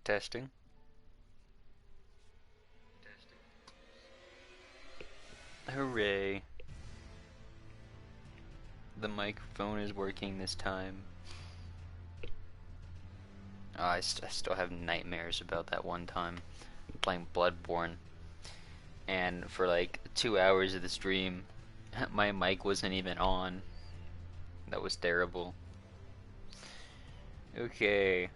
Testing. Hooray. The microphone is working this time. Oh, I still have nightmares about that one time playing Bloodborne. And for like 2 hours of the stream, my mic wasn't even on. That was terrible. Okay.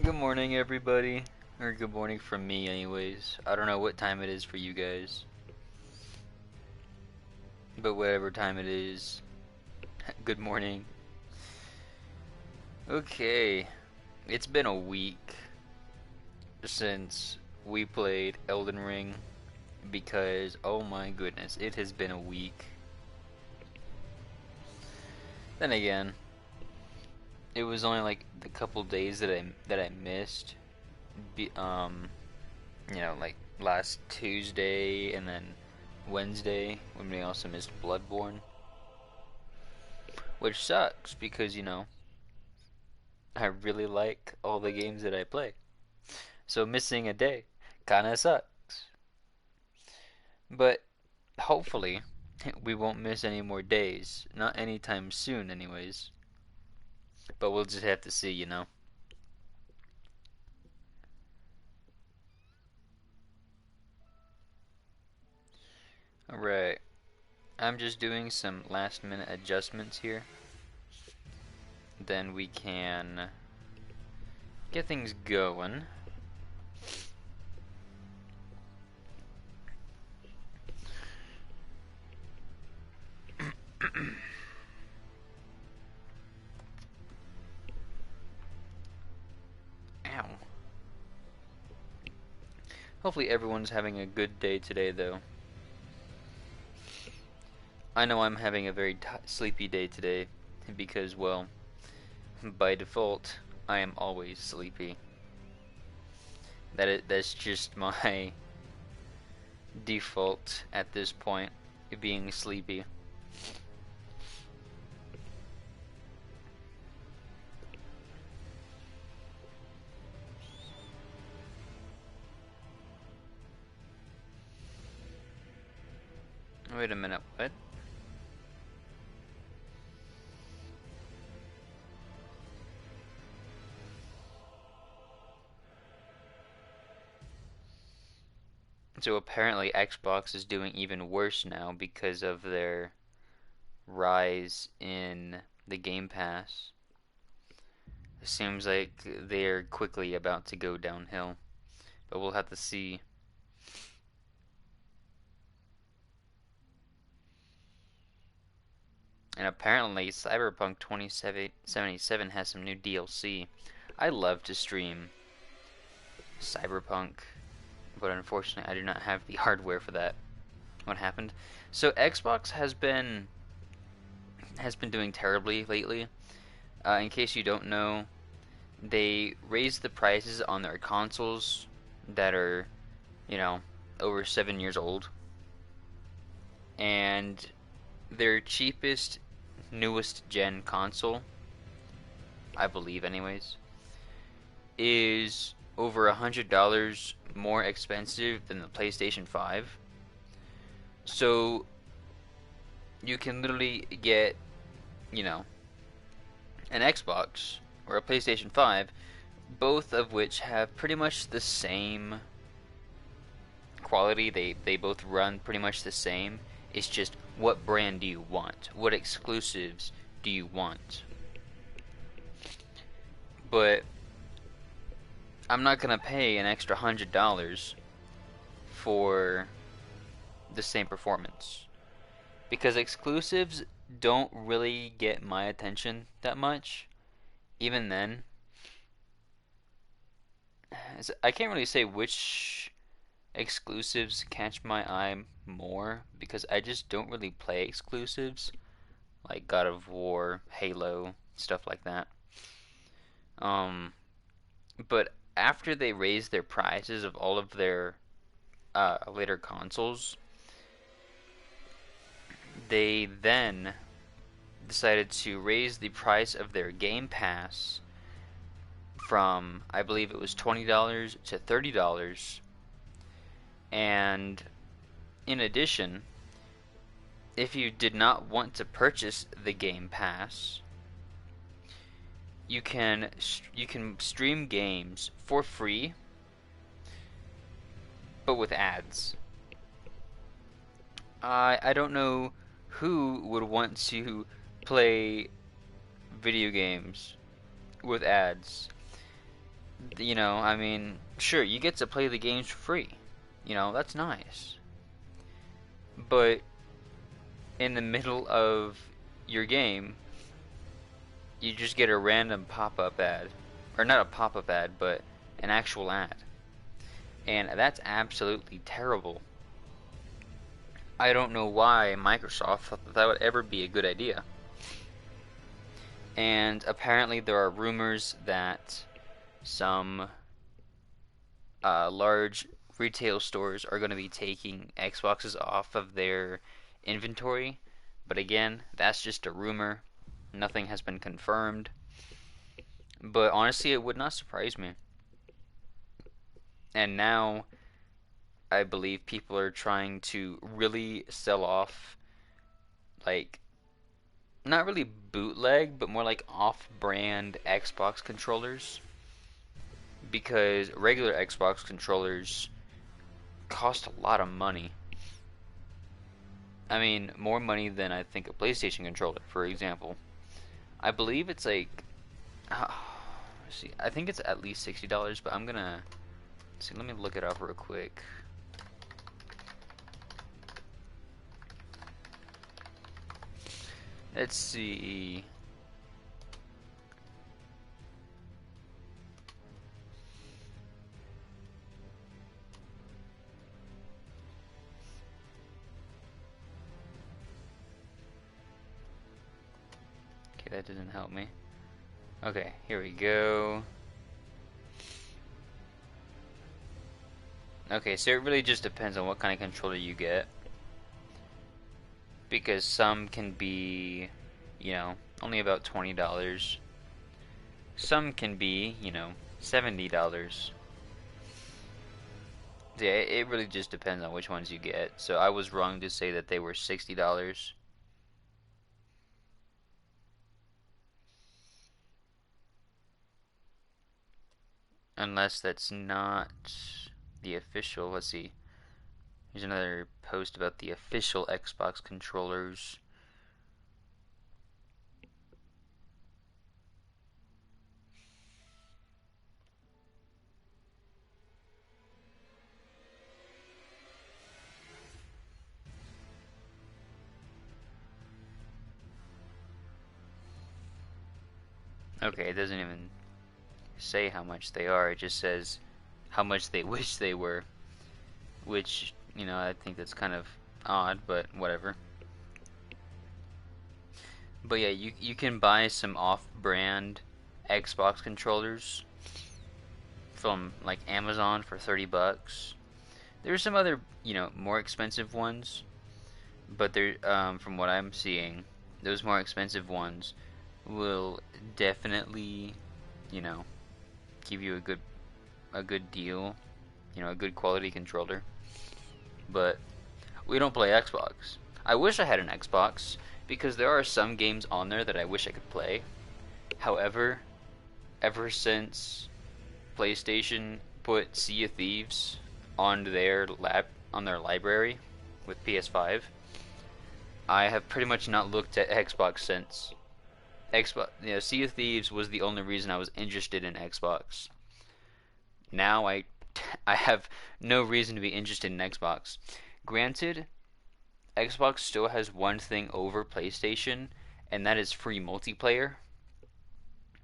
Good morning, everybody. Or good morning from me, anyways. I don't know what time it is for you guys. But whatever time it is, good morning. Okay. It's been a week since we played Elden Ring because, oh my goodness, it has been a week. Then again, it was only like the couple days that I missed. You know, like last Tuesday and then Wednesday when we also missed Bloodborne, which sucks because, you know, I really like all the games that I play. So missing a day kinda sucks. But hopefully we won't miss any more days. Not anytime soon anyways. But we'll just have to see, you know. Alright. I'm just doing some last minute adjustments here. Then we can get things going. Ow. Hopefully everyone's having a good day today, though. I know I'm having a very sleepy day today because, well, by default, I am always sleepy. That's just my default at this point, being sleepy. Wait a minute, what? So apparently Xbox is doing even worse now because of their rise in the Game Pass. It seems like they're quickly about to go downhill, but we'll have to see. And apparently Cyberpunk 2077 has some new DLC. I love to stream Cyberpunk, but unfortunately I do not have the hardware for that. What happened? So Xbox has been doing terribly lately. In case you don't know, they raised the prices on their consoles that are, you know, over 7 years old. And their cheapest, newest gen console, I believe anyways, is over $100 more expensive than the PlayStation 5. So you can literally get, you know, an Xbox or a PlayStation 5, both of which have pretty much the same quality. They both run pretty much the same. It's just what brand do you want? What exclusives do you want? But I'm not gonna pay an extra $100 for the same performance because exclusives don't really get my attention that much. Even then, I can't really say which exclusives catch my eye more because I just don't really play exclusives like God of War, Halo, stuff like that. Um, but after they raised their prices of all of their later consoles, they then decided to raise the price of their Game Pass from, I believe it was $20 to $30. And in addition, if you did not want to purchase the Game Pass, you can stream games for free, but with ads. I don't know who would want to play video games with ads. I mean, sure, you get to play the games for free. That's nice. But in the middle of your game, you just get a random pop-up ad. Or not a pop-up ad, but an actual ad. And that's absolutely terrible. I don't know why Microsoft thought that would ever be a good idea. And apparently there are rumors that some large retail stores are going to be taking Xboxes off of their inventory. But again, that's just a rumor. Nothing has been confirmed. But honestly, it would not surprise me. And now, I believe people are trying to really sell off, like, not really bootleg, but more like off-brand Xbox controllers. Because regular Xbox controllers cost a lot of money. I mean, more money than I think a PlayStation controller, for example. I believe it's like, see, I think it's at least $60, but I'm gonna see. Let me look it up real quick. Let's see. Okay, that doesn't help me. Okay, here we go. Okay, so it really just depends on what kind of controller you get. Because some can be, only about $20. Some can be, $70. Yeah, it really just depends on which ones you get. So I was wrong to say that they were $60. Unless that's not the official. Let's see. Here's another post about the official Xbox controllers. Okay, it doesn't even say how much they are. It just says how much they wish they were. Which, I think that's kind of odd, but whatever. But yeah, you can buy some off-brand Xbox controllers from like Amazon for $30. There's some other, more expensive ones, but there, from what I'm seeing, those more expensive ones will definitely, give you a good deal, a good quality controller. But we don't play Xbox. I wish I had an Xbox because there are some games on there that I wish I could play. However, ever since PlayStation put Sea of Thieves on their library with PS5, I have pretty much not looked at Xbox since. Sea of Thieves was the only reason I was interested in Xbox. Now I have no reason to be interested in Xbox. Granted, Xbox still has one thing over PlayStation, and that is free multiplayer.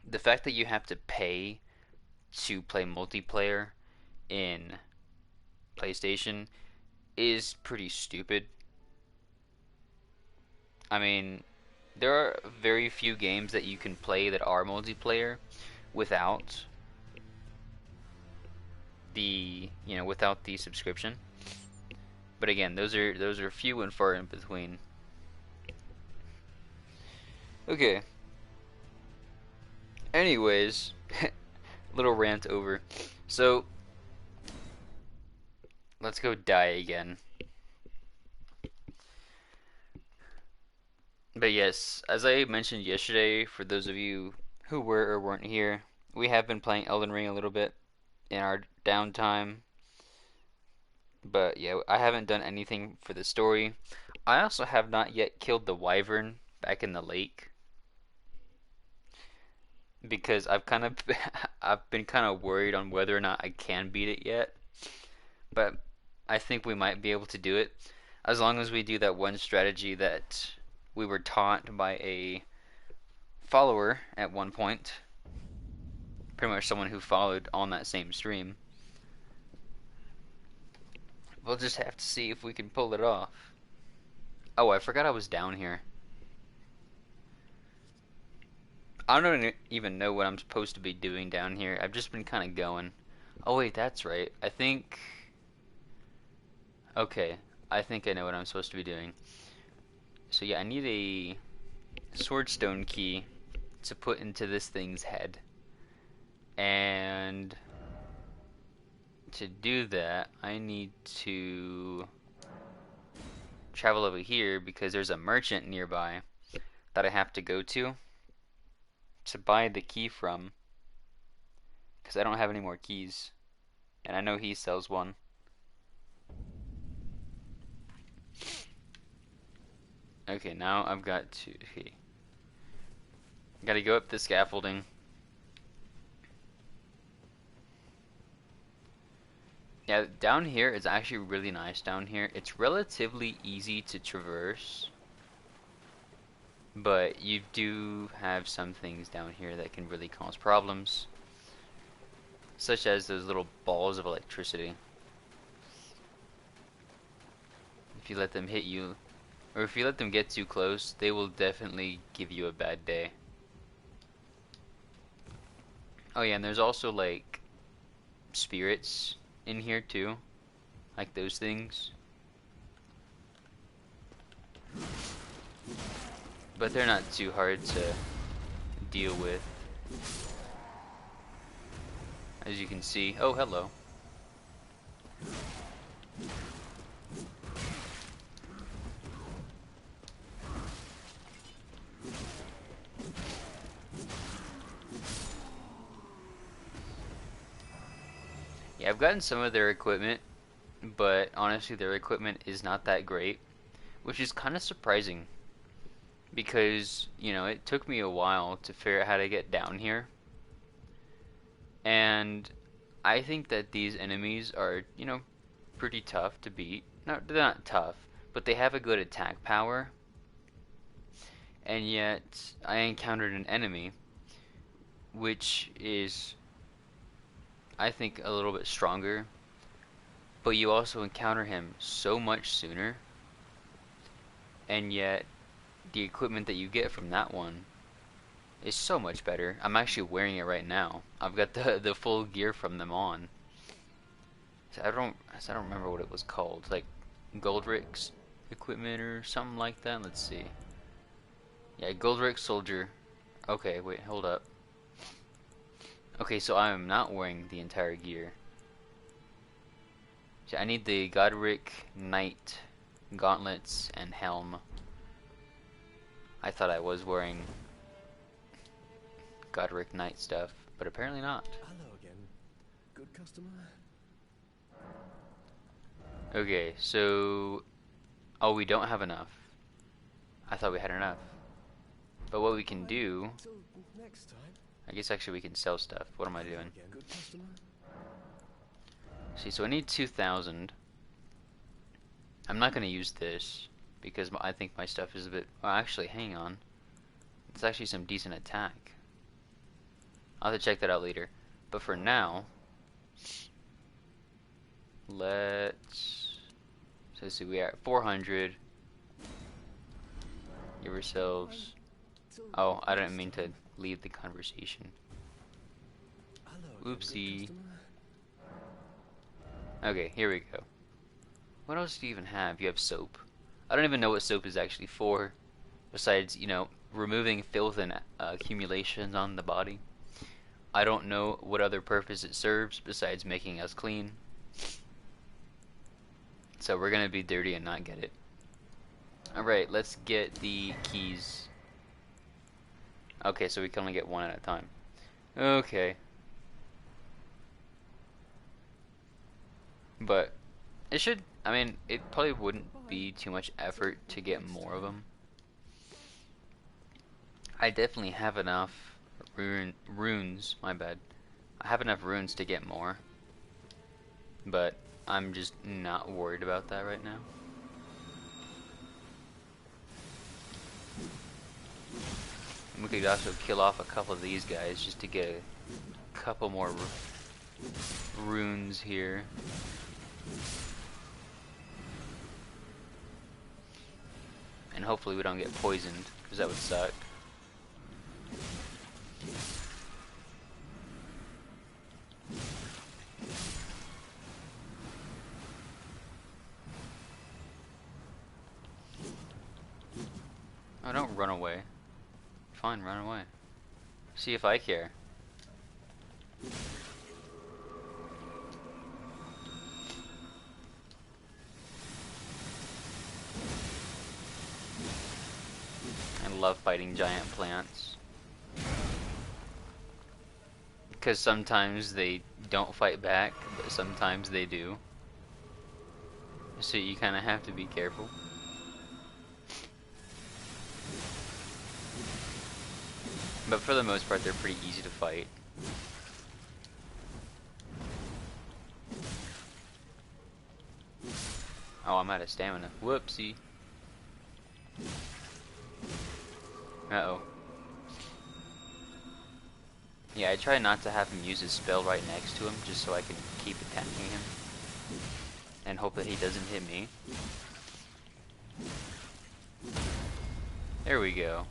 The fact that you have to pay to play multiplayer in PlayStation is pretty stupid. I mean, there are very few games that you can play that are multiplayer without without the subscription. But again, those are few and far in between. Okay. Anyways, Little rant over. So let's go die again. But yes, as I mentioned yesterday, for those of you who were or weren't here, we have been playing Elden Ring a little bit in our downtime. But yeah, I haven't done anything for the story. I also have not yet killed the wyvern back in the lake because I've been kind of worried on whether or not I can beat it yet. But I think we might be able to do it as long as we do that one strategy that we were taught by a follower at one point, pretty much someone who followed on that same stream. We'll just have to see if we can pull it off. Oh, I forgot I was down here. I don't even know what I'm supposed to be doing down here. I've just been kind of going. Oh wait, that's right. I think... Okay, I think I know what I'm supposed to be doing. So yeah, I need a swordstone key to put into this thing's head. And to do that, I need to travel over here because there's a merchant nearby that I have to go to buy the key from, because I don't have any more keys, and I know he sells one. Okay, now I've got to... Okay. Gotta go up the scaffolding. Yeah, down here is actually really nice down here. It's relatively easy to traverse, but you do have some things down here that can really cause problems, such as those little balls of electricity. If you let them hit you, or if you let them get too close, they will definitely give you a bad day. Oh yeah, and there's also like spirits in here too, like those things. But they're not too hard to deal with. As you can see. Oh, hello. Yeah, I've gotten some of their equipment, but honestly their equipment is not that great, which is kind of surprising because, you know, it took me a while to figure out how to get down here. And I think that these enemies are, you know, pretty tough to beat. No, they're not tough, but they have a good attack power. And yet, I encountered an enemy which is, I think, a little bit stronger, but you also encounter him so much sooner, and yet the equipment that you get from that one is so much better. I'm actually wearing it right now. I've got the full gear from them on. So I don't remember what it was called, like Goldrick's equipment or something like that. Let's see. Yeah, Goldrick Soldier. Okay, wait, hold up. Okay, so I am not wearing the entire gear. So I need the Godric Knight gauntlets and helm. I thought I was wearing Godric Knight stuff, but apparently not. Hello again. Good customer? Okay, so... Oh, we don't have enough. I thought we had enough. But what we can do... Till next time. I guess actually we can sell stuff. What am I doing? Again. Good customer? See, so I need 2,000. I'm not going to use this because I think my stuff is a bit... Well, actually, hang on. It's actually some decent attack. I'll have to check that out later. But for now, let's... So let's see, we are at 400. Give ourselves... Oh, I didn't mean to leave the conversation. Hello again, Oopsie. good customer? Okay, here we go. What else do you even have? You have soap. I don't even know what soap is actually for, besides, you know, removing filth and accumulations on the body. I don't know what other purpose it serves besides making us clean. So we're gonna be dirty and not get it. Alright, let's get the keys. Okay, so we can only get one at a time. Okay. But it should, I mean, it probably wouldn't be too much effort to get more of them. I definitely have enough runes, my bad. I have enough runes to get more. But I'm just not worried about that right now. We could also kill off a couple of these guys just to get a couple more runes here. And hopefully we don't get poisoned, because that would suck. Oh, don't run away. Fine, run away. See if I care. I love fighting giant plants. Because sometimes they don't fight back, but sometimes they do. So you kind of have to be careful. But for the most part, they're pretty easy to fight. Oh, I'm out of stamina. Whoopsie. Uh-oh. Yeah, I try not to have him use his spell right next to him, just so I can keep attacking him. And hope that he doesn't hit me. There we go.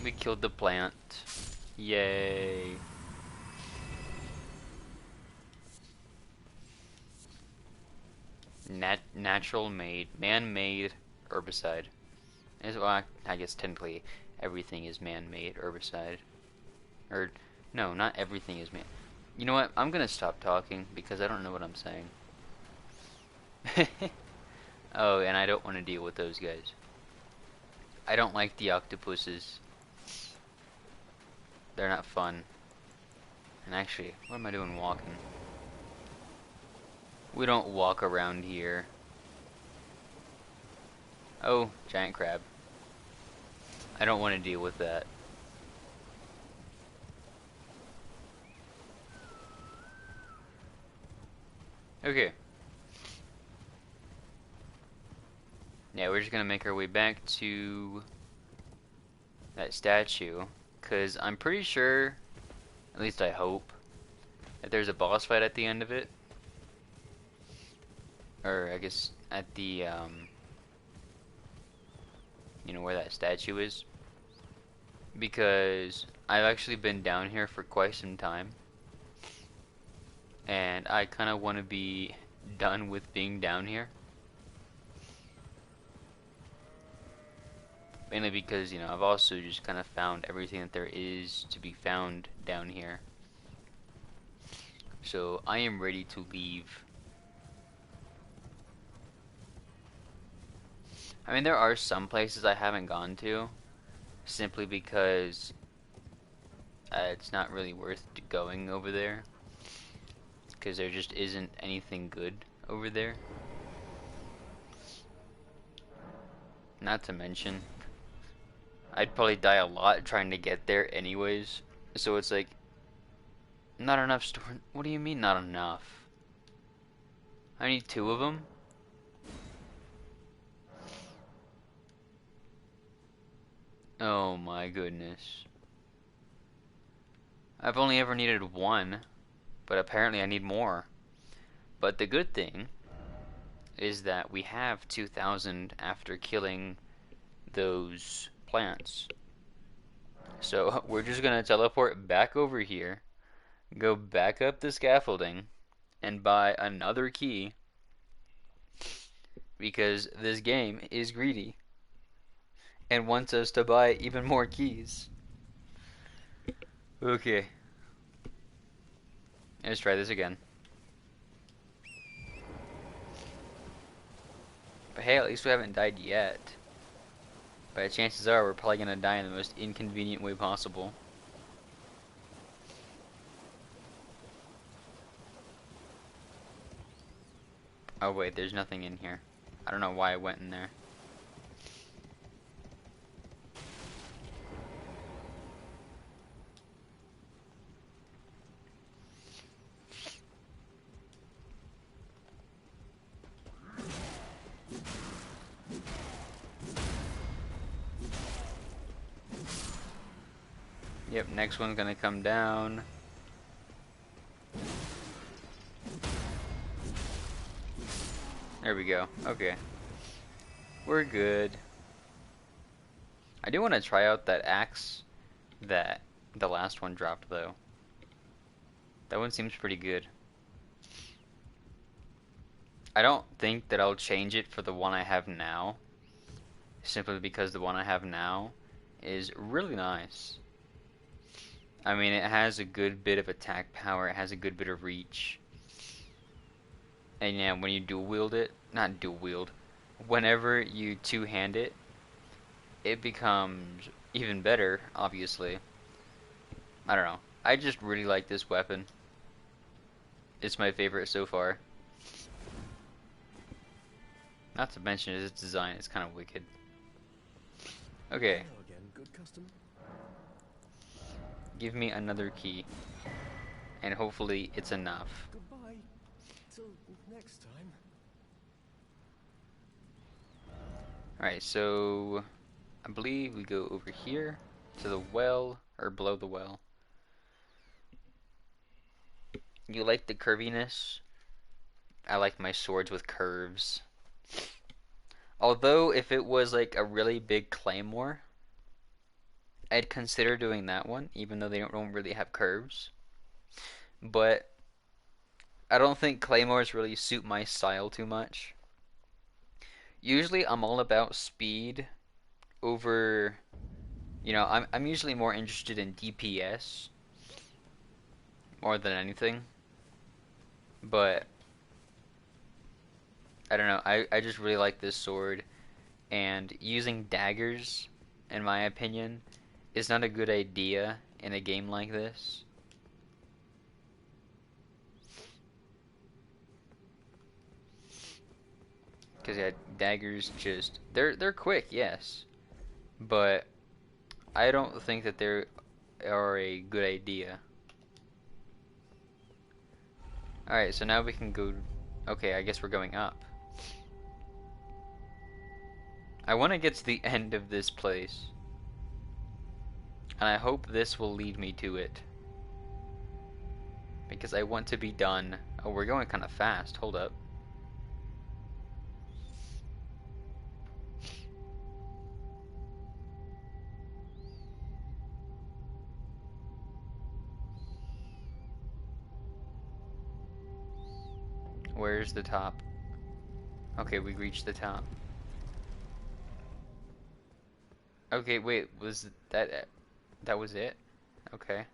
We killed the plant. Yay. Natural made, man-made herbicide. Well, I guess technically everything is man-made herbicide. Or, no, not everything is man. You know what? I'm gonna stop talking because I don't know what I'm saying. Oh, and I don't want to deal with those guys. I don't like the octopuses. They're not fun. And actually, what am I doing walking? We don't walk around here. Oh, giant crab. I don't want to deal with that. Okay. Yeah, we're just gonna make our way back to that statue, because I'm pretty sure, at least I hope, that there's a boss fight at the end of it. Or, I guess, at the, you know, where that statue is. Because I've actually been down here for quite some time. And I kind of want to be done with being down here. Mainly because, you know, I've also just kind of found everything that there is to be found down here. So I am ready to leave. I mean, there are some places I haven't gone to, simply because it's not really worth going over there. Because there just isn't anything good over there. Not to mention, I'd probably die a lot trying to get there anyways. So it's like, not enough store. What do you mean not enough? I need 2 of them? Oh my goodness. I've only ever needed 1, but apparently I need more. But the good thing is that we have 2,000 after killing those plants. So we're just gonna teleport back over here, go back up the scaffolding, and buy another key, because this game is greedy and wants us to buy even more keys. Okay, let's try this again. But hey, at least we haven't died yet. But chances are we're probably gonna die in the most inconvenient way possible. Oh wait, there's nothing in here. I don't know why I went in there. Yep, next one's gonna come down. There we go. Okay. We're good. I do want to try out that axe that the last one dropped, though. That one seems pretty good. I don't think that I'll change it for the one I have now, simply because the one I have now is really nice. I mean, it has a good bit of attack power, it has a good bit of reach. And yeah, when you dual wield it, not dual wield, whenever you two-hand it, it becomes even better, obviously. I don't know. I just really like this weapon. It's my favorite so far. Not to mention its design, it's kind of wicked. Okay. Hello again, good customer. Give me another key. And hopefully it's enough. Goodbye. Till next time. Alright, so I believe we go over here to the well, or below the well. You like the curviness? I like my swords with curves. Although, if it was like a really big claymore, I'd consider doing that one, even though they don't really have curves. But I don't think claymores really suit my style too much. Usually, I'm all about speed over. I'm usually more interested in DPS more than anything. But I don't know. I just really like this sword, and using daggers, in my opinion, is not a good idea in a game like this. Because yeah, daggers just they're quick, yes, but I don't think that they are a good idea. All right, so now we can go. Okay, I guess we're going up. I want to get to the end of this place, and I hope this will lead me to it, because I want to be done. Oh, we're going kind of fast. Hold up. Where's the top? Okay, we reached the top. Okay, wait, was that was it? Okay.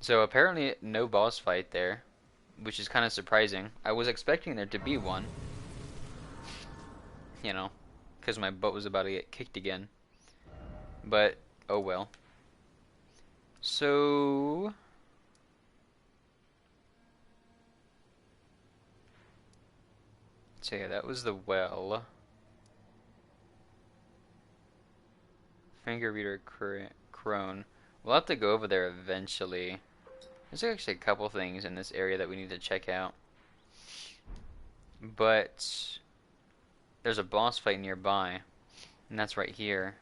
So apparently no boss fight there, which is kind of surprising. I was expecting there to be one, you know, because my butt was about to get kicked again. But oh well. So yeah, that was the well. Finger reader crone. We'll have to go over there eventually. There's actually a couple things in this area that we need to check out. But there's a boss fight nearby, and that's right here.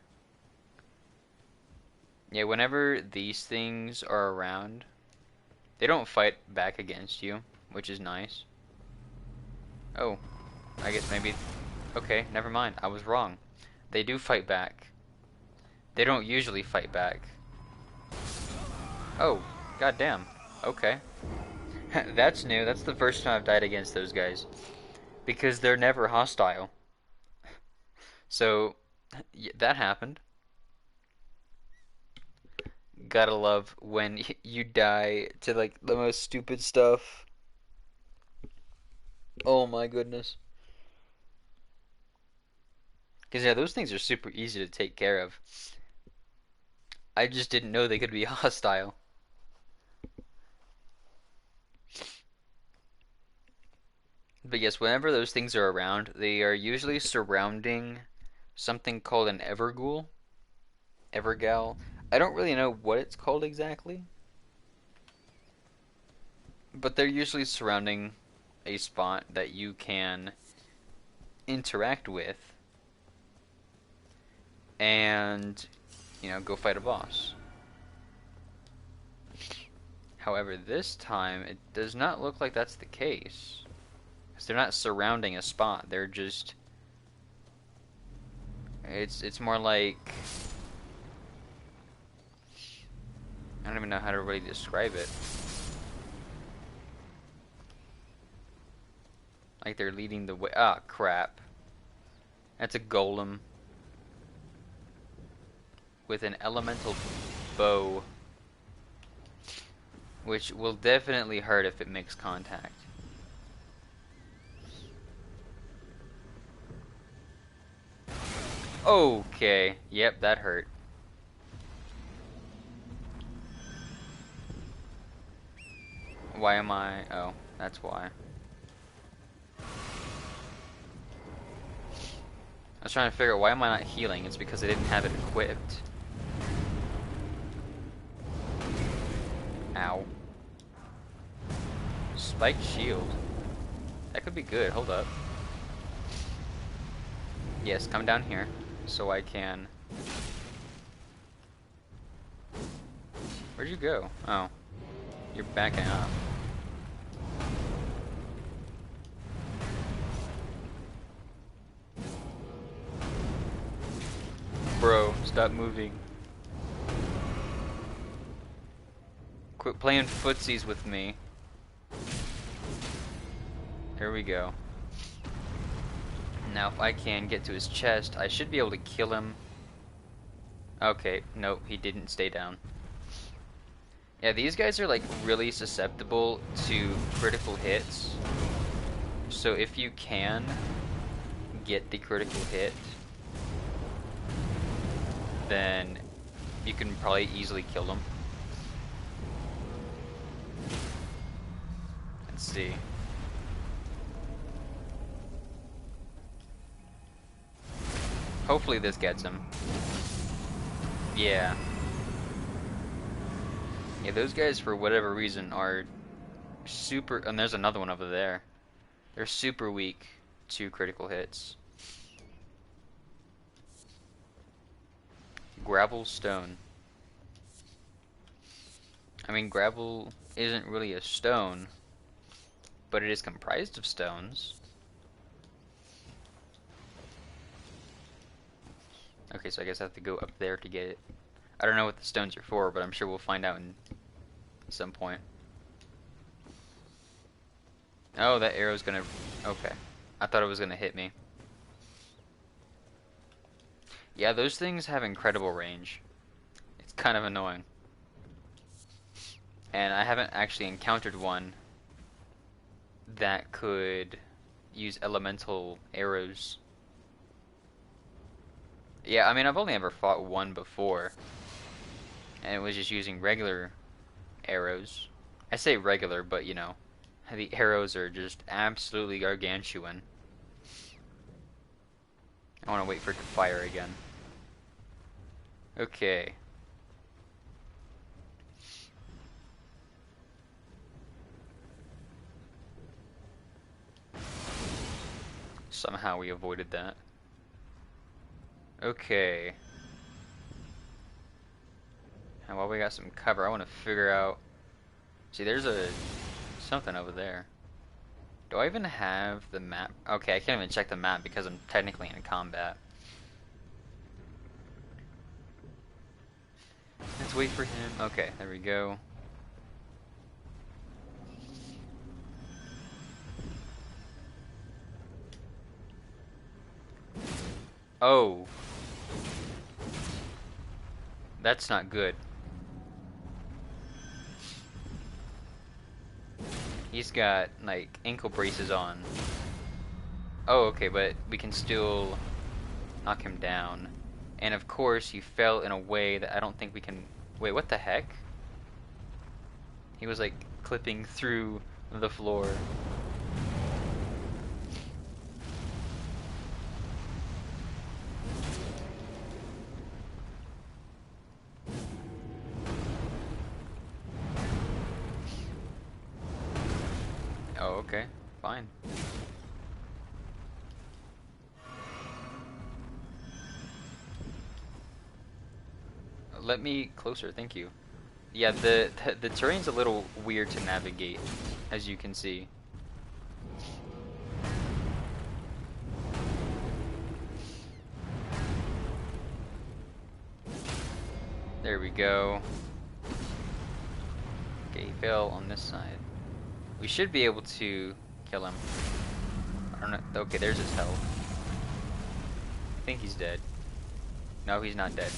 Yeah, whenever these things are around, they don't fight back against you, which is nice. Oh, I guess maybe... Okay, never mind. I was wrong. They do fight back. They don't usually fight back. Oh, goddamn. Okay. That's new. That's the first time I've died against those guys. Because they're never hostile. So, that happened. Gotta love when you die to like the most stupid stuff. Oh my goodness. Because yeah, those things are super easy to take care of. I just didn't know they could be hostile. But yes, whenever those things are around, they are usually surrounding something called an Everghoul. Evergal. I don't really know what it's called exactly, but they're usually surrounding a spot that you can interact with and, go fight a boss. However, this time it does not look like that's the case. Because they're not surrounding a spot. They're just it's more like I don't even know how to really describe it. Like they're leading the way. Ah, crap. That's a golem with an elemental bow, which will definitely hurt if it makes contact. Okay, yep, that hurt. Why am I... Oh, that's why. I was trying to figure out why am I not healing. It's because I didn't have it equipped. Ow. Spiked shield. That could be good. Hold up. Yes, come down here so I can... Where'd you go? Oh. You're backing up. Bro, stop moving. Quit playing footsies with me. There we go. Now if I can get to his chest, I should be able to kill him. Okay, nope, he didn't stay down. Yeah, these guys are like really susceptible to critical hits. So if you can get the critical hit, then you can probably easily kill them. Let's see. Hopefully this gets him. Yeah. Yeah, those guys for whatever reason are super, and there's another one over there. They're super weak to critical hits. Gravel stone. I mean, gravel isn't really a stone, but it is comprised of stones. Okay, so I guess I have to go up there to get it. I don't know what the stones are for, but I'm sure we'll find out in some point. Oh, that arrow's gonna... Okay. I thought it was gonna hit me. Yeah, those things have incredible range. It's kind of annoying. And I haven't actually encountered one that could use elemental arrows. Yeah, I mean, I've only ever fought one before, and it was just using regular arrows. I say regular, but the arrows are just absolutely gargantuan. I want to wait for it to fire again. Okay. Somehow we avoided that. Okay. And while we got some cover, I want to figure out... See, there's something over there. Do I even have the map? Okay, I can't even check the map because I'm technically in combat. Let's wait for him. Okay, there we go. Oh. That's not good. He's got like ankle braces on. Oh, okay, but we can still knock him down. And of course, he fell in a way that I don't think we can. Wait, what the heck? He was like clipping through the floor. Oh, okay, fine. Let me closer, thank you. Yeah, the terrain's a little weird to navigate, as you can see. There we go. Okay, he fell on this side. We should be able to kill him. I don't know. Okay, there's his health. I think he's dead. No, he's not dead.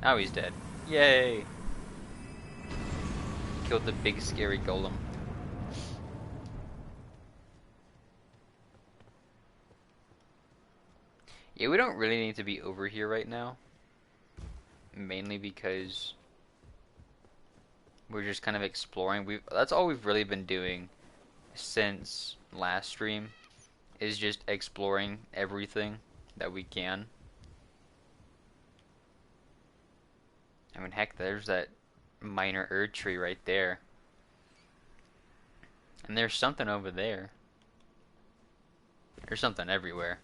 Now he's dead. Yay! Killed the big scary golem. Yeah, we don't really need to be over here right now. Mainly because we're just kind of exploring. That's all we've really been doing since last stream, is just exploring everything that we can. I mean, heck, there's that minor Erd tree right there. And there's something over there. There's something everywhere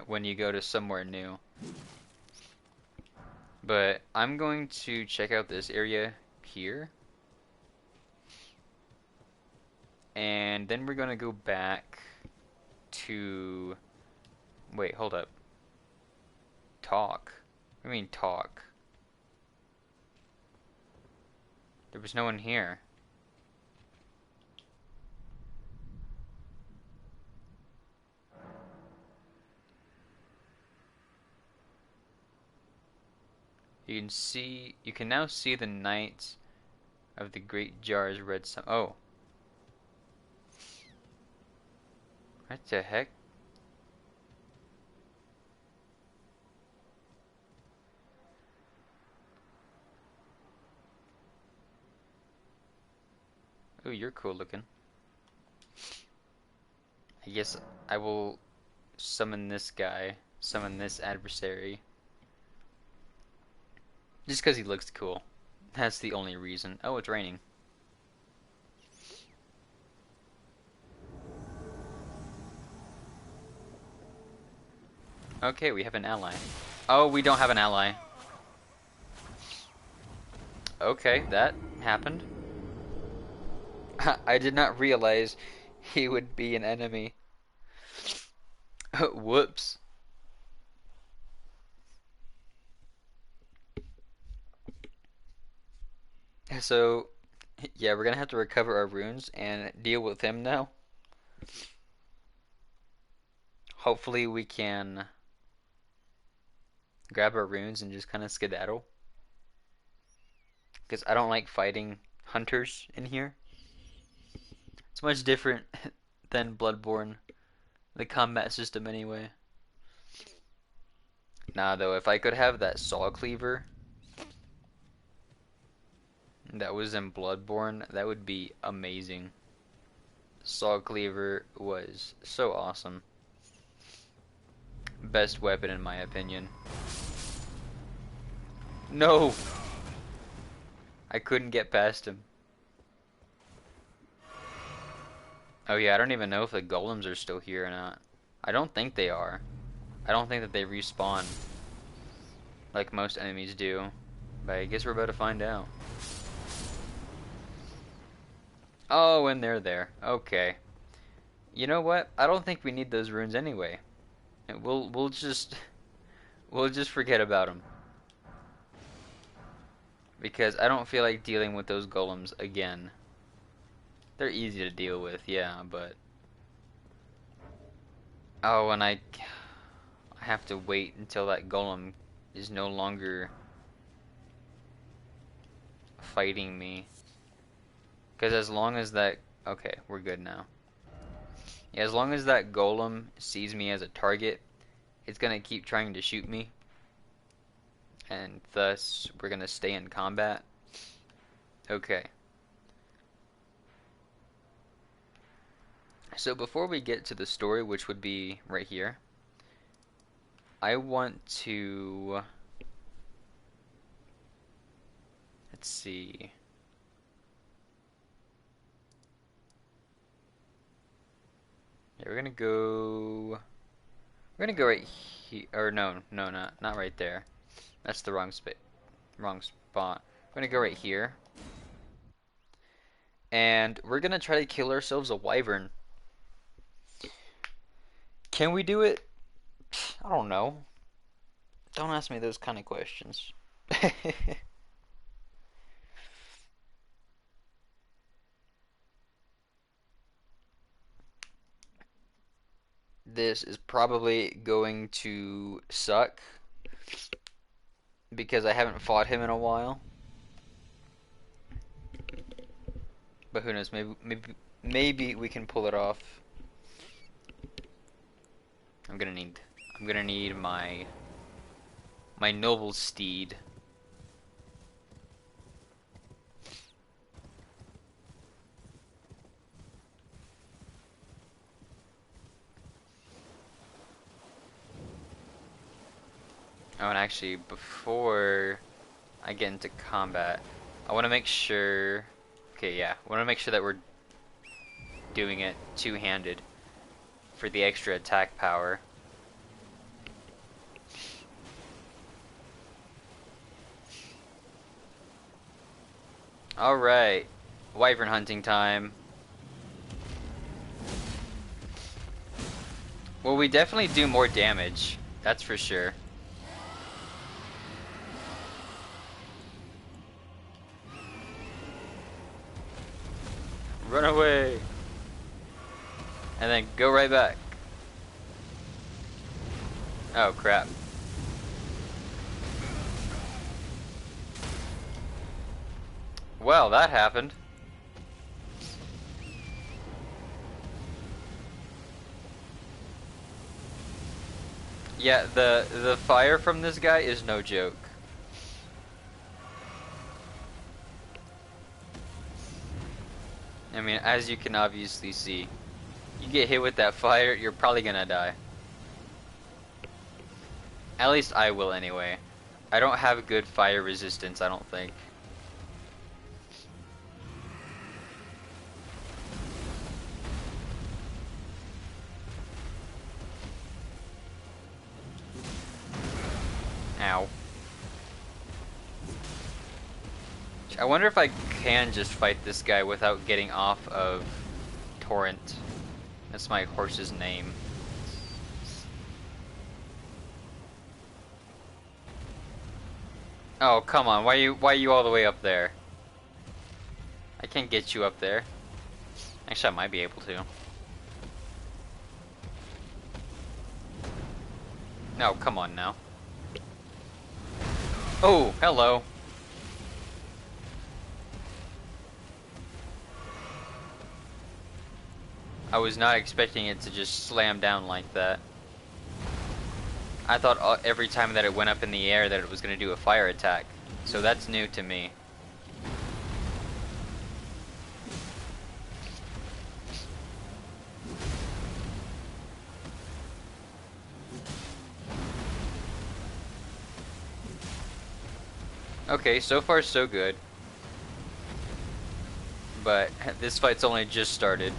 when you go to somewhere new. But I'm going to check out this area here. And then we're going to go back to... Wait, hold up. Talk? What do you mean talk? There was no one here. You can now see the Knights of the Great Jar's red sun. Oh. What the heck? Oh, you're cool looking. I guess I will summon this guy, summon this adversary. Just because he looks cool. That's the only reason. Oh, it's raining. Okay, we have an ally. Oh, we don't have an ally. Okay, that happened. I did not realize he would be an enemy. Whoops. So, yeah, we're gonna have to recover our runes and deal with him now. Hopefully we can grab our runes and just kind of skedaddle. Because I don't like fighting hunters in here. It's much different than Bloodborne, the combat system anyway. Nah, though, if I could have that saw cleaver that was in Bloodborne, that would be amazing. Saw cleaver was so awesome. Best weapon in my opinion. No! I couldn't get past him. Oh yeah, I don't even know if the golems are still here or not. I don't think they are. I don't think that they respawn like most enemies do. But I guess we're about to find out. Oh, and they're there. Okay. You know what? I don't think we need those runes anyway. We'll just forget about them. Because I don't feel like dealing with those golems again. They're easy to deal with, yeah, but... Oh, and I have to wait until that golem is no longer fighting me. Because as long as that... Okay, we're good now. Yeah, as long as that golem sees me as a target, it's gonna keep trying to shoot me, and thus we're gonna stay in combat. Okay. So before we get to the story, which would be right here, I want to... Let's see. Yeah, we're gonna go... We're gonna go right here, or no, not right there. That's the wrong spot. We're gonna go right here, and we're gonna try to kill ourselves a wyvern. Can we do it? I don't know. Don't ask me those kind of questions. This is probably going to suck because I haven't fought him in a while. But who knows? Maybe we can pull it off. I'm gonna need my noble steed. Oh, and actually, before I get into combat, I want to make sure. Okay, yeah, I want to make sure that we're doing it two-handed for the extra attack power. Alright, wyvern hunting time. Well, we definitely do more damage, that's for sure. Run away! And then go right back. Oh crap. Well, that happened. Yeah, the fire from this guy is no joke. I mean, as you can obviously see, you get hit with that fire, you're probably gonna die. At least I will anyway. I don't have good fire resistance, I don't think. Ow. I wonder if I can just fight this guy without getting off of Torrent. That's my horse's name. Oh, come on. Why are you all the way up there? I can't get you up there. Actually, I might be able to. No, come on now. Oh, hello. I was not expecting it to just slam down like that. I thought every time that it went up in the air that it was going to do a fire attack. So that's new to me. Okay, so far so good. But this fight's only just started.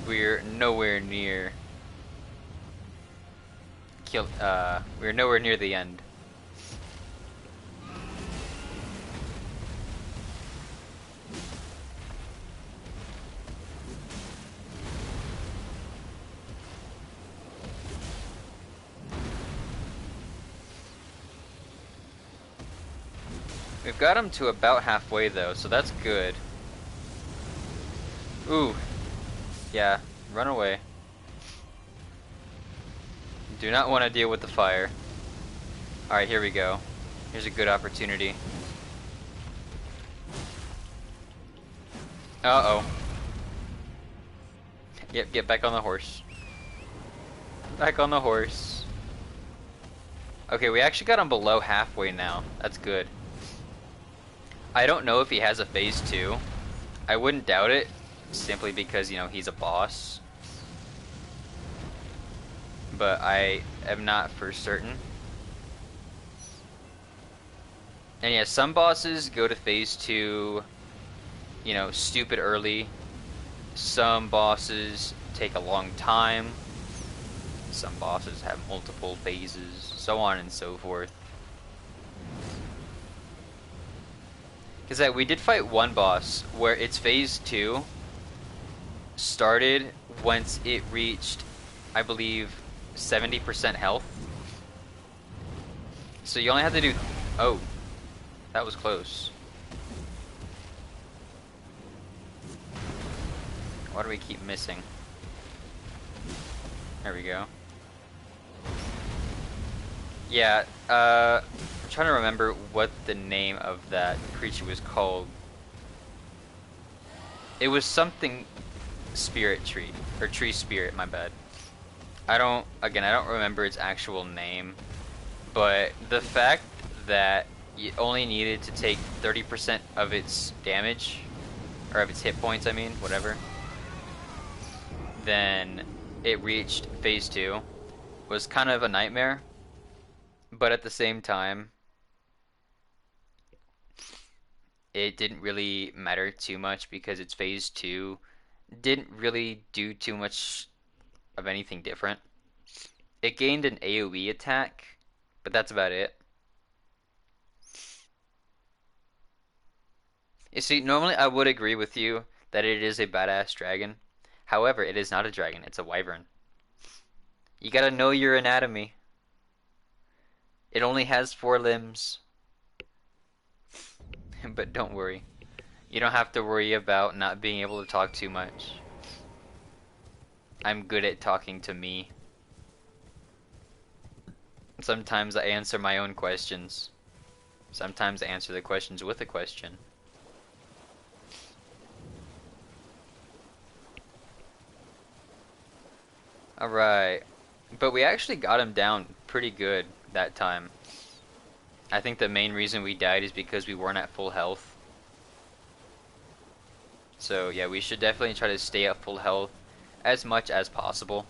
We're nowhere near we're nowhere near the end. We've got him to about halfway though, so that's good. Ooh. Yeah, run away. Do not want to deal with the fire. Alright, here we go. Here's a good opportunity. Uh-oh. Yep, get back on the horse. Back on the horse. Okay, we actually got him below halfway now. That's good. I don't know if he has a phase 2. I wouldn't doubt it, simply because, you know, he's a boss. But I am not for certain. And yeah, some bosses go to phase 2, you know, stupid early. Some bosses take a long time. Some bosses have multiple phases, so on and so forth. Because we did fight one boss where its phase 2 started once it reached, I believe, 70% health. So you only have to do... Oh, that was close. Why do we keep missing? There we go. Yeah, I'm trying to remember what the name of that creature was called. It was something spirit tree, or tree spirit, my bad. I don't remember its actual name, but the fact that it only needed to take 30% of its damage, or of its hit points, I mean, whatever, then it reached phase 2 was kind of a nightmare. But at the same time, it didn't really matter too much because its phase 2 didn't really do too much of anything different. It gained an AoE attack, but that's about it. You see, normally I would agree with you that it is a badass dragon. However, it is not a dragon, it's a wyvern. You gotta know your anatomy. It only has 4 limbs. But don't worry. You don't have to worry about not being able to talk too much. I'm good at talking to me. Sometimes I answer my own questions. Sometimes I answer the questions with a question. Alright. But we actually got him down pretty good that time. I think the main reason we died is because we weren't at full health. So yeah, we should definitely try to stay at full health as much as possible.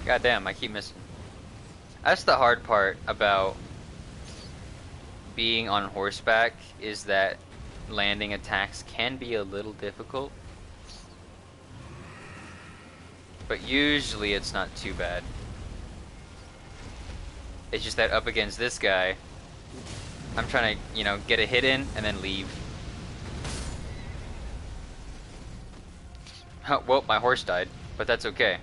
God damn, I keep missing. That's the hard part about being on horseback, is that landing attacks can be a little difficult. But usually it's not too bad. It's just that up against this guy, I'm trying to, you know, get a hit in and then leave. Oh, well, my horse died, but that's okay.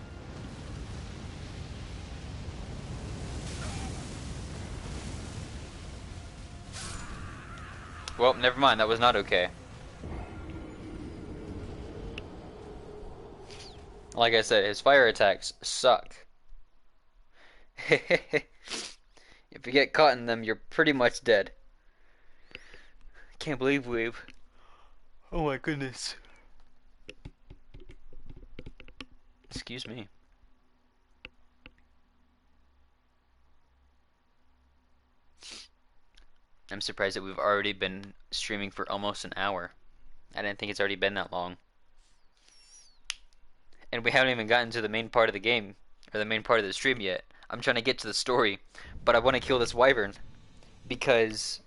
Well, never mind, that was not okay. Like I said, his fire attacks suck. If you get caught in them, you're pretty much dead. Can't believe we've... Oh my goodness. Excuse me. I'm surprised that we've already been streaming for almost an hour. I didn't think it's already been that long. And we haven't even gotten to the main part of the game, or the main part of the stream yet. I'm trying to get to the story, but I want to kill this wyvern, because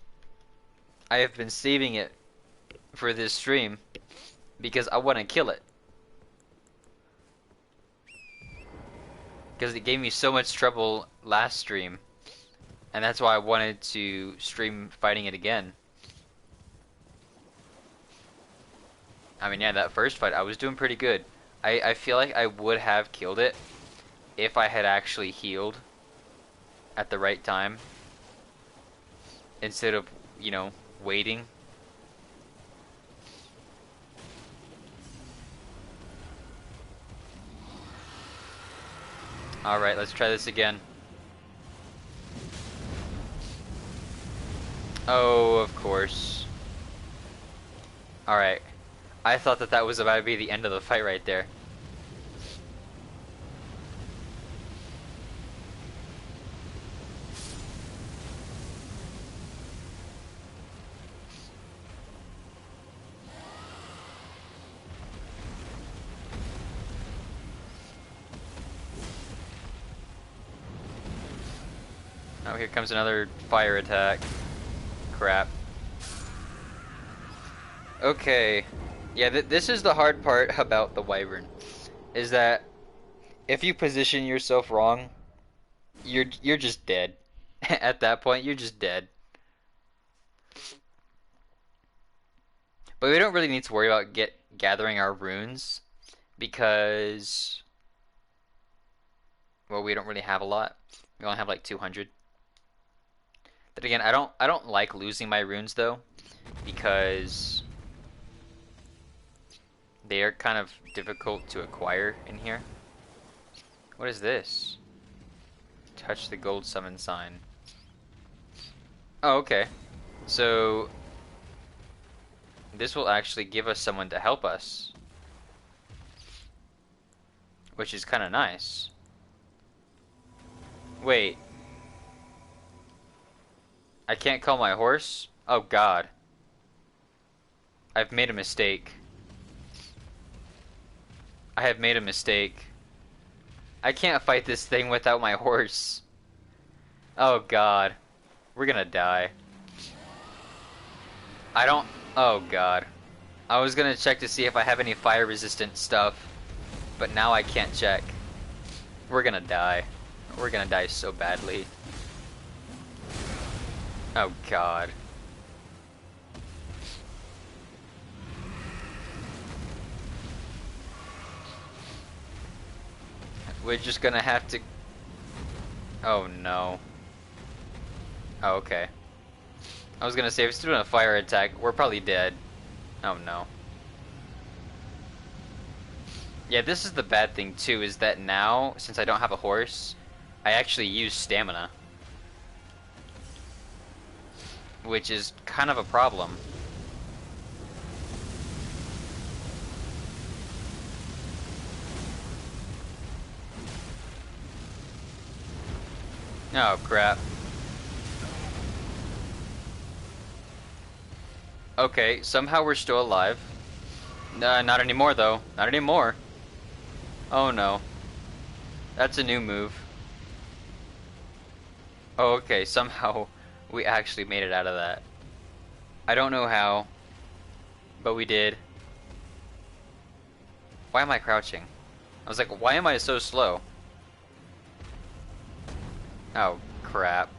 I have been saving it for this stream, because I want to kill it. Because it gave me so much trouble last stream, and that's why I wanted to stream fighting it again. I mean, yeah, that first fight, I was doing pretty good. I feel like I would have killed it if I had actually healed at the right time instead of, waiting. Alright, let's try this again. Oh, of course. Alright. I thought that was about to be the end of the fight right there. Oh, here comes another fire attack. Crap. Okay. Yeah, this is the hard part about the Wyvern. Is that if you position yourself wrong, you're just dead. At that point, you're just dead. But we don't really need to worry about gathering our runes because, well, we don't really have a lot. We only have like 200. But again, I don't like losing my runes though, because they are kind of difficult to acquire in here. What is this? Touch the gold summon sign. Oh, okay. So this will actually give us someone to help us, which is kind of nice. Wait. I can't call my horse? Oh god. I've made a mistake. I have made a mistake. I can't fight this thing without my horse. Oh god. We're gonna die. Oh god. I was gonna check to see if I have any fire resistant stuff, but now I can't check. We're gonna die. We're gonna die so badly. Oh god. We're just gonna have to... Oh no. Oh, okay. I was gonna say, if it's doing a fire attack, we're probably dead. Oh no. Yeah, this is the bad thing too, is that now, since I don't have a horse, I actually use stamina. Which is kind of a problem. Oh crap. Okay, somehow we're still alive. Not anymore though. Not anymore. Oh no. That's a new move. Oh, okay, somehow we actually made it out of that. I don't know how, but we did. Why am I crouching? I was like, why am I so slow? Oh, crap.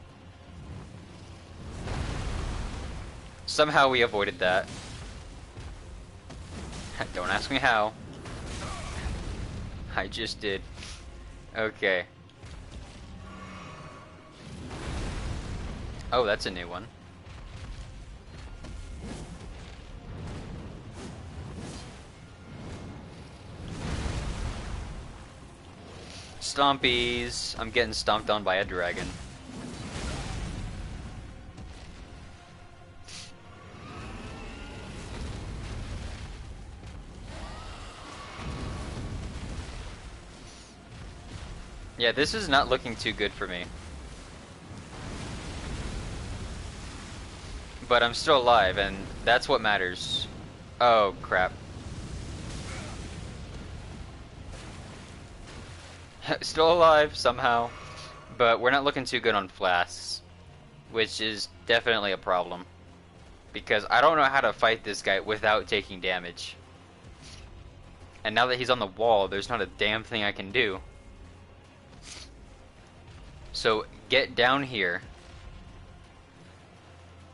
Somehow we avoided that. Don't ask me how. I just did. Okay. Oh, that's a new one. Stompies. I'm getting stomped on by a dragon. Yeah, this is not looking too good for me. But I'm still alive, and that's what matters. Oh, crap. Still alive, somehow. But we're not looking too good on flasks. Which is definitely a problem. Because I don't know how to fight this guy without taking damage. And now that he's on the wall, there's not a damn thing I can do. So, get down here.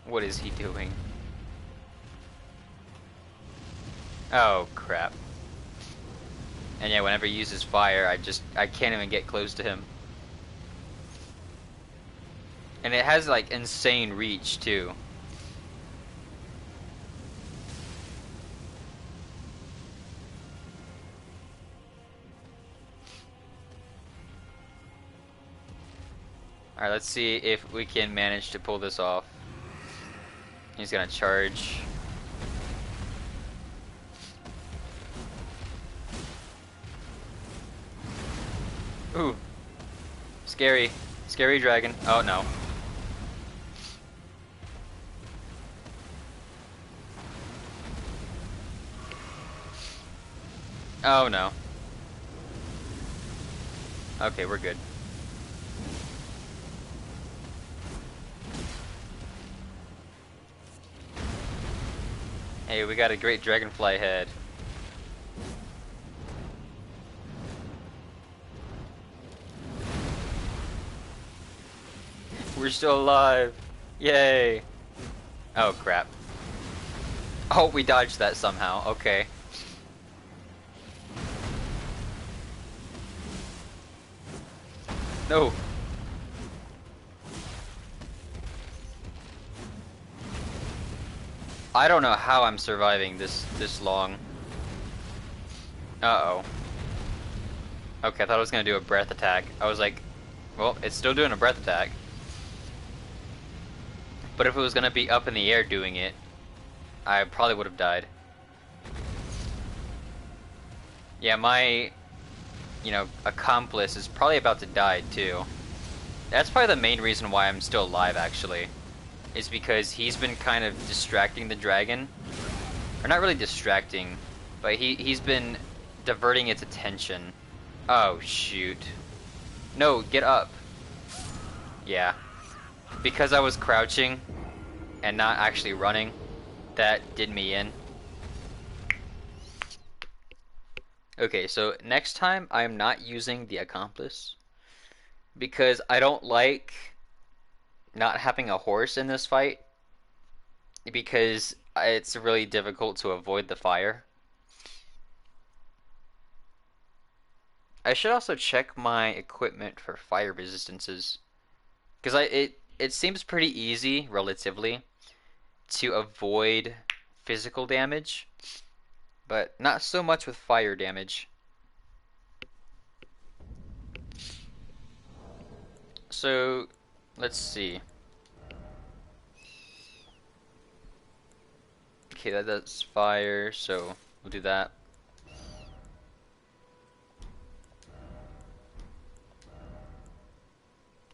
What is he doing? Oh, crap. And yeah, whenever he uses fire, I can't even get close to him. And it has like insane reach too. Alright, let's see if we can manage to pull this off. He's gonna charge. Ooh. Scary. Scary dragon. Oh no. Oh no. Okay, we're good. Hey, we got a great dragonfly head. We're still alive. Yay. Oh crap. Oh, we dodged that somehow. Okay. No. I don't know how I'm surviving this long. Uh-oh. Okay, I thought I was gonna do a breath attack. I was like, well, it's still doing a breath attack. But if it was gonna be up in the air doing it, I probably would have died. Yeah, my, accomplice is probably about to die too. That's probably the main reason why I'm still alive, actually. Is because he's been kind of distracting the dragon. Or not really distracting, but he's been diverting its attention. Oh, shoot. No, get up. Yeah. Because I was crouching and not actually running, that did me in. Okay, so next time I'm not using the accomplice because I don't like not having a horse in this fight because it's really difficult to avoid the fire. I should also check my equipment for fire resistances because it seems pretty easy relatively to avoid physical damage, but not so much with fire damage. So, let's see. Okay, that does fire, so we'll do that.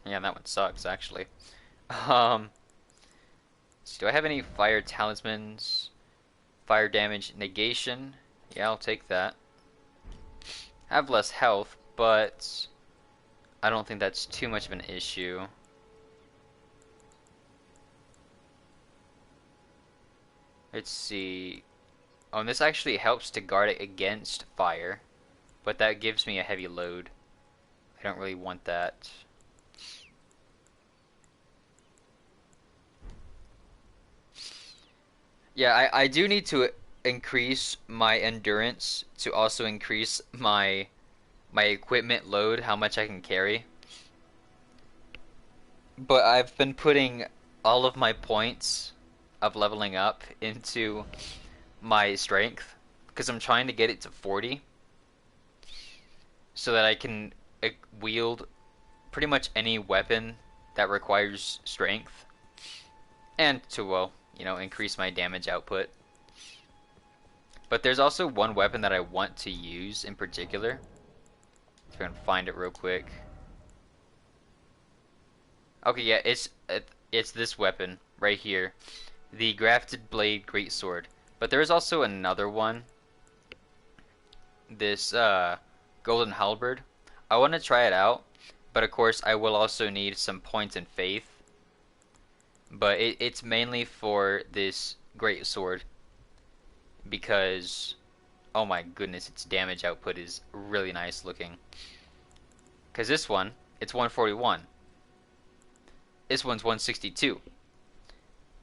Yeah, that one sucks, actually. Um, so do I have any fire talismans? Fire damage negation? Yeah, I'll take that. I have less health, but I don't think that's too much of an issue. Let's see. Oh, and this actually helps to guard it against fire, but that gives me a heavy load. I don't really want that. Yeah, I do need to increase my endurance to also increase my equipment load, how much I can carry. But I've been putting all of my points of leveling up into my strength because I'm trying to get it to 40 so that I can wield pretty much any weapon that requires strength and to, well, increase my damage output. But there's also one weapon that I want to use in particular. If I can find it real quick. Okay, yeah, it's this weapon right here, the Grafted Blade Greatsword. But there is also another one, this Golden Halberd. I want to try it out, but of course I will also need some points in faith. But it's mainly for this Greatsword because, oh my goodness, its damage output is really nice looking. Because this one, it's 141. This one's 162.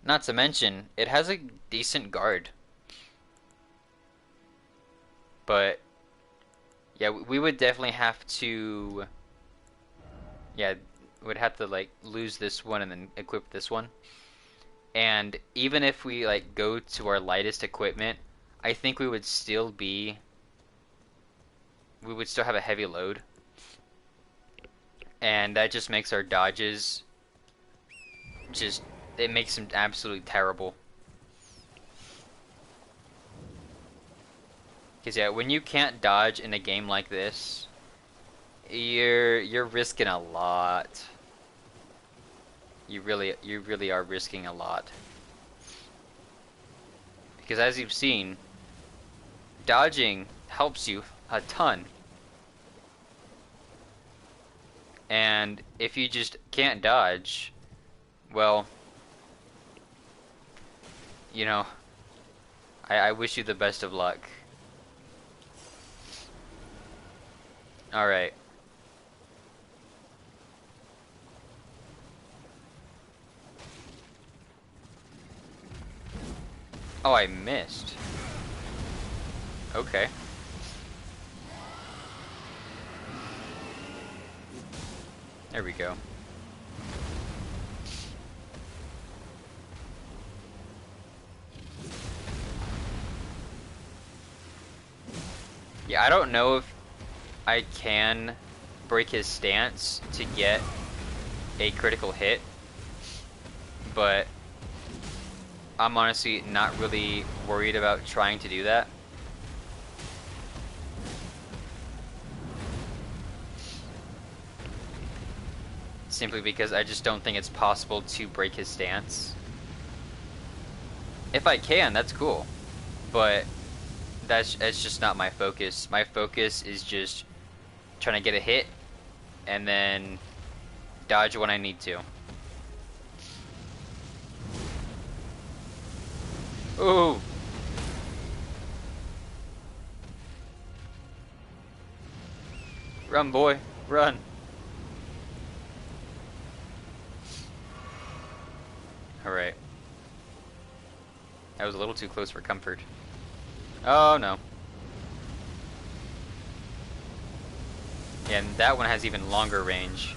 Not to mention, it has a decent guard. But, yeah, we would definitely have to, yeah, would have to like lose this one and then equip this one. And even if we like go to our lightest equipment, I think we would still have a heavy load. And that just makes our dodges just it makes them absolutely terrible. Cause yeah, when you can't dodge in a game like this, you're risking a lot. You really are risking a lot. Because as you've seen, dodging helps you a ton. And if you just can't dodge, well, you know, I wish you the best of luck. Alright. Oh, I missed. Okay. There we go. Yeah, I don't know if I can break his stance to get a critical hit, but I'm honestly not really worried about trying to do that. Simply because I just don't think it's possible to break his stance. If I can, that's cool, but it's just not my focus. My focus is just trying to get a hit and then dodge when I need to. Ooh. Run, boy, run. Alright. That was a little too close for comfort. Oh no. Yeah, and that one has even longer range.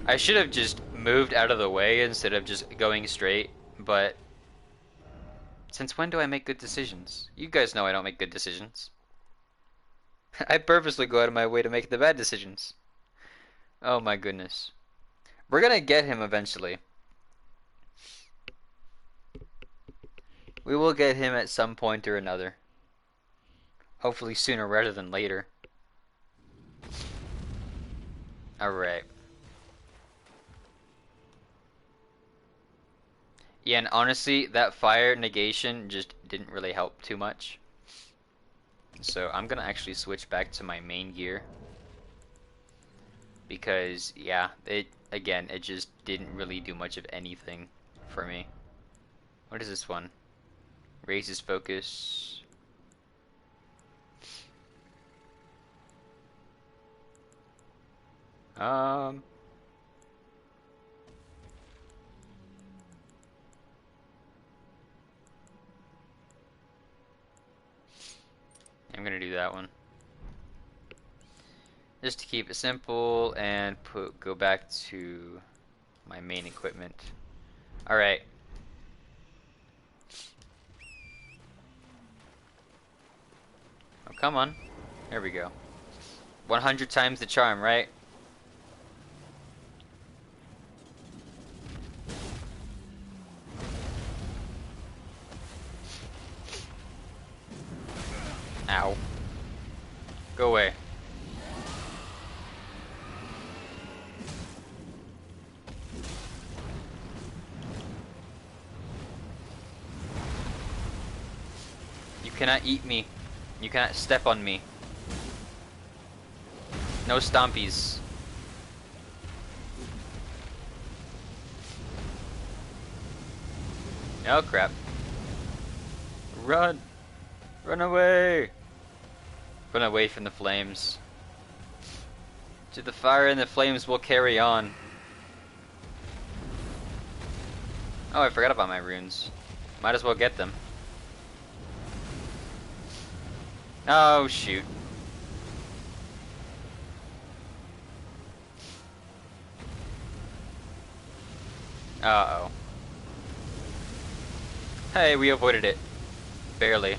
I should have just moved out of the way instead of just going straight, but since when do I make good decisions? You guys know I don't make good decisions. I purposely go out of my way to make the bad decisions. Oh my goodness. We're gonna get him eventually. We will get him at some point or another. Hopefully sooner rather than later. Alright. Yeah, and honestly, that fire negation just didn't really help too much. So I'm gonna actually switch back to my main gear. Because, yeah, it just didn't really do much of anything for me. What is this one? Raises focus. I'm gonna do that one. Just to keep it simple and go back to my main equipment. Alright. Oh, come on. There we go. 100 times the charm, right? Ow. Go away. You cannot eat me. You cannot step on me. No stompies. Oh crap. Run! Run away! Run away from the flames. To the fire and the flames will carry on. Oh, I forgot about my runes. Might as well get them. Oh, shoot. Uh-oh. Hey, we avoided it. Barely.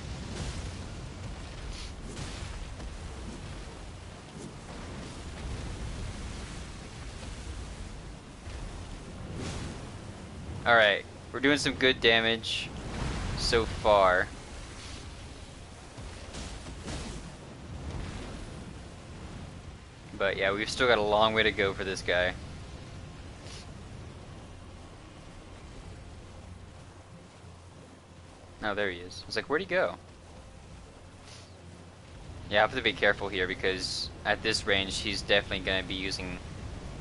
Alright, we're doing some good damage so far. But yeah, we've still got a long way to go for this guy. Oh, there he is. I was like, where'd he go? Yeah, I have to be careful here because at this range, he's definitely going to be using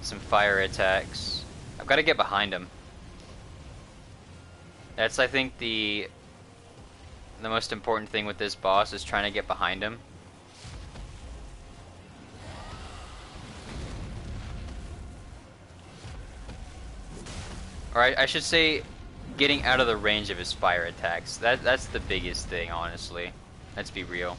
some fire attacks. I've got to get behind him. That's, I think, the most important thing with this boss is trying to get behind him. Or I should say, getting out of the range of his fire attacks. That's the biggest thing, honestly. Let's be real.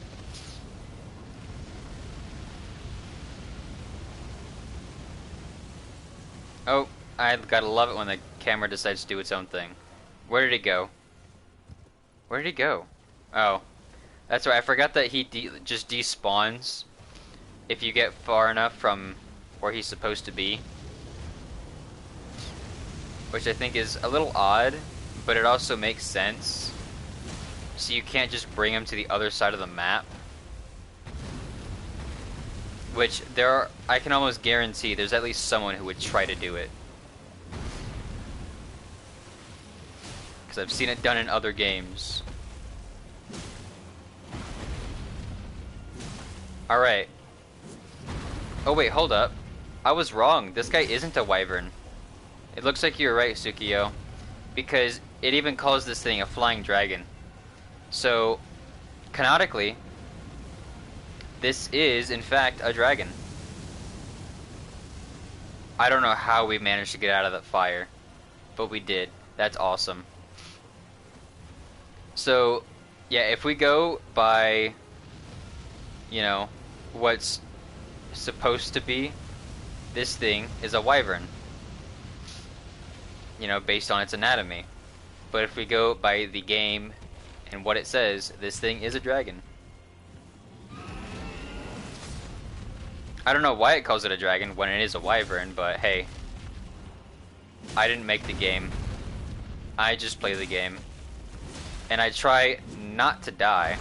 Oh, I gotta love it when the camera decides to do its own thing. Where did he go? Where did he go? Oh, that's right. I forgot that he just despawns if you get far enough from where he's supposed to be. Which I think is a little odd, but it also makes sense. So you can't just bring him to the other side of the map. Which I can almost guarantee there's at least someone who would try to do it. Because I've seen it done in other games. Alright. Oh wait, hold up. I was wrong. This guy isn't a wyvern. It looks like you're right, Sukiyo. Because it even calls this thing a flying dragon. So, canonically, this is, in fact, a dragon. I don't know how we managed to get out of that fire, but we did. That's awesome. So, yeah, if we go by, you know, what's supposed to be, this thing is a wyvern. You know, based on its anatomy. But if we go by the game and what it says, this thing is a dragon. I don't know why it calls it a dragon when it is a wyvern, but hey. I didn't make the game. I just play the game. And I try not to die.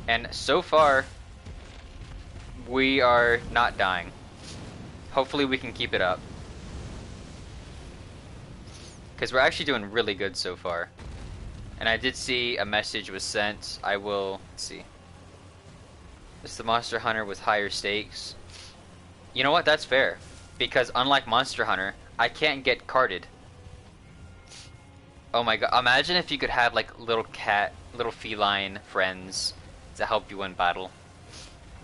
And so far, we are not dying. Hopefully we can keep it up. Because we're actually doing really good so far. And I did see a message was sent. I will, let's see. It's the Monster Hunter with higher stakes. You know what? That's fair. Because unlike Monster Hunter, I can't get carded. Oh my god. Imagine if you could have like little feline friends to help you win battle.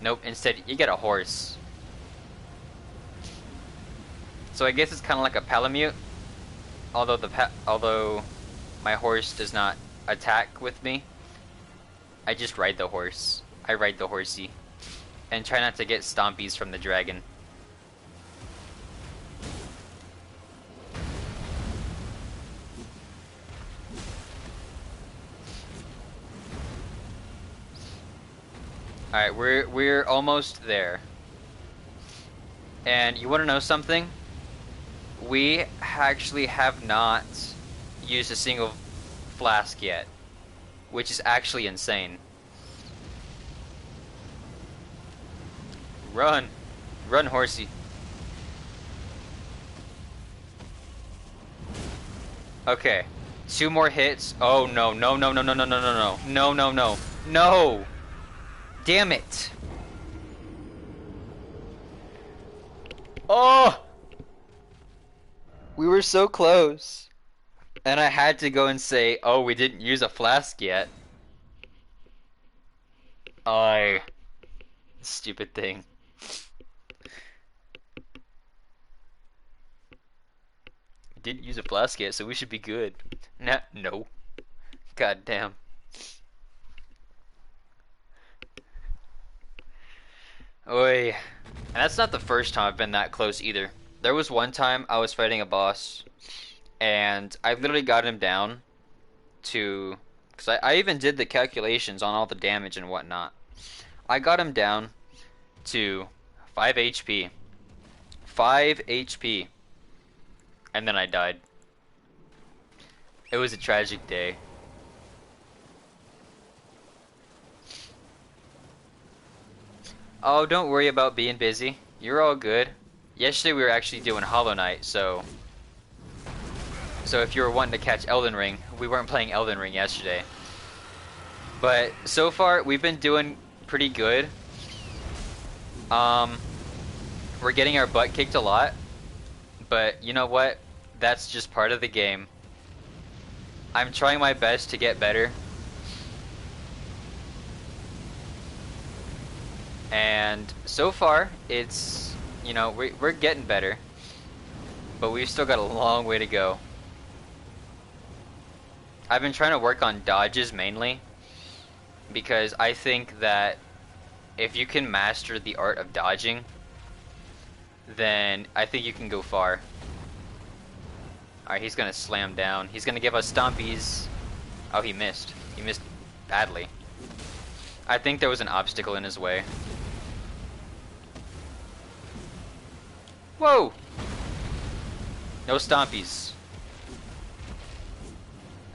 Nope, instead you get a horse. So I guess it's kind of like a Palamute. Although my horse does not attack with me, I just ride the horse. I ride the horsey. And try not to get stompies from the dragon. Alright, we're almost there. And you wanna know something? We actually have not used a single flask yet, which is actually insane. Run! Run, horsey. Okay. 2 more hits. Oh no, no, no, no, no, no, no, no, no. No, no, no. No! Damn it! Oh! We were so close. And I had to go and say, oh, we didn't use a flask yet. I stupid thing. We didn't use a flask yet, so we should be good. Nah, no. God damn. Oi. And that's not the first time I've been that close either. There was one time I was fighting a boss, and I literally got him down to, because I even did the calculations on all the damage and whatnot. I got him down to 5 HP. 5 HP. And then I died. It was a tragic day. Oh, don't worry about being busy. You're all good. Yesterday we were actually doing Hollow Knight, so if you were wanting to catch Elden Ring, we weren't playing Elden Ring yesterday. But so far we've been doing pretty good. We're getting our butt kicked a lot, but you know what? That's just part of the game. I'm trying my best to get better. And so far, it's, you know, we're getting better. But we've still got a long way to go. I've been trying to work on dodges mainly, because I think that if you can master the art of dodging, then I think you can go far. Alright, he's gonna slam down. He's gonna give us stompies. Oh, he missed. He missed badly. I think there was an obstacle in his way. Whoa! No stompies.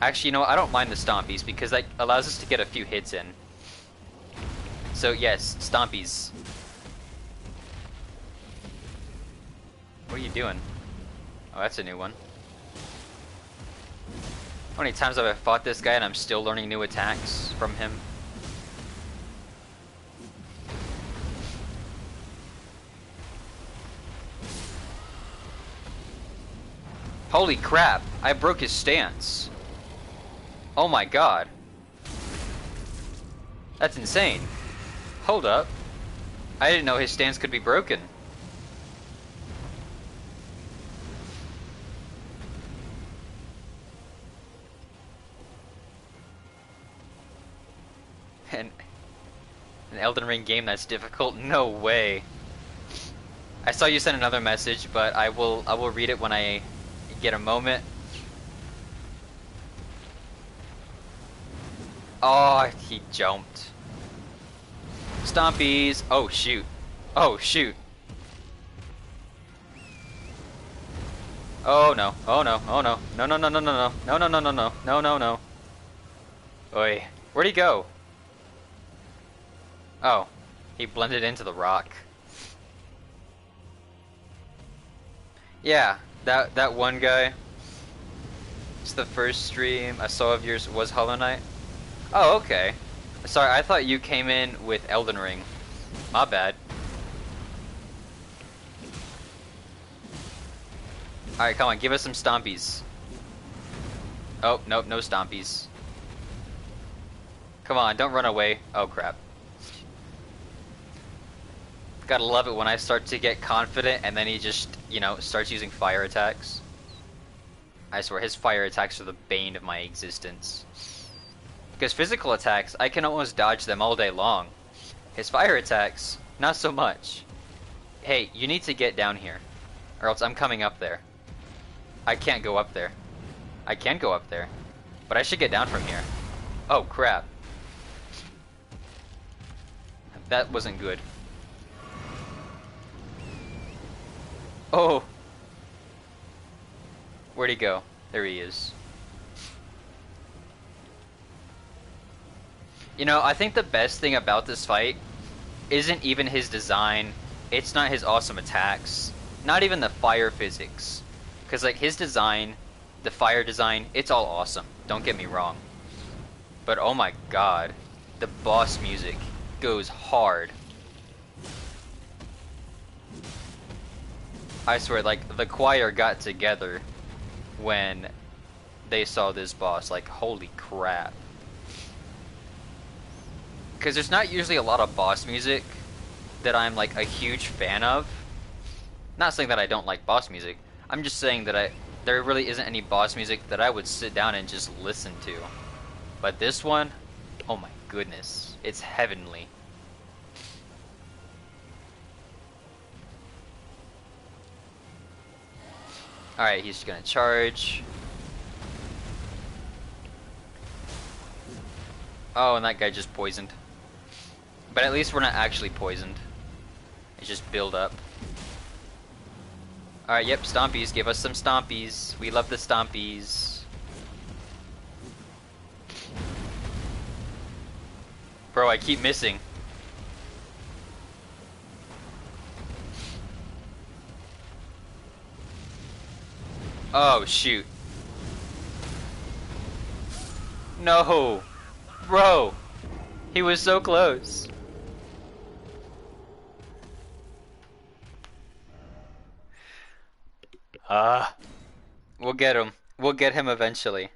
Actually, you know what? I don't mind the stompies because that allows us to get a few hits in. So yes, stompies. What are you doing? Oh, that's a new one. How many times have I fought this guy and I'm still learning new attacks from him? Holy crap, I broke his stance. Oh my god. That's insane. Hold up. I didn't know his stance could be broken. An Elden Ring game that's difficult? No way. I saw you send another message, but I will read it when I get a moment. Oh, he jumped. Stompies. Oh shoot. Oh shoot. Oh no. Oh no. Oh no. No no no no no no no no no no no no no. Oi. Where'd he go? Oh. He blended into the rock. Yeah, that one guy. It's the first stream I saw of yours was Hollow Knight. Oh, okay. Sorry, I thought you came in with Elden Ring. My bad. Alright, come on, give us some stompies. Oh, nope, no stompies. Come on, don't run away. Oh, crap. Gotta love it when I start to get confident and then he just, you know, starts using fire attacks. I swear, his fire attacks are the bane of my existence. Because physical attacks, I can almost dodge them all day long. His fire attacks, not so much. Hey, you need to get down here, or else I'm coming up there. I can't go up there. I can go up there, but I should get down from here. Oh, crap. That wasn't good. Oh! Where'd he go? There he is. You know, I think the best thing about this fight isn't even his design. It's not his awesome attacks. Not even the fire physics. Because, like, his design, the fire design, it's all awesome. Don't get me wrong. But, oh my god. The boss music goes hard. I swear, like, the choir got together when they saw this boss. Like, holy crap. Because there's not usually a lot of boss music that I'm, like, a huge fan of. Not saying that I don't like boss music. I'm just saying that there really isn't any boss music that I would sit down and just listen to. But this one, oh my goodness, it's heavenly. Alright, he's gonna charge. Oh, and that guy just poisoned. But at least we're not actually poisoned. It's just build up. Alright, yep, stompies. Give us some stompies. We love the stompies. Bro, I keep missing. Oh, shoot. No! Bro! He was so close. We'll get him. We'll get him eventually.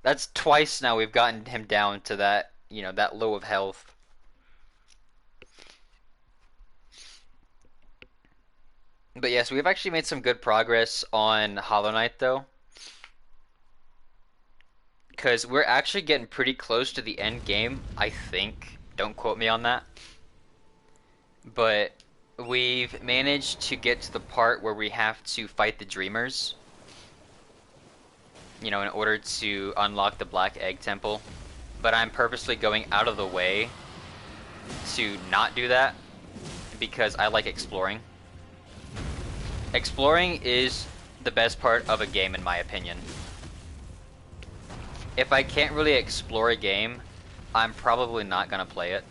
That's twice now we've gotten him down to that, that low of health. But yes, we've actually made some good progress on Hollow Knight though. Because we're actually getting pretty close to the end game, I think. Don't quote me on that. But we've managed to get to the part where we have to fight the Dreamers. In order to unlock the Black Egg Temple. But I'm purposely going out of the way to not do that because I like exploring. Exploring is the best part of a game in my opinion. If I can't really explore a game, I'm probably not gonna play it.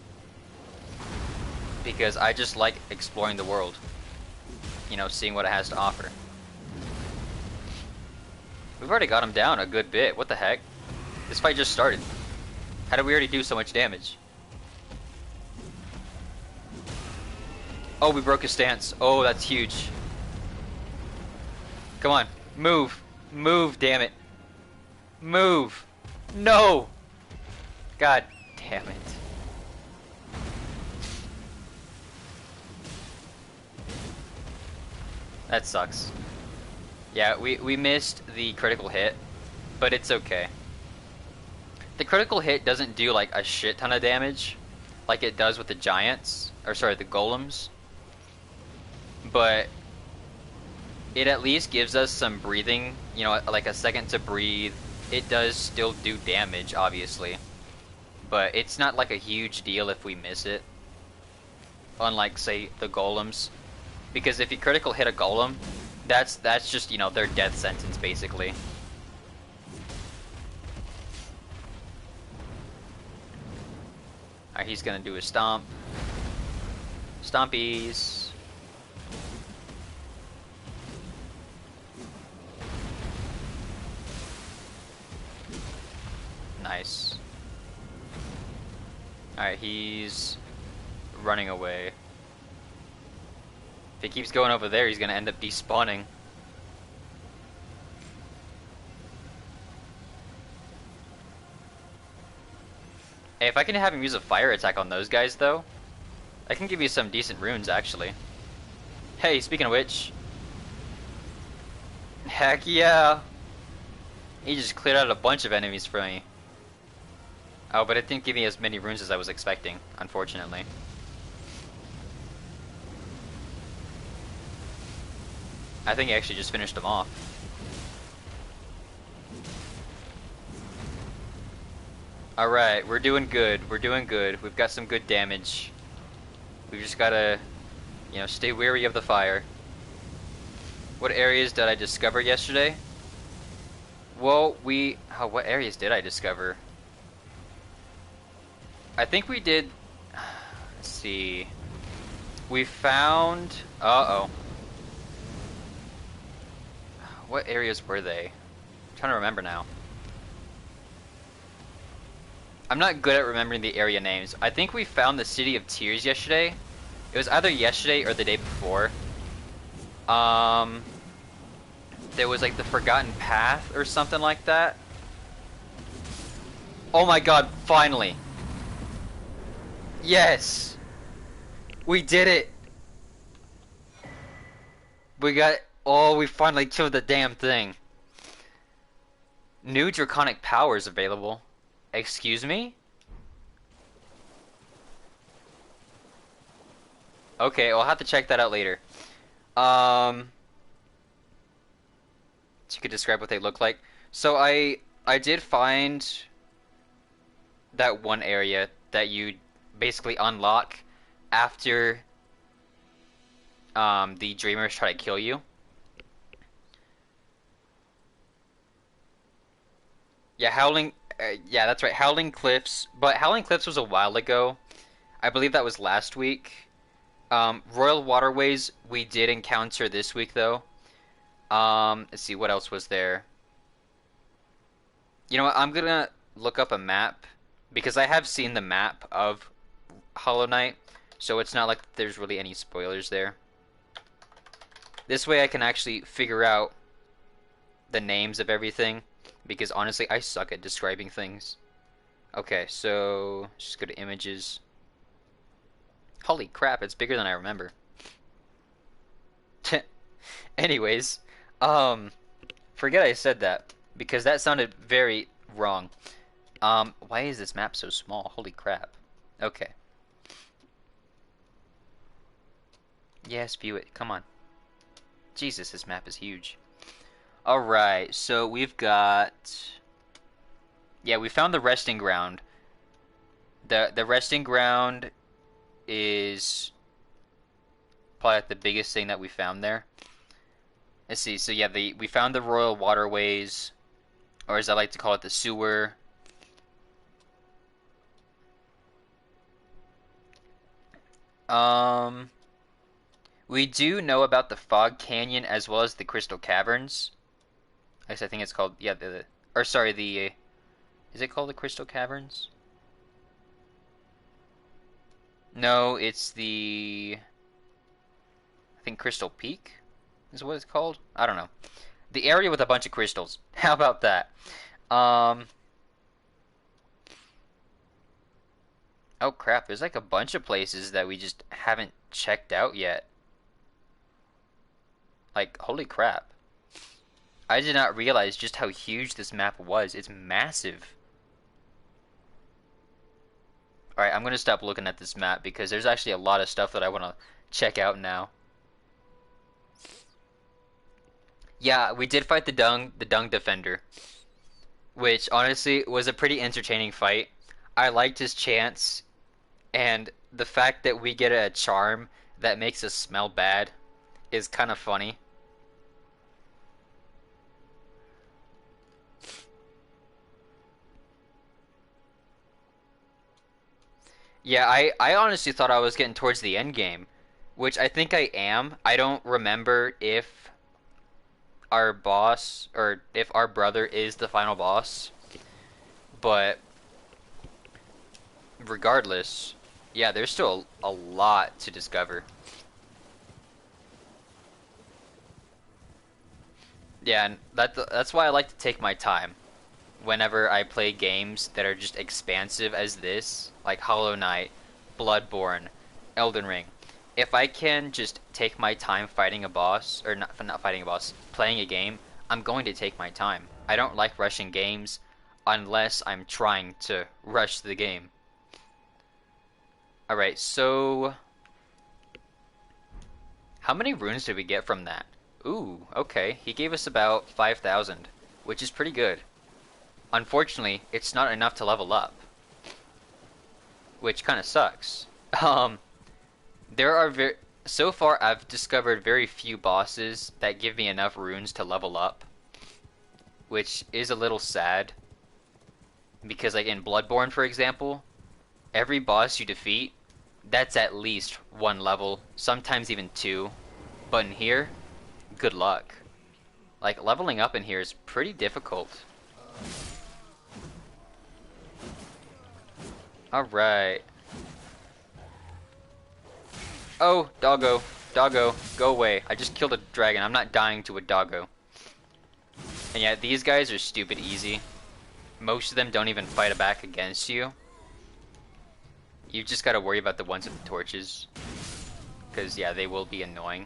Because I just like exploring the world. Seeing what it has to offer. We've already got him down a good bit. What the heck? This fight just started. How did we already do so much damage? Oh, we broke his stance. Oh, that's huge. Come on. Move. Move, damn it. Move. No! God damn it. That sucks. Yeah, we missed the critical hit, but it's okay. The critical hit doesn't do like a shit ton of damage, like it does with the giants, or sorry, the golems. But it at least gives us some breathing, like a second to breathe. It does still do damage, obviously. But it's not like a huge deal if we miss it. Unlike, say, the golems. Because if you critical hit a golem, that's just, their death sentence, basically. Alright, he's gonna do a stomp. Stompies. Nice. Alright, he's running away. If he keeps going over there, he's gonna end up despawning. Hey, if I can have him use a fire attack on those guys, though, I can give you some decent runes, actually. Hey, speaking of which... Heck yeah! He just cleared out a bunch of enemies for me. Oh, but it didn't give me as many runes as I was expecting, unfortunately. I think he actually just finished them off. Alright, we're doing good. We're doing good. We've got some good damage. We've just gotta, stay wary of the fire. What areas did I discover yesterday? Well, what areas did I discover? I think we did... Let's see... We found... Uh-oh. What areas were they? I'm trying to remember now. I'm not good at remembering the area names. I think we found the City of Tears yesterday. It was either yesterday or the day before. There was like the Forgotten Path or something like that. Oh my god, finally! Yes! We did it! We finally killed the damn thing. New draconic powers available. Excuse me? Okay, I'll have to check that out later. So you could describe what they look like. So I did find that one area that you basically unlock after the dreamers try to kill you. Yeah, Howling. Yeah, that's right. Howling Cliffs. But Howling Cliffs was a while ago. I believe that was last week. Royal Waterways we did encounter this week though. Let's see what else was there. You know what? I'm gonna look up a map because I have seen the map of Hollow Knight, so it's not like there's really any spoilers there. This way I can actually figure out the names of everything because honestly I suck at describing things. Okay, so just go to images. Holy crap, it's bigger than I remember. Anyways, um, forget I said that because that sounded very wrong. Why is this map so small? Holy crap. Okay. Yes, view it. Come on. Jesus, this map is huge. Alright, so we've got... Yeah, we found the resting ground. The resting ground is probably like the biggest thing that we found there. Let's see, so yeah, we found the Royal Waterways, or as I like to call it, the sewer. Um, we do know about the Fog Canyon as well as the Crystal Caverns. I guess I think it's called, yeah, or sorry, is it called the Crystal Caverns? No, it's I think Crystal Peak is what it's called. I don't know. The area with a bunch of crystals. How about that? Um, oh crap, there's like a bunch of places that we just haven't checked out yet. Like, holy crap. I did not realize just how huge this map was. It's massive. Alright, I'm gonna stop looking at this map because there's actually a lot of stuff that I want to check out now. Yeah, we did fight the dung defender, which honestly was a pretty entertaining fight. I liked his chants, and the fact that we get a charm that makes us smell bad is kind of funny. Yeah, I honestly thought I was getting towards the end game, which I think I am. I don't remember if our boss or if our brother is the final boss, but regardless, yeah, there's still a lot to discover. Yeah, and that's why I like to take my time whenever I play games that are just expansive as this, like Hollow Knight, Bloodborne, Elden Ring. If I can just take my time fighting a boss, or not fighting a boss, playing a game, I'm going to take my time. I don't like rushing games unless I'm trying to rush the game. Alright, so how many runes did we get from that? Ooh, okay. He gave us about 5,000, which is pretty good. Unfortunately, it's not enough to level up, which kind of sucks. Um, there are so far I've discovered very few bosses that give me enough runes to level up, which is a little sad. Because like in Bloodborne, for example, every boss you defeat, that's at least one level, sometimes even two. But in here, good luck. Like leveling up in here is pretty difficult. Alright. Oh, doggo. Doggo, go away. I just killed a dragon. I'm not dying to a doggo. And yeah, these guys are stupid easy. Most of them don't even fight back against you. You just gotta worry about the ones with the torches. Because, yeah, they will be annoying.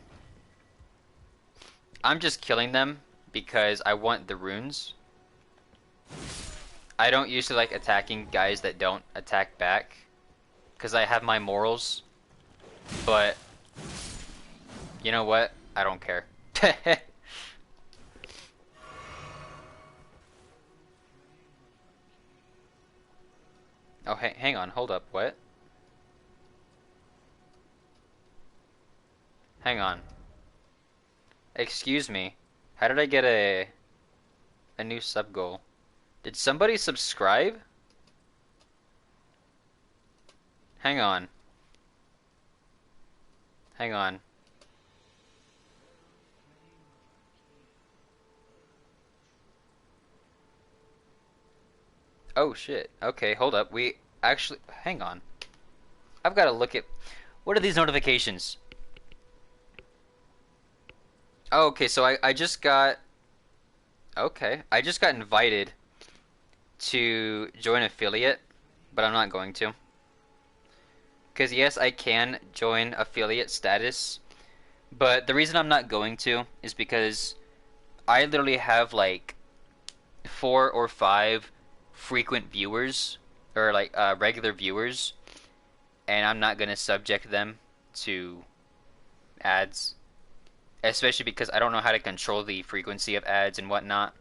I'm just killing them because I want the runes. I don't usually like attacking guys that don't attack back. Because I have my morals. But, you know what? I don't care. Oh, hang on, hold up, what? Hang on. Excuse me. How did I get a new sub goal? Did somebody subscribe? Hang on. Hang on. Oh shit. Okay, hold up. We actually hang on. I've got to look at what are these notifications? Oh, okay, so I just got okay. I just got invited to join affiliate, but I'm not going to. Because yes, I can join affiliate status, but the reason I'm not going to is because I literally have like 4 or 5 frequent viewers or like regular viewers, and I'm not gonna subject them to ads, especially because I don't know how to control the frequency of ads and whatnot.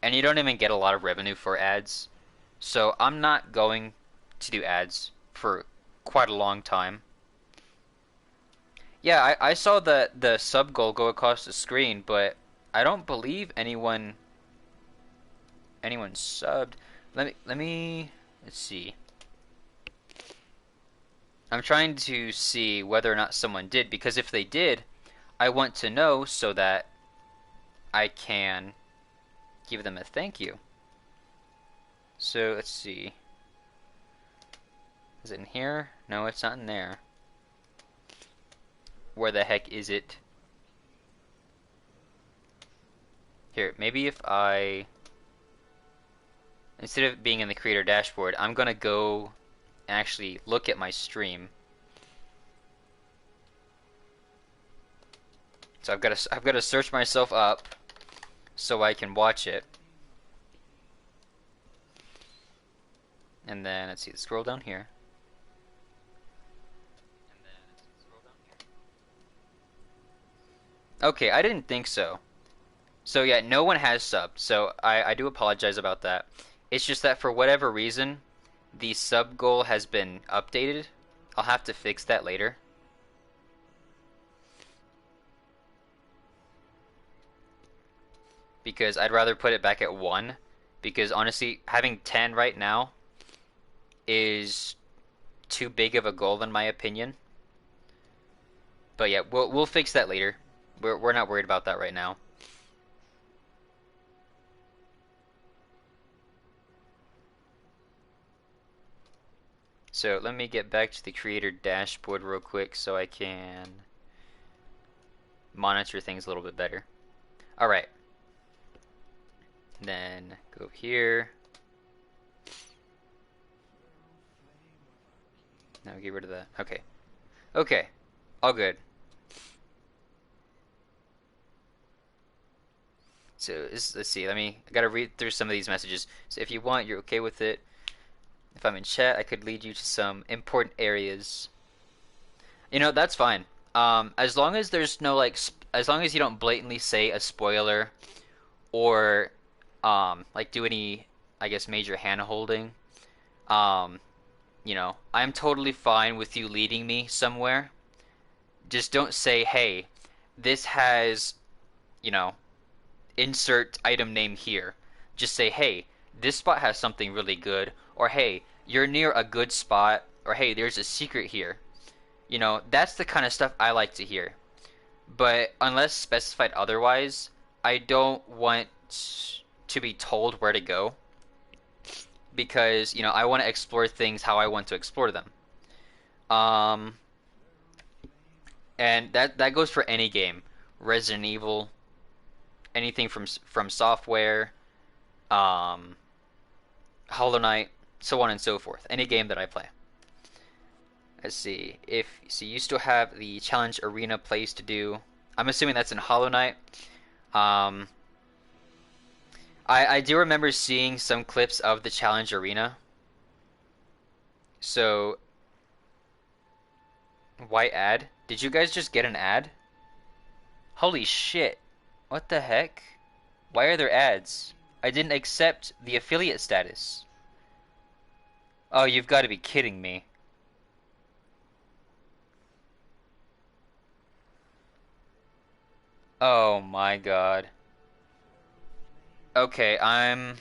And you don't even get a lot of revenue for ads, so I'm not going to do ads for quite a long time. Yeah, I saw the sub goal go across the screen, but I don't believe anyone subbed. Let's see. I'm trying to see whether or not someone did, because if they did, I want to know so that I can give them a thank you. So let's see. Is it in here? No, it's not in there. Where the heck is it? Here, maybe if I, instead of being in the creator dashboard, I'm gonna go and actually look at my stream. So I've got to search myself up so I can watch it. And then let's see, scroll down here. Okay, I didn't think so. So yeah, no one has subbed. So I do apologize about that. It's just that for whatever reason, the sub goal has been updated. I'll have to fix that later. Because I'd rather put it back at 1. Because honestly, having 10 right now is too big of a goal in my opinion. But yeah, we'll fix that later. We're not worried about that right now. So let me get back to the creator dashboard real quick so I can monitor things a little bit better. Alright. Then go here. Now get rid of that. Okay. Okay. All good. So let's see. I gotta read through some of these messages. So if you want, you're okay with it. If I'm in chat, I could lead you to some important areas. You know, that's fine. As long as there's no like, as long as you don't blatantly say a spoiler or like do any, I guess, major hand holding. Um, I'm totally fine with you leading me somewhere. Just don't say, hey, this has, you know, insert item name here. Just say, hey, this spot has something really good, or hey, you're near a good spot, or hey, there's a secret here. That's the kind of stuff I like to hear. But unless specified otherwise, I don't want to be told where to go because, I want to explore things how I want to explore them. Um, and that goes for any game. Resident Evil, anything from software, um, Hollow Knight, so on and so forth. Any game that I play. Let's see. You still have the challenge arena plays to do. I'm assuming that's in Hollow Knight. Um, I do remember seeing some clips of the challenge arena. So, why ad? Did you guys just get an ad? Holy shit. What the heck? Why are there ads? I didn't accept the affiliate status. Oh, you've got to be kidding me. Oh my God. Okay, I'm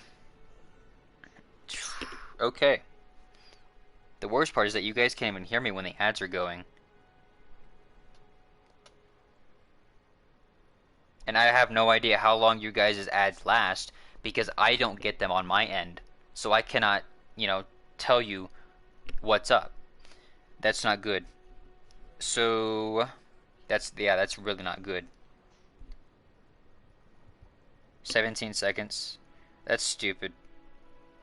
okay. The worst part is that you guys can't even hear me when the ads are going. And I have no idea how long you guys' ads last because I don't get them on my end. So I cannot, tell you what's up. That's not good. So that's really not good. 17 seconds. That's stupid.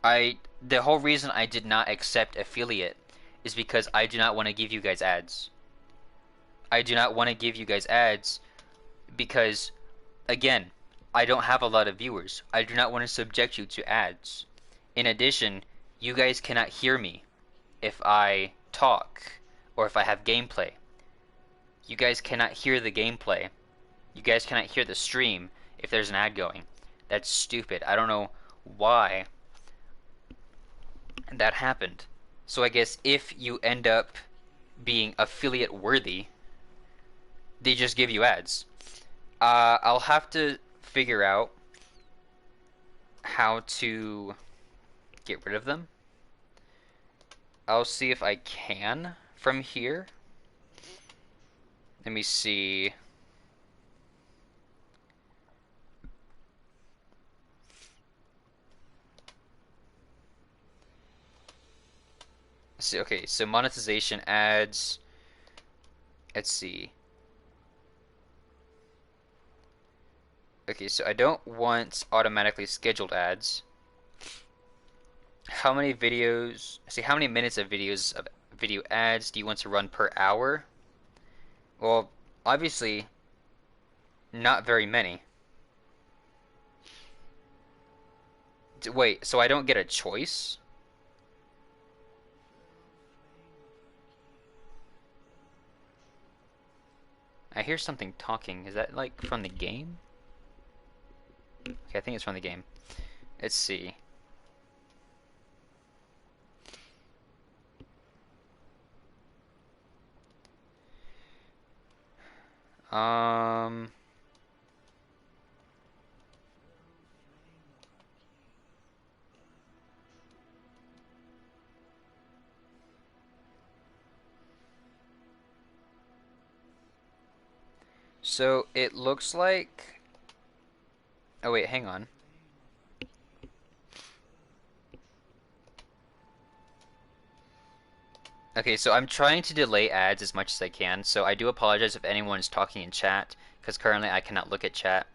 The whole reason I did not accept affiliate is because I do not want to give you guys ads. I do not want to give you guys ads because again, I don't have a lot of viewers. I do not want to subject you to ads. In addition, you guys cannot hear me if I talk or if I have gameplay. You guys cannot hear the gameplay. You guys cannot hear the stream if there's an ad going. That's stupid. I don't know why that happened. So I guess if you end up being affiliate worthy, they just give you ads. I'll have to figure out how to get rid of them. I'll see if I can from here. Let me see. Okay, so monetization ads. Let's see. Okay, so I don't want automatically scheduled ads. How many videos, see how many minutes of videos of video ads do you want to run per hour? Well, obviously not very many. Wait, so I don't get a choice? I hear something talking. Is that like from the game? Okay, I think it's from the game. Let's see. Um, so it looks like. Oh wait, hang on. Okay, so I'm trying to delay ads as much as I can, so I do apologize if anyone is talking in chat, because currently I cannot look at chat.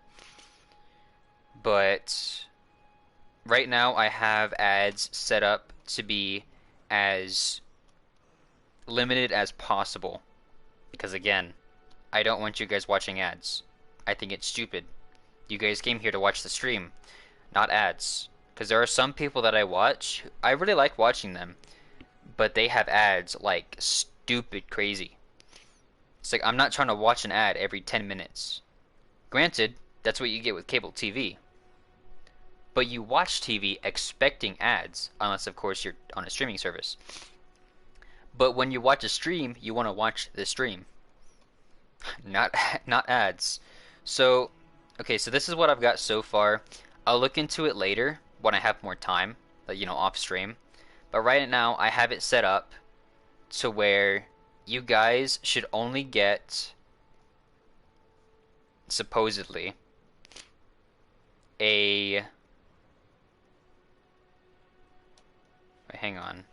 But right now I have ads set up to be as limited as possible, because again, I don't want you guys watching ads. I think it's stupid. You guys came here to watch the stream, not ads. Because there are some people that I watch, I really like watching them, but they have ads like stupid crazy. It's like I'm not trying to watch an ad every 10 minutes. Granted, that's what you get with cable TV. But you watch TV expecting ads, unless of course you're on a streaming service. But when you watch a stream, you want to watch the stream, not not ads. So, okay, so this is what I've got so far. I'll look into it later when I have more time, off stream. But right now I have it set up to where you guys should only get supposedly a wait, hang on.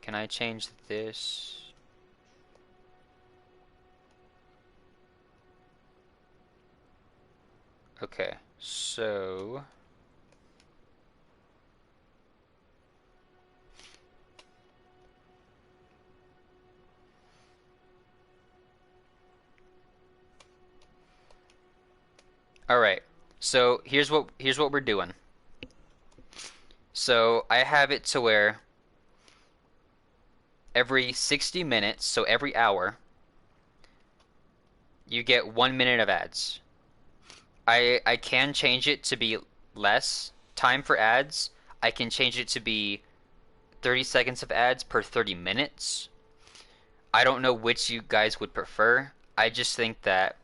Can I change this? Okay, so all right. So here's what we're doing. So I have it to where every 60 minutes, so every hour, you get 1 minute of ads. I can change it to be less time for ads. I can change it to be 30 seconds of ads per 30 minutes. I don't know which you guys would prefer. I just think that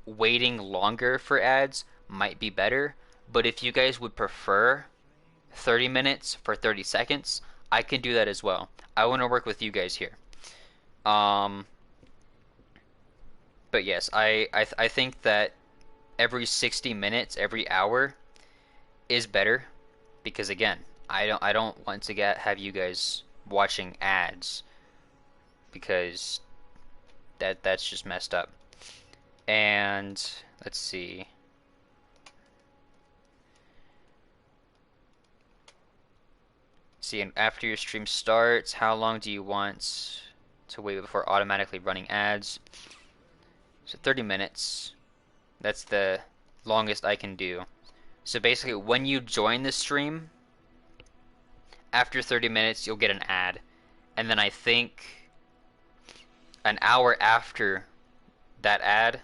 waiting longer for ads might be better. But if you guys would prefer 30 minutes for 30 seconds, I can do that as well. I want to work with you guys here. Um, but yes, I think that every 60 minutes, every hour is better because again, I don't want to have you guys watching ads because that's just messed up. And let's see. See, and after your stream starts, how long do you want to wait before automatically running ads? So 30 minutes. That's the longest I can do. So basically, when you join the stream, after 30 minutes, you'll get an ad. And then I think an hour after that ad,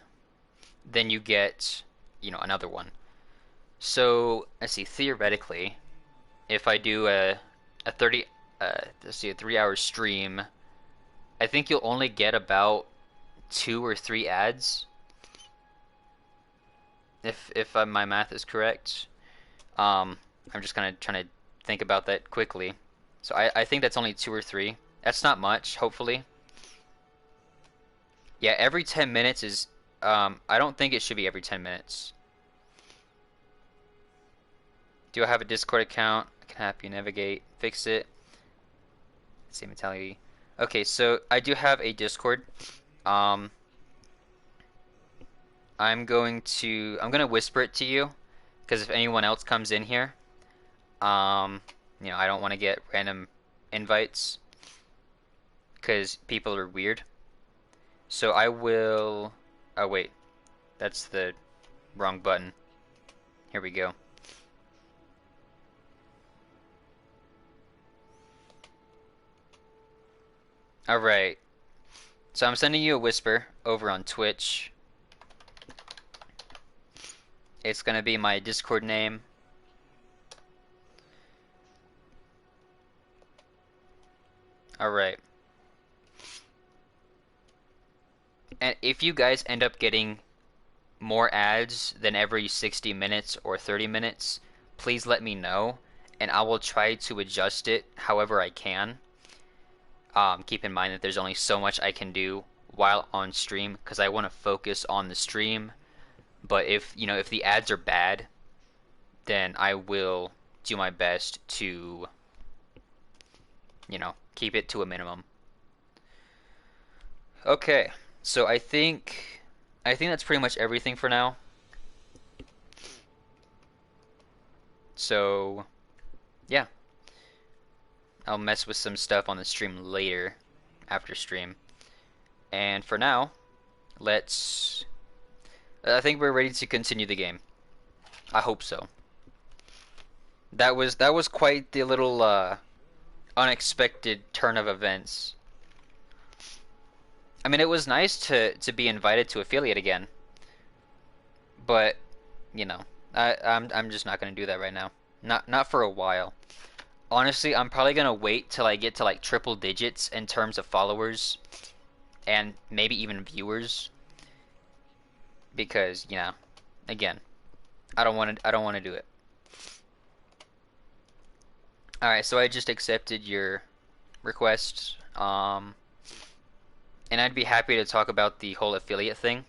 then you get, another one. So, let's see, theoretically, if I do a 30, let's see, a 3-hour stream, I think you'll only get about 2 or 3 ads, if my math is correct. I'm just kind of trying to think about that quickly. So I think that's only 2 or 3. That's not much, hopefully. Yeah, every 10 minutes is, I don't think it should be every 10 minutes. Do I have a Discord account? I can help you navigate, fix it. Same mentality. Okay, so I do have a Discord. I'm gonna whisper it to you, because if anyone else comes in here, I don't want to get random invites, because people are weird. So I will. Oh wait, that's the wrong button. Here we go. Alright, so I'm sending you a whisper over on Twitch. It's gonna be my Discord name. Alright. And if you guys end up getting more ads than every 60 minutes or 30 minutes, please let me know, and I will try to adjust it however I can. Keep in mind that there's only so much I can do while on stream because I want to focus on the stream. But if the ads are bad, then I will do my best to keep it to a minimum. Okay, so I think that's pretty much everything for now. So yeah. I'll mess with some stuff on the stream later, after stream. And for now, I think we're ready to continue the game. I hope so. That was quite the little unexpected turn of events. I mean, it was nice to be invited to affiliate again, but I'm just not gonna do that right now. Not for a while. Honestly, I'm probably gonna wait till I get to like triple digits in terms of followers and maybe even viewers because, again, I don't want to do it. All right, so I just accepted your request, and I'd be happy to talk about the whole affiliate thing.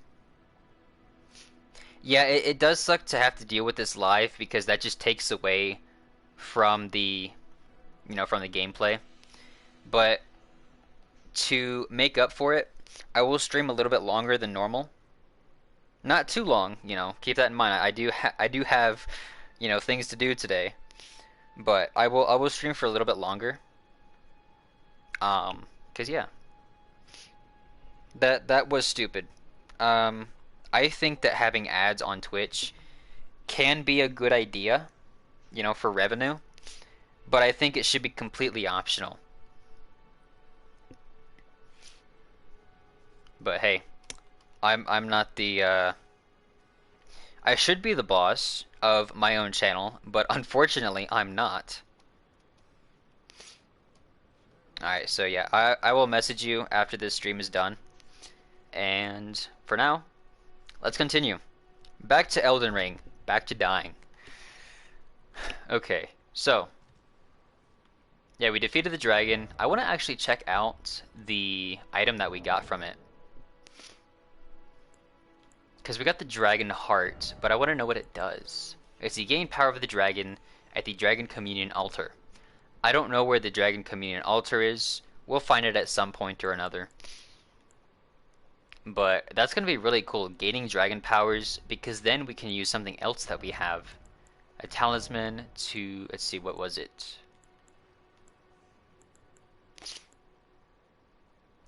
Yeah, it does suck to have to deal with this live because that just takes away from the from the gameplay. But to make up for it, I will stream a little bit longer than normal. Not too long, keep that in mind. I do have, things to do today. But I will stream for a little bit longer. 'Cause yeah. That was stupid. I think that having ads on Twitch can be a good idea, for revenue. But I think it should be completely optional. But hey, I'm not the I should be the boss of my own channel, but unfortunately I'm not. Alright, so yeah, I will message you after this stream is done. And for now, let's continue. Back to Elden Ring. Back to dying. Okay, so yeah, we defeated the dragon. I want to actually check out the item that we got from it. Because we got the dragon heart, but I want to know what it does. It's you gain power of the dragon at the dragon communion altar. I don't know where the dragon communion altar is. We'll find it at some point or another. But that's going to be really cool, gaining dragon powers, because then we can use something else that we have. A talisman to, let's see, what was it?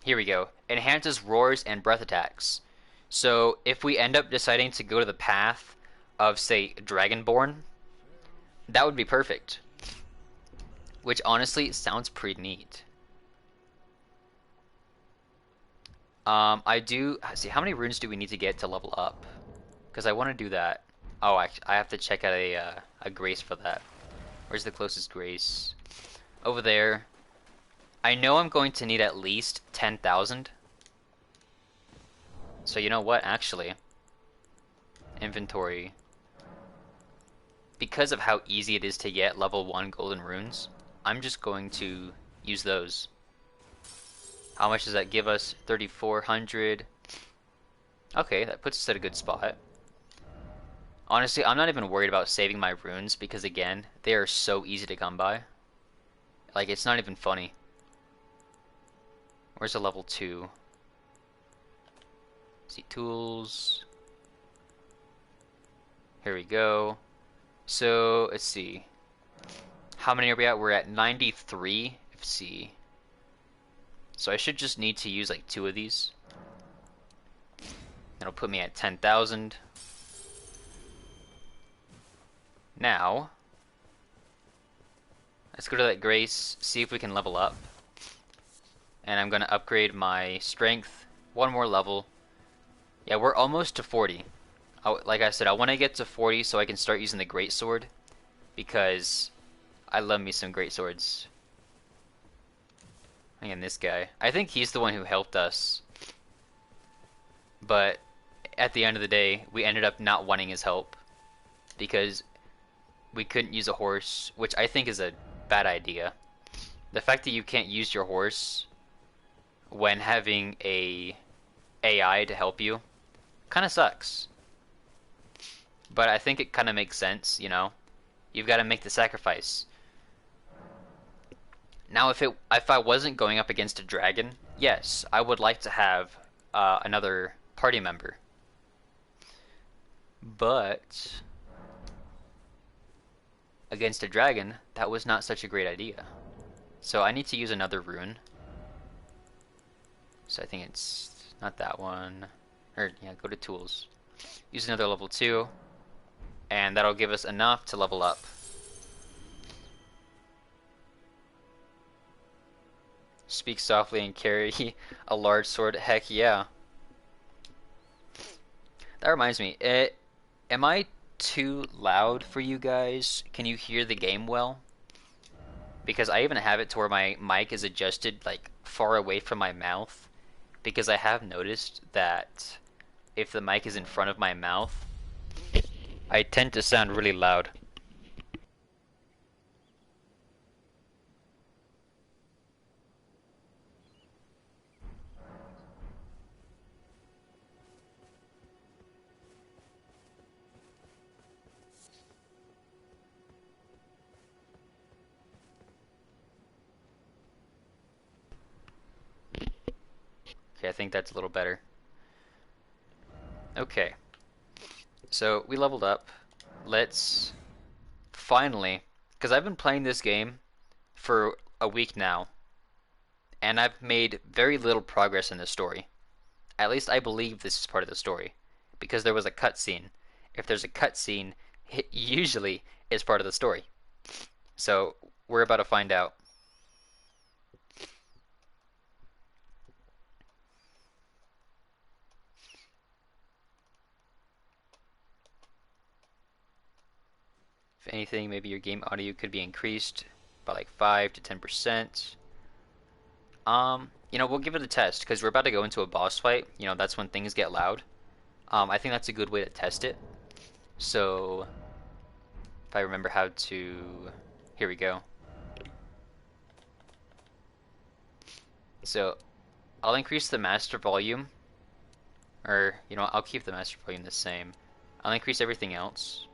Here we go. Enhances roars and breath attacks. So if we end up deciding to go to the path of, say, Dragonborn, that would be perfect. Which honestly sounds pretty neat. I do see how many runes do we need to get to level up? Because I want to do that. Oh, I have to check out a grace for that. Where's the closest grace? Over there. I know I'm going to need at least 10,000. So you know what? Actually, inventory. Because of how easy it is to get level 1 golden runes, I'm just going to use those. How much does that give us? 3,400. Okay, that puts us at a good spot. Honestly, I'm not even worried about saving my runes because, again, they are so easy to come by. Like, it's not even funny. Where's the level 2? See, tools. Here we go. So, let's see. How many are we at? We're at 93. Let's see. So I should just need to use like 2 of these. That'll put me at 10,000. Now, let's go to that grace, see if we can level up. And I'm going to upgrade my strength 1 more level. Yeah, we're almost to 40. Like I said, I want to get to 40 so I can start using the great sword. Because I love me some great swords. And this guy. I think he's the one who helped us. But at the end of the day, we ended up not wanting his help. Because we couldn't use a horse, which I think is a bad idea. The fact that you can't use your horse when having a AI to help you kind of sucks. But I think it kind of makes sense, you know? You've got to make the sacrifice. Now, if I wasn't going up against a dragon, yes, I would like to have another party member. But against a dragon, that was not such a great idea. So I need to use another rune. So I think it's not that one. Or, yeah, go to tools. Use another level 2. And that'll give us enough to level up. Speak softly and carry a large sword. Heck yeah. That reminds me. Am I too loud for you guys? Can you hear the game well? Because I even have it to where my mic is adjusted like far away from my mouth. Because I have noticed that if the mic is in front of my mouth, I tend to sound really loud. Okay, I think that's a little better. Okay, so we leveled up. Let's finally, because I've been playing this game for a week now, and I've made very little progress in the story. At least I believe this is part of the story, because there was a cutscene. If there's a cutscene, it usually is part of the story. So we're about to find out. If anything, maybe your game audio could be increased by like 5 to 10%. We'll give it a test because we're about to go into a boss fight. That's when things get loud. I think that's a good way to test it. So, if I remember how to, here we go. So, I'll increase the master volume, or I'll keep the master volume the same. I'll increase everything else,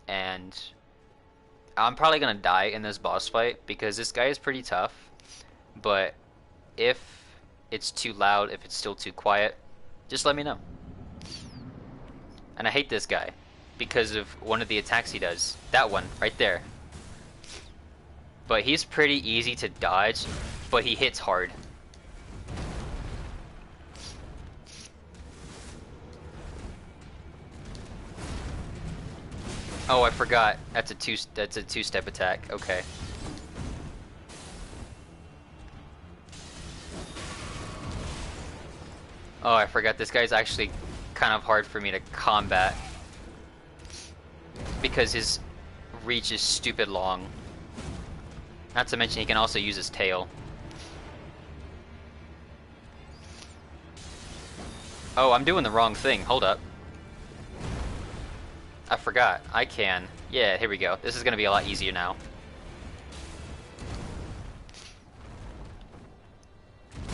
and I'm probably gonna die in this boss fight because this guy is pretty tough. But if it's too loud, if it's still too quiet, just let me know. And I hate this guy because of one of the attacks he does. That one, right there. But he's pretty easy to dodge, but he hits hard. Oh, I forgot. That's a two-step attack. Okay. Oh, I forgot this guy's actually kind of hard for me to combat because his reach is stupid long. Not to mention he can also use his tail. Oh, I'm doing the wrong thing. Hold up. I forgot. I can. Yeah, here we go. This is gonna be a lot easier now.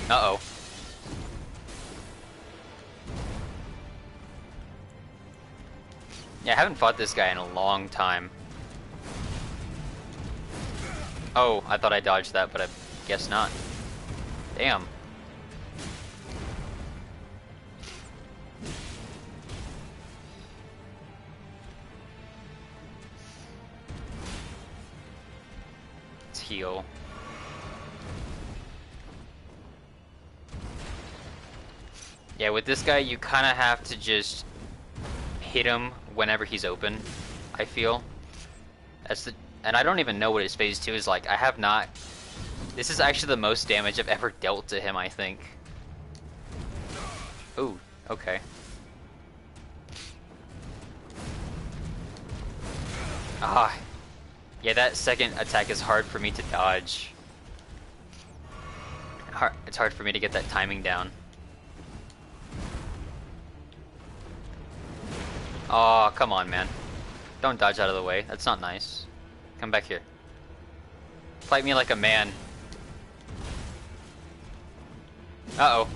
Uh-oh. Yeah, I haven't fought this guy in a long time. Oh, I thought I dodged that, but I guess not. Damn. Let's heal. Yeah, with this guy, you kind of have to just hit him whenever he's open, I feel. And I don't even know what his phase 2 is like. I have not. This is actually the most damage I've ever dealt to him, I think. Ooh, okay. Ah. Yeah, that second attack is hard for me to dodge. It's hard for me to get that timing down. Oh, come on, man. Don't dodge out of the way. That's not nice. Come back here. Fight me like a man. Uh-oh.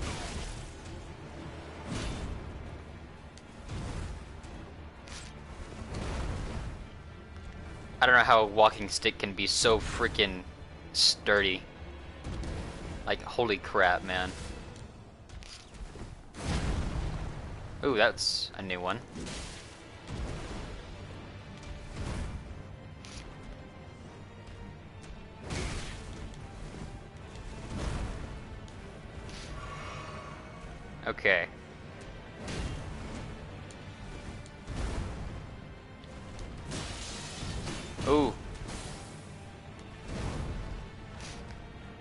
I don't know how a walking stick can be so freaking sturdy. Like, holy crap, man. Ooh, that's a new one. Okay. Ooh.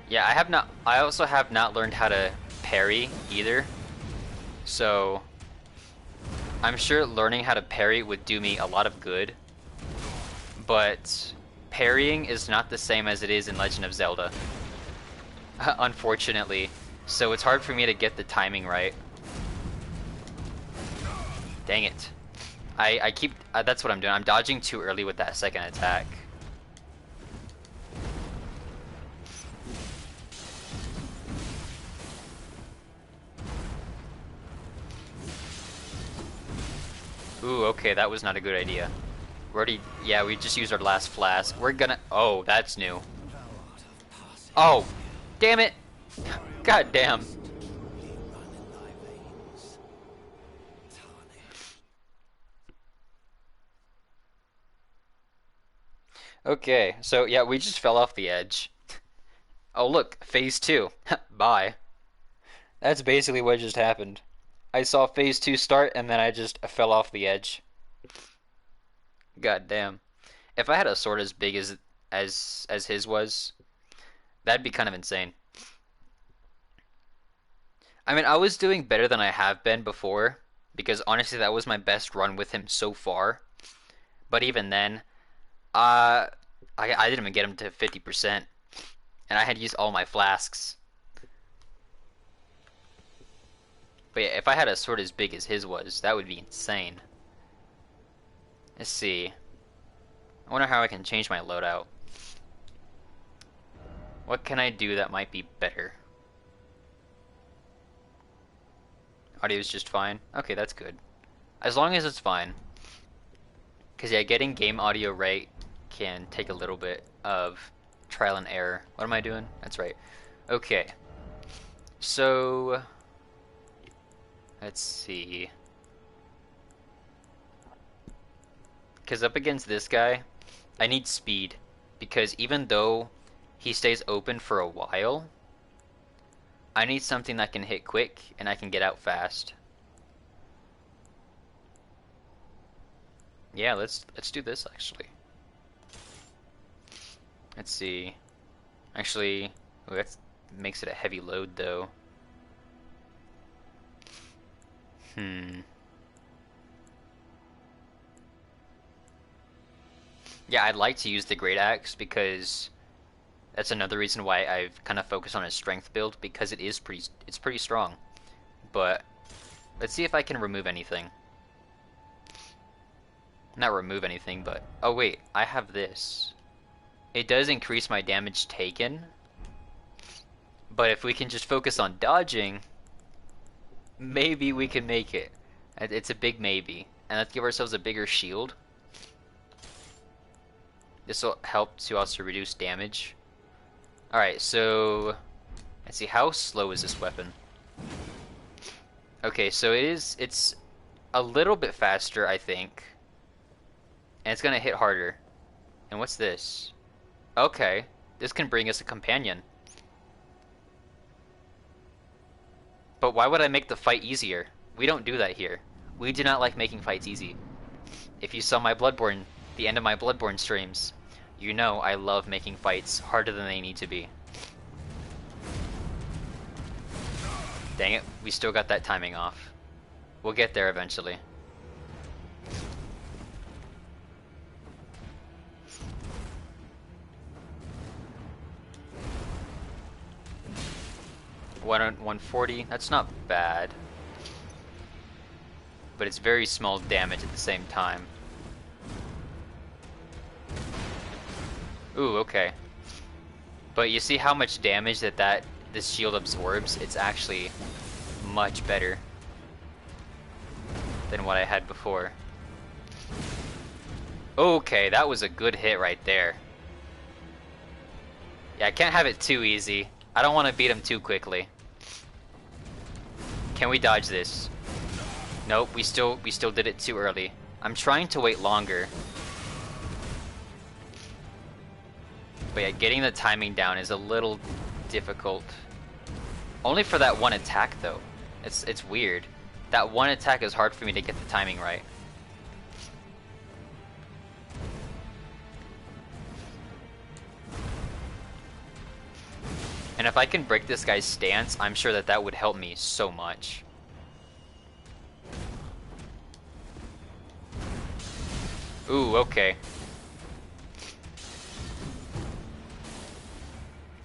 Yeah, I also have not learned how to parry either. So I'm sure learning how to parry would do me a lot of good. But parrying is not the same as it is in Legend of Zelda. Unfortunately. So it's hard for me to get the timing right. Dang it. I keep... that's what I'm doing. I'm dodging too early with that second attack. Ooh, okay, that was not a good idea. We already... Yeah, we just used our last flask. We're gonna... Oh, that's new. Oh! Damn it! God damn. Okay, so yeah, we just fell off the edge. Oh look, phase 2. Bye. That's basically what just happened. I saw phase 2 start and then I just fell off the edge. God damn. If I had a sword as big as his was, that'd be kind of insane. I mean, I was doing better than I have been before, because honestly that was my best run with him so far. But even then, I didn't even get him to 50%. And I had used all my flasks. But yeah, if I had a sword as big as his was, that would be insane. Let's see. I wonder how I can change my loadout. What can I do that might be better? Audio's just fine. Okay, that's good. As long as it's fine. Because yeah, getting game audio right can take a little bit of trial and error. What am I doing? That's right. Okay. So, let's see. Because up against this guy, I need speed. Because even though he stays open for a while, I need something that can hit quick and I can get out fast. Yeah, let's do this actually. Let's see. Actually, ooh, that makes it a heavy load though. Yeah, I'd like to use the Great Axe because that's another reason why I've kind of focused on a strength build because it's pretty strong. But let's see if I can remove anything. Not remove anything, but oh wait, I have this. It does increase my damage taken, but if we can just focus on dodging, maybe we can make it. It's a big maybe. And let's give ourselves a bigger shield. This will help to also reduce damage. Alright, so let's see, how slow is this weapon? Okay, so it's a little bit faster, I think. And it's gonna hit harder. And what's this? Okay, this can bring us a companion. But why would I make the fight easier? We don't do that here. We do not like making fights easy. If you saw my Bloodborne, the end of my Bloodborne streams, you know I love making fights harder than they need to be. Dang it, we still got that timing off. We'll get there eventually. One 140, that's not bad. But it's very small damage at the same time. Ooh, okay. But you see how much damage this shield absorbs? It's actually much better than what I had before. Okay, that was a good hit right there. Yeah, I can't have it too easy. I don't want to beat him too quickly. Can we dodge this? Nope, we still did it too early. I'm trying to wait longer. But yeah, getting the timing down is a little difficult. Only for that one attack though. It's weird. That one attack is hard for me to get the timing right. And if I can break this guy's stance, I'm sure that would help me so much. Ooh, okay.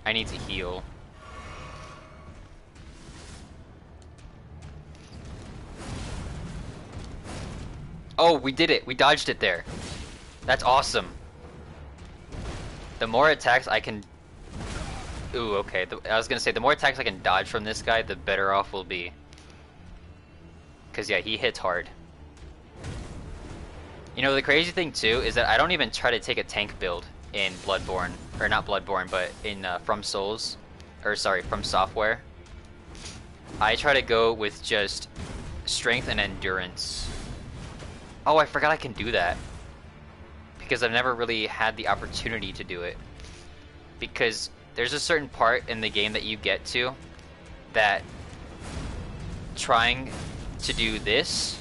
I need to heal. Oh, we did it! We dodged it there! That's awesome! The more attacks I can... Ooh, okay. I was gonna say, the more attacks I can dodge from this guy, the better off we'll be. Because, yeah, he hits hard. You know, the crazy thing, too, is that I don't even try to take a tank build in Bloodborne. Or not Bloodborne, but in From Souls. Or, sorry, From Software. I try to go with just strength and endurance. Oh, I forgot I can do that. Because I've never really had the opportunity to do it. Because there's a certain part in the game that you get to that trying to do this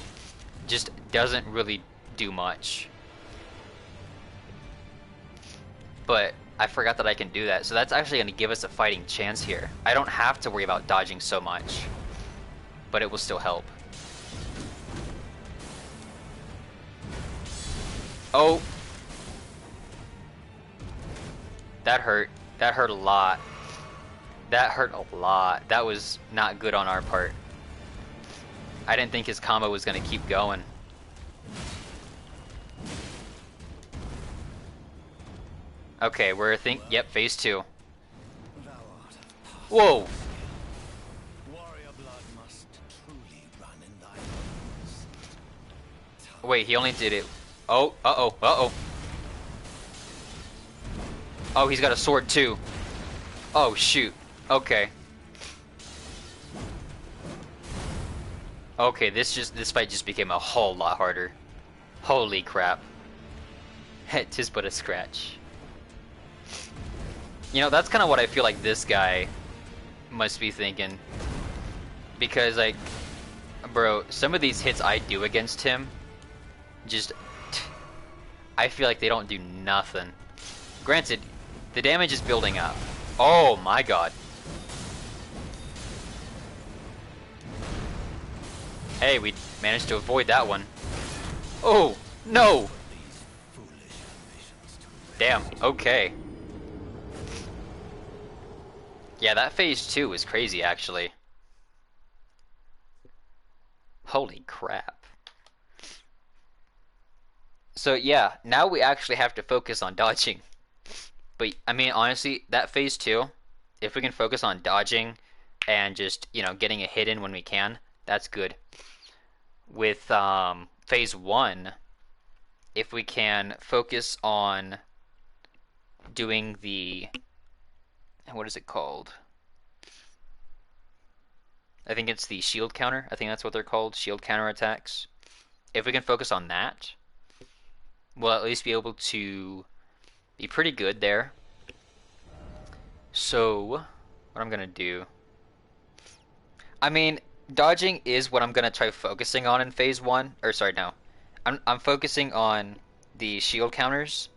just doesn't really do much. But I forgot that I can do that, so that's actually going to give us a fighting chance here. I don't have to worry about dodging so much, but it will still help. Oh! That hurt. That hurt a lot. That hurt a lot. That was not good on our part. I didn't think his combo was going to keep going. Okay, yep, phase 2. Whoa! Warrior blood must truly run in thy veins. Wait, he only did it. Oh, uh-oh, uh-oh. Oh, he's got a sword too. Oh, shoot. Okay. Okay, this fight just became a whole lot harder. Holy crap. Tis but a scratch. You know, that's kind of what I feel like this guy must be thinking. Because, like, bro, some of these hits I do against him, just, I feel like they don't do nothing. Granted, the damage is building up. Oh my god. Hey, we managed to avoid that one. Oh, no! Damn, okay. Yeah, that phase 2 was crazy, actually. Holy crap. So yeah, now we actually have to focus on dodging. But, I mean, honestly, that phase 2, if we can focus on dodging and just, you know, getting a hit in when we can, that's good. With phase 1, if we can focus on doing the, what is it called? I think it's the shield counter. I think that's what they're called, shield counter attacks. If we can focus on that, we'll at least be able to be pretty good there. So, what I'm gonna do, I mean, dodging is what I'm gonna try focusing on in phase 1. Or sorry, no, I'm focusing on the shield counters,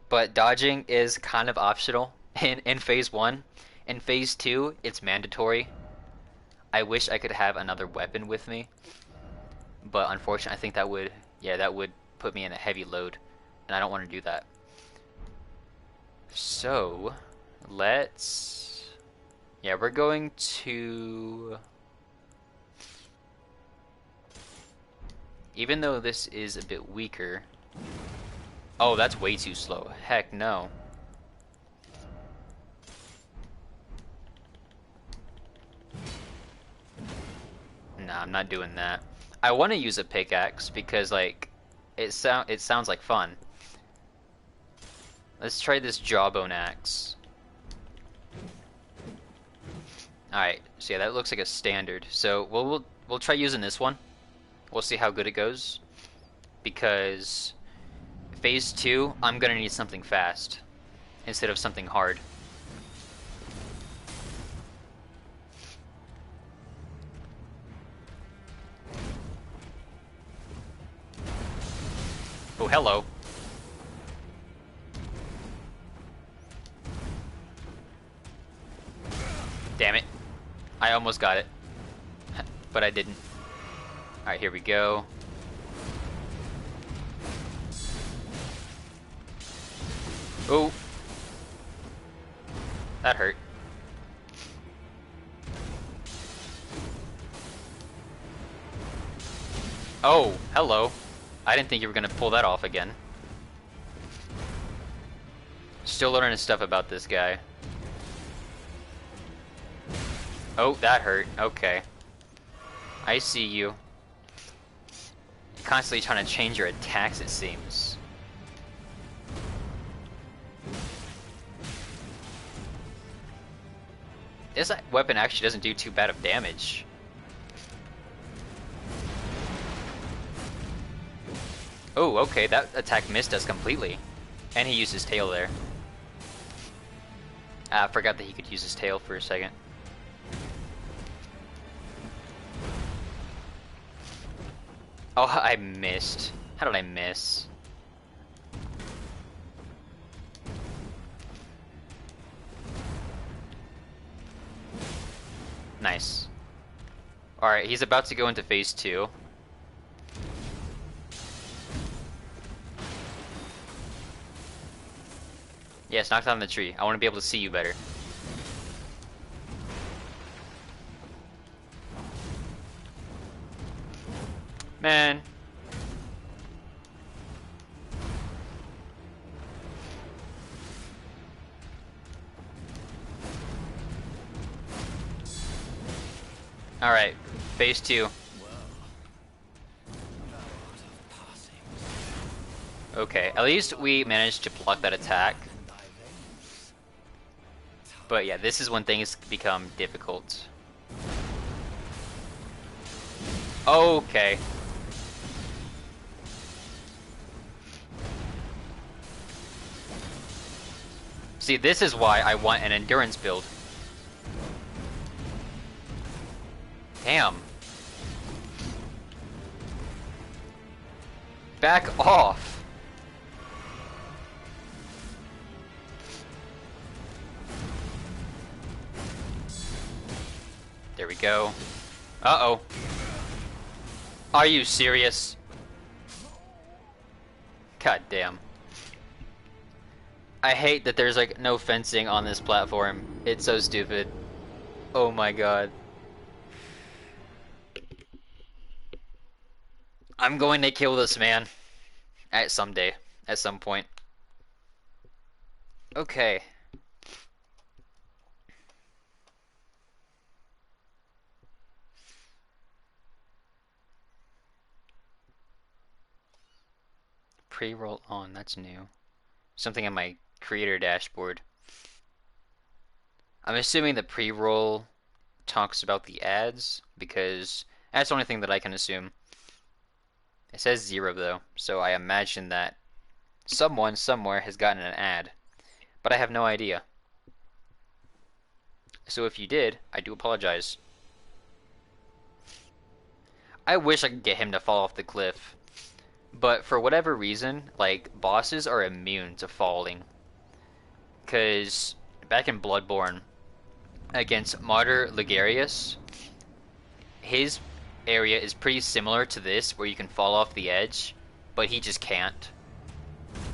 but dodging is kind of optional in phase 1. In phase 2, it's mandatory. I wish I could have another weapon with me, but unfortunately, I think that would put me in a heavy load, and I don't want to do that. So, yeah, we're going to, even though this is a bit weaker, oh, that's way too slow. Heck no. Nah, I'm not doing that. I want to use a pickaxe because, like, it sounds like fun. Let's try this jawbone axe. Alright, so yeah, that looks like a standard. So we'll try using this one. We'll see how good it goes. Because phase 2, I'm gonna need something fast instead of something hard. Oh, hello. Damn it. I almost got it. But I didn't. Alright, here we go. Oh. That hurt. Oh, hello. I didn't think you were gonna pull that off again. Still learning stuff about this guy. Oh, that hurt. Okay. I see you. You're constantly trying to change your attacks, it seems. This weapon actually doesn't do too bad of damage. Oh, okay, that attack missed us completely. And he used his tail there. I forgot that he could use his tail for a second. Oh, I missed. How did I miss? Nice. Alright, he's about to go into phase 2. Yes, knock down the tree. I want to be able to see you better. Man. Alright, phase 2. Okay, at least we managed to block that attack. But yeah, this is when things become difficult. Okay. See, this is why I want an endurance build. Damn. Back off. There we go. Uh-oh. Are you serious? God damn. I hate that there's like no fencing on this platform. It's so stupid. Oh my god. I'm going to kill this man. At someday. At some point. Okay. Pre-roll on, that's new. Something on my creator dashboard. I'm assuming the pre-roll talks about the ads, because that's the only thing that I can assume. It says 0 though, so I imagine that someone somewhere has gotten an ad, but I have no idea. So if you did, I do apologize. I wish I could get him to fall off the cliff, but for whatever reason, like, bosses are immune to falling. Because back in Bloodborne, against Martyr Ligarius, his area is pretty similar to this, where you can fall off the edge, but he just can't.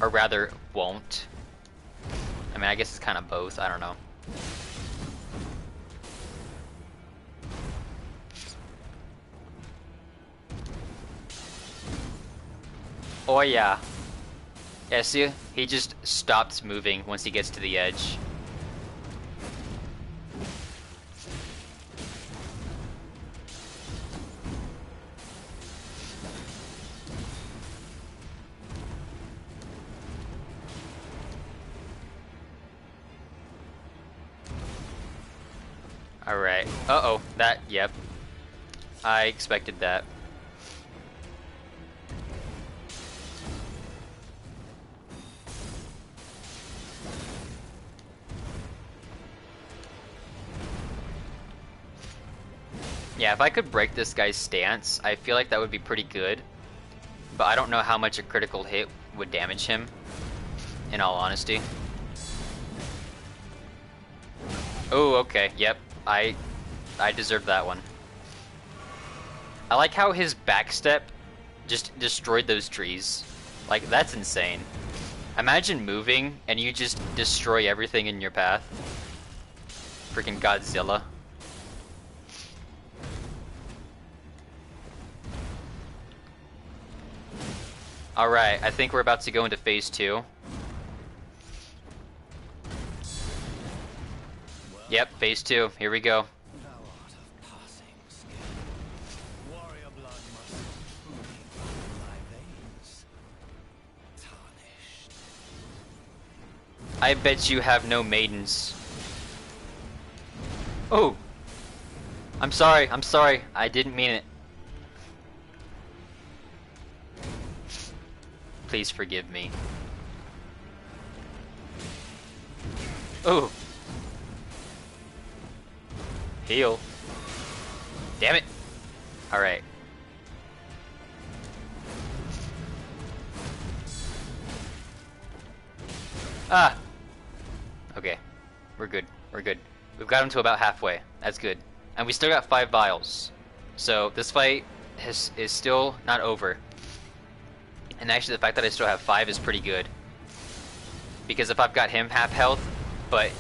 Or rather, won't. I mean, I guess it's kind of both, I don't know. Oh yeah. Yeah, see? He just stops moving once he gets to the edge. Alright. Uh-oh. Yep. I expected that. Yeah, if I could break this guy's stance, I feel like that would be pretty good. But I don't know how much a critical hit would damage him, in all honesty. Oh, okay, yep. I deserve that one. I like how his backstep just destroyed those trees. Like, that's insane. Imagine moving and you just destroy everything in your path. Freaking Godzilla. Alright, I think we're about to go into phase 2. Yep, phase 2. Here we go. I bet you have no maidens. Oh! I'm sorry, I didn't mean it. Please forgive me. Oh! Heal. Damn it! Alright. Ah! Okay. We're good. We're good. We've got him to about halfway. That's good. And we still got 5 vials. So this fight is still not over. And actually the fact that I still have 5 is pretty good. Because if I've got him half health, but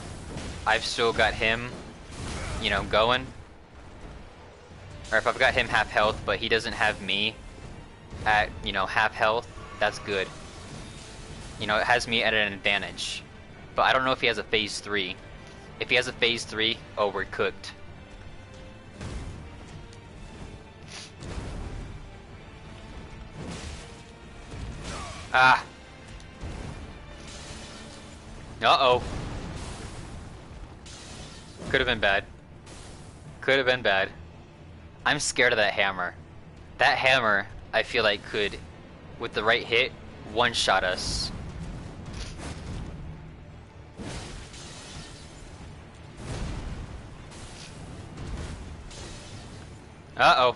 I've still got him, you know, going, or if I've got him half health, but he doesn't have me at, you know, half health, that's good. You know, it has me at an advantage. But I don't know if he has a phase 3. If he has a phase 3, oh, we're cooked. Ah. Uh-oh. Could have been bad. Could have been bad. I'm scared of that hammer. That hammer, I feel like could, with the right hit, one-shot us. Uh-oh.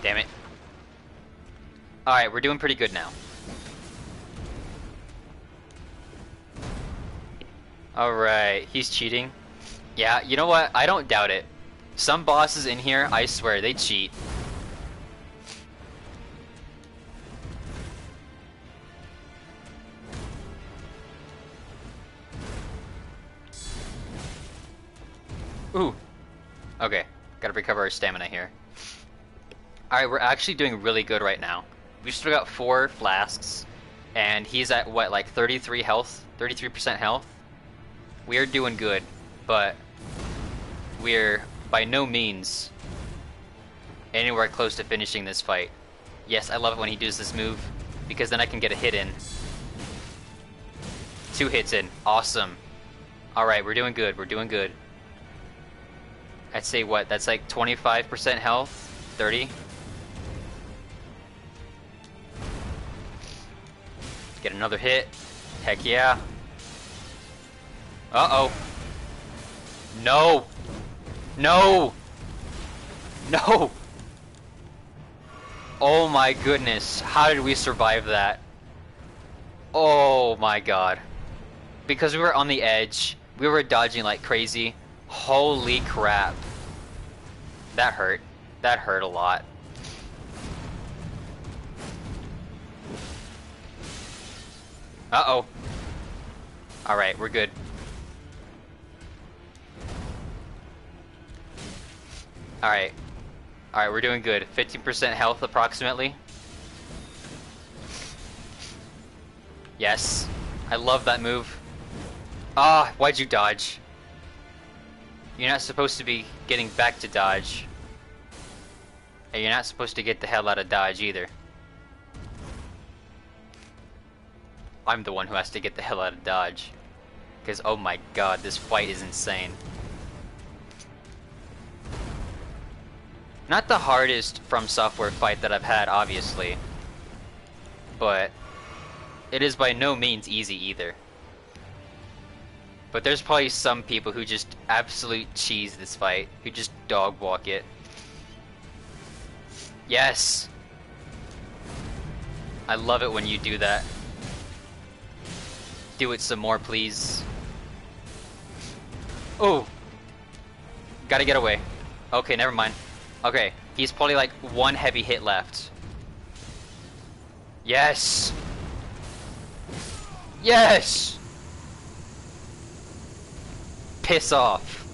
Damn it. Alright, we're doing pretty good now. Alright, he's cheating. Yeah, you know what? I don't doubt it. Some bosses in here, I swear, they cheat. Ooh. Okay, gotta recover our stamina here. Alright, we're actually doing really good right now. We've still got 4 flasks, and he's at, what, like 33 health? 33% health? We are doing good, but we're by no means anywhere close to finishing this fight. Yes, I love it when he does this move, because then I can get a hit in. 2 hits in. Awesome. Alright, we're doing good, we're doing good. I'd say what, that's like 25% health? 30? Get another hit. Heck yeah. Uh-oh. No! No! No! Oh my goodness. How did we survive that? Oh my god. Because we were on the edge. We were dodging like crazy. Holy crap. That hurt. That hurt a lot. Uh-oh. Alright, we're good. Alright. Alright, we're doing good. 15% health approximately. Yes. I love that move. Ah, why'd you dodge? You're not supposed to be getting back to dodge. And you're not supposed to get the hell out of dodge either. I'm the one who has to get the hell out of dodge. Because, oh my god, this fight is insane. Not the hardest From Software fight that I've had, obviously. But it is by no means easy either. But there's probably some people who just absolute cheese this fight. Who just dog walk it. Yes! I love it when you do that. Do it some more, please. Oh! Gotta get away. Okay, never mind. Okay, he's probably like 1 heavy hit left. Yes! Yes! Piss off.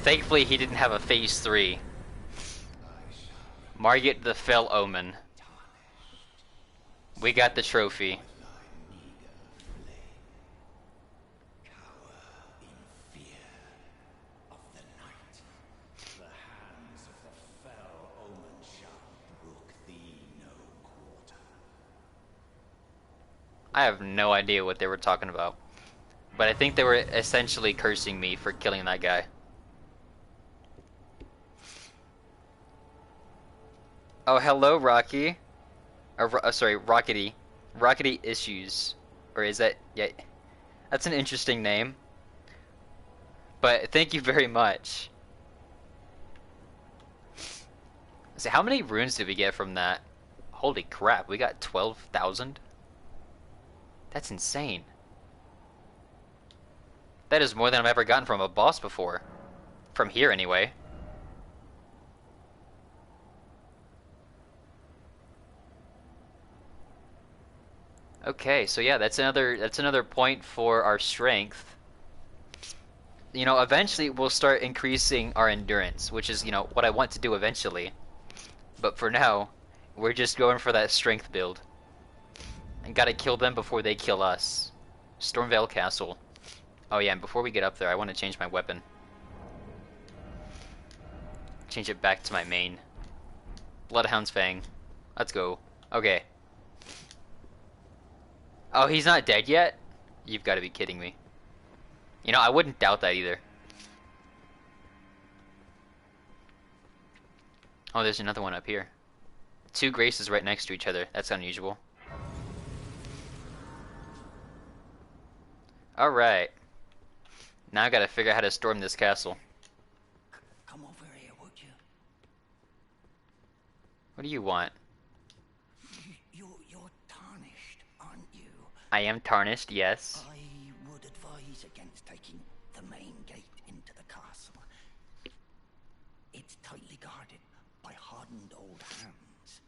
Thankfully he didn't have a phase 3. Margit the Fell Omen. We got the trophy. I have no idea what they were talking about. But I think they were essentially cursing me for killing that guy. Oh, hello, Rocky. Or, sorry, Rockety. Rockety Issues. Or is that... Yeah. That's an interesting name. But thank you very much. So how many runes did we get from that? Holy crap, we got 12,000? That's insane. That is more than I've ever gotten from a boss before. From here, anyway. Okay, so yeah, that's another point for our strength. Eventually we'll start increasing our endurance, which is, what I want to do eventually. But for now, we're just going for that strength build. And gotta kill them before they kill us. Stormvale Castle. Oh yeah, and before we get up there, I want to change my weapon. Change it back to my main. Bloodhound's Fang. Let's go. Okay. Oh, he's not dead yet? You've got to be kidding me. I wouldn't doubt that either. Oh, there's another one up here. Two graces right next to each other. That's unusual. Alright. Now I gotta figure out how to storm this castle. Come over here, would you? What do you want? You're tarnished, aren't you? I am tarnished, yes. I would advise against taking the main gate into the castle. It's tightly guarded by hardened old hands.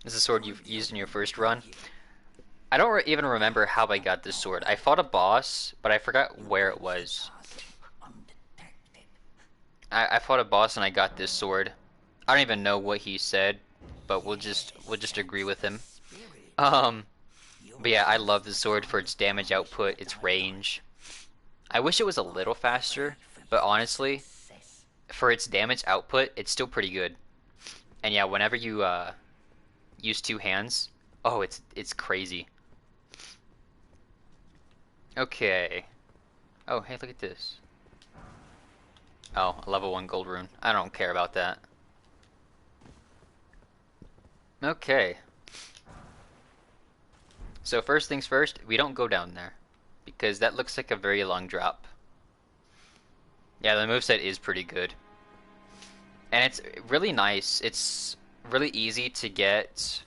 This is a sword you've used in your first run. I don't even remember how I got this sword. I fought a boss, but I forgot where it was. I fought a boss and I got this sword. I don't even know what he said, but we'll just agree with him. But yeah, I love this sword for its damage output, its range. I wish it was a little faster, but honestly, for its damage output, it's still pretty good. And yeah, whenever you use two hands, oh, it's crazy. Okay. Oh, hey, look at this. Oh, a level 1 gold rune. I don't care about that. Okay. So first things first, we don't go down there. Because that looks like a very long drop. Yeah, the moveset is pretty good. And it's really nice. It's really easy to get...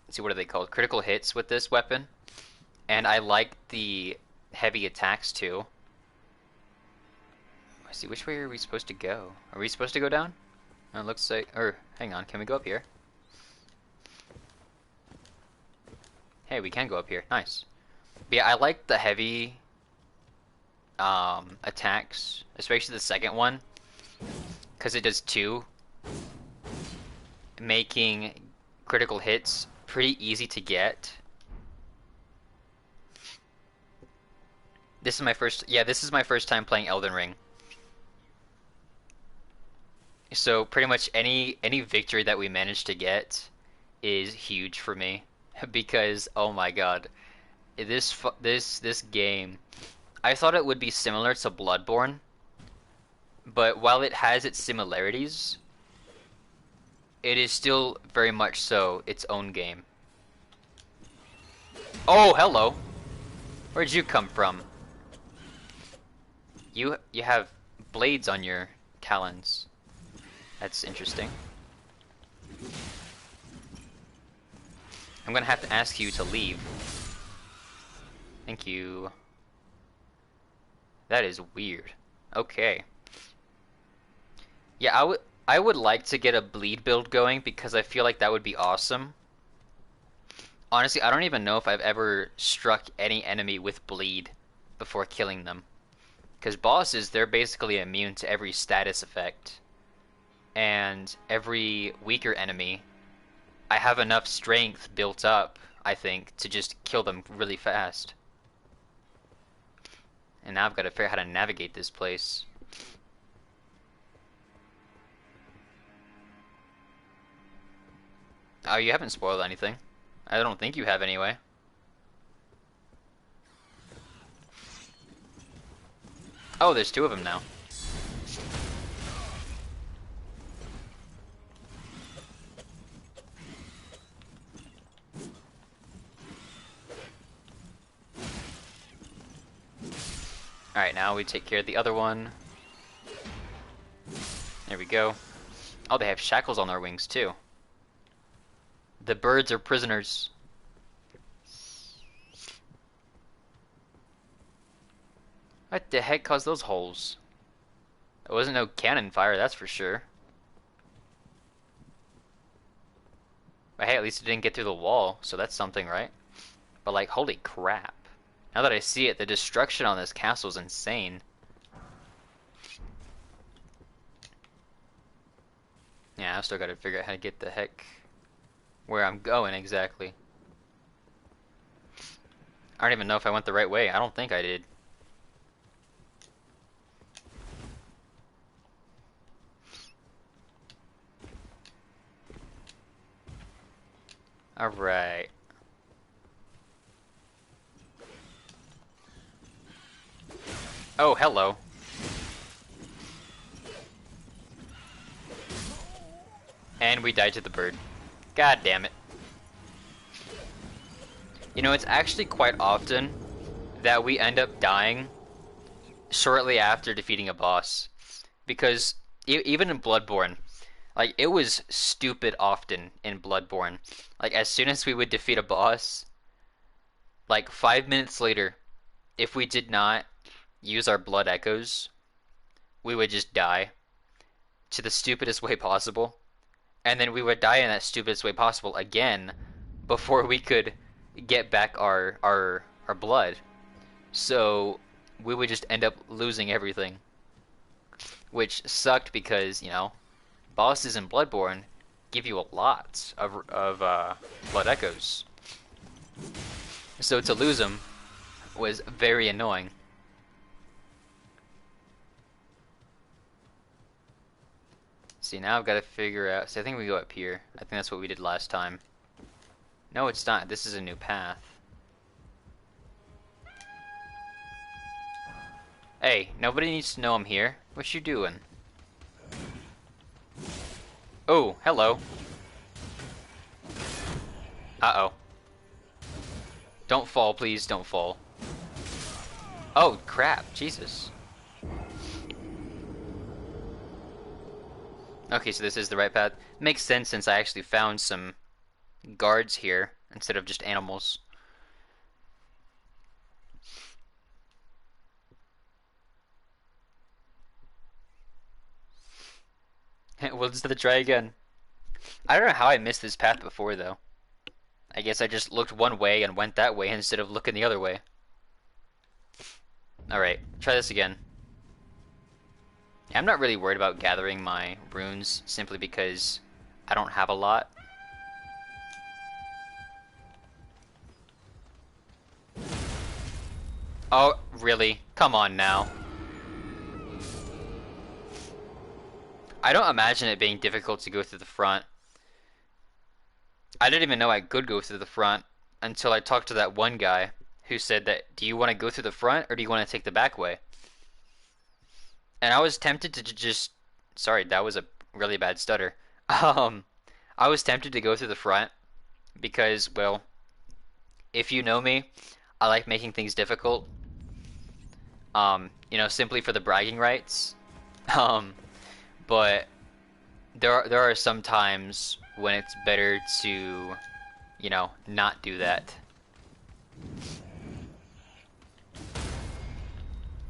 Let's see, what are they called? Critical hits with this weapon. And I like the heavy attacks too. Let's see, which way are we supposed to go? Are we supposed to go down? It looks like... Or, hang on, can we go up here? Hey, we can go up here. Nice. But yeah, I like the heavy attacks, especially the second one, because it does two, making critical hits pretty easy to get. This is my first time playing Elden Ring. So pretty much any victory that we manage to get is huge for me because oh my god, this game, I thought it would be similar to Bloodborne, but while it has its similarities, it is still very much so its own game. Oh, hello. Where'd you come from? You have blades on your talons. That's interesting. I'm gonna have to ask you to leave. Thank you. That is weird. Okay. Yeah, I would like to get a bleed build going because I feel like that would be awesome. Honestly, I don't even know if I've ever struck any enemy with bleed before killing them. Because bosses, they're basically immune to every status effect. And every weaker enemy, I have enough strength built up, I think, to just kill them really fast. And now I've got to figure out how to navigate this place. Oh, you haven't spoiled anything. I don't think you have anyway. Oh, there's two of them now. Alright, now we take care of the other one. There we go. Oh, they have shackles on their wings, too. The birds are prisoners. What the heck caused those holes? It wasn't no cannon fire, that's for sure. But hey, at least it didn't get through the wall, so that's something, right? But like, holy crap. Now that I see it, the destruction on this castle is insane. Yeah, I've still got to figure out how to get the heck where I'm going exactly. I don't even know if I went the right way. I don't think I did. Alright. Oh, hello. And we died to the bird. God damn it. You know, it's actually quite often that we end up dying shortly after defeating a boss. Because even in Bloodborne, like, it was stupid often in Bloodborne. Like, as soon as we would defeat a boss, like, 5 minutes later, if we did not use our blood echoes, we would just die to the stupidest way possible. And then we would die in that stupidest way possible again before we could get back our blood. So we would just end up losing everything, which sucked because, you know, bosses in Bloodborne give you a lot of blood echoes. So to lose them was very annoying. See, now I've got to figure out. See, I think we go up here. I think that's what we did last time. No, it's not. This is a new path. Hey, nobody needs to know I'm here. What you doing? Oh, hello. Uh-oh. Don't fall, please. Don't fall. Oh, crap. Jesus. Okay, so this is the right path. Makes sense since I actually found some guards here instead of just animals. We'll just have to try again. I don't know how I missed this path before, though. I guess I just looked one way and went that way instead of looking the other way. Alright, try this again. I'm not really worried about gathering my runes, simply because I don't have a lot. Oh, really? Come on now. I don't imagine it being difficult to go through the front. I didn't even know I could go through the front until I talked to that one guy who said that, do you want to go through the front or do you want to take the back way? And I was tempted to just, sorry, that was a really bad stutter. I was tempted to go through the front because, well, if you know me, I like making things difficult. You know, simply for the bragging rights. Um, but there are some times when it's better to, you know, not do that.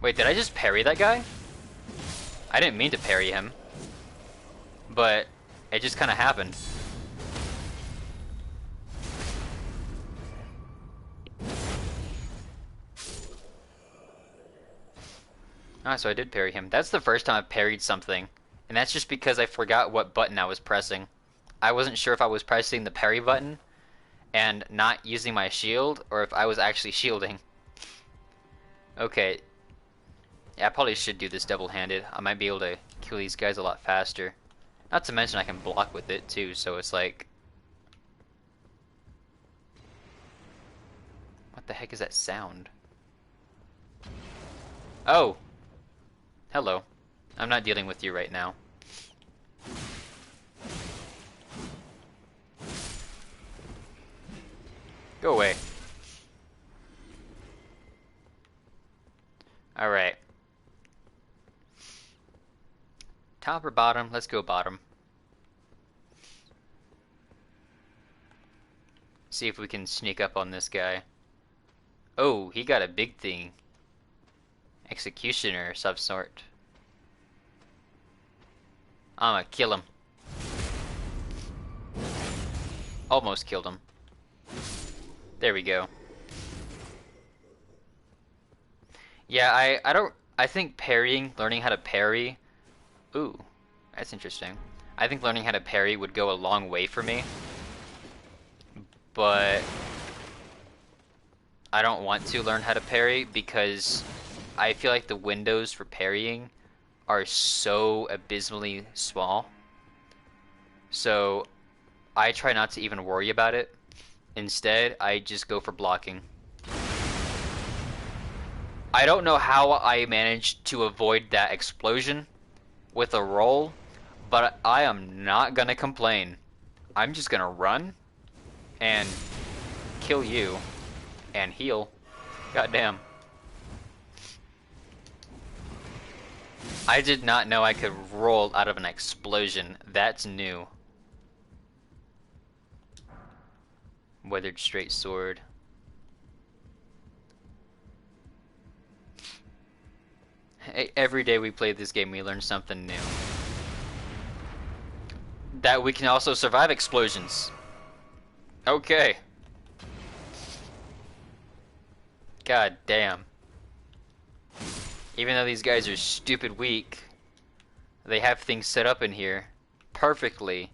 Wait, did I just parry that guy? I didn't mean to parry him, but it just kind of happened. Ah, so I did parry him. That's the first time I've parried something, and that's just because I forgot what button I was pressing. I wasn't sure if I was pressing the parry button and not using my shield, or if I was actually shielding. Okay. Yeah, I probably should do this double-handed. I might be able to kill these guys a lot faster. Not to mention I can block with it too, so it's like... What the heck is that sound? Oh! Hello. I'm not dealing with you right now. Go away. Alright. Top or bottom? Let's go bottom. See if we can sneak up on this guy. Oh, he got a big thing. Executioner of some sort. I'ma kill him. Almost killed him. There we go. Yeah, I think parrying, learning how to parry. Ooh, that's interesting. I think learning how to parry would go a long way for me, but I don't want to learn how to parry because I feel like the windows for parrying are so abysmally small. So I try not to even worry about it. Instead, I just go for blocking. I don't know how I managed to avoid that explosion with a roll, but I am not gonna complain. I'm just gonna run and kill you and heal. Goddamn. I did not know I could roll out of an explosion. That's new. Weathered straight sword. Every day we play this game, we learn something new. That we can also survive explosions. Okay. God damn. Even though these guys are stupid weak, they have things set up in here perfectly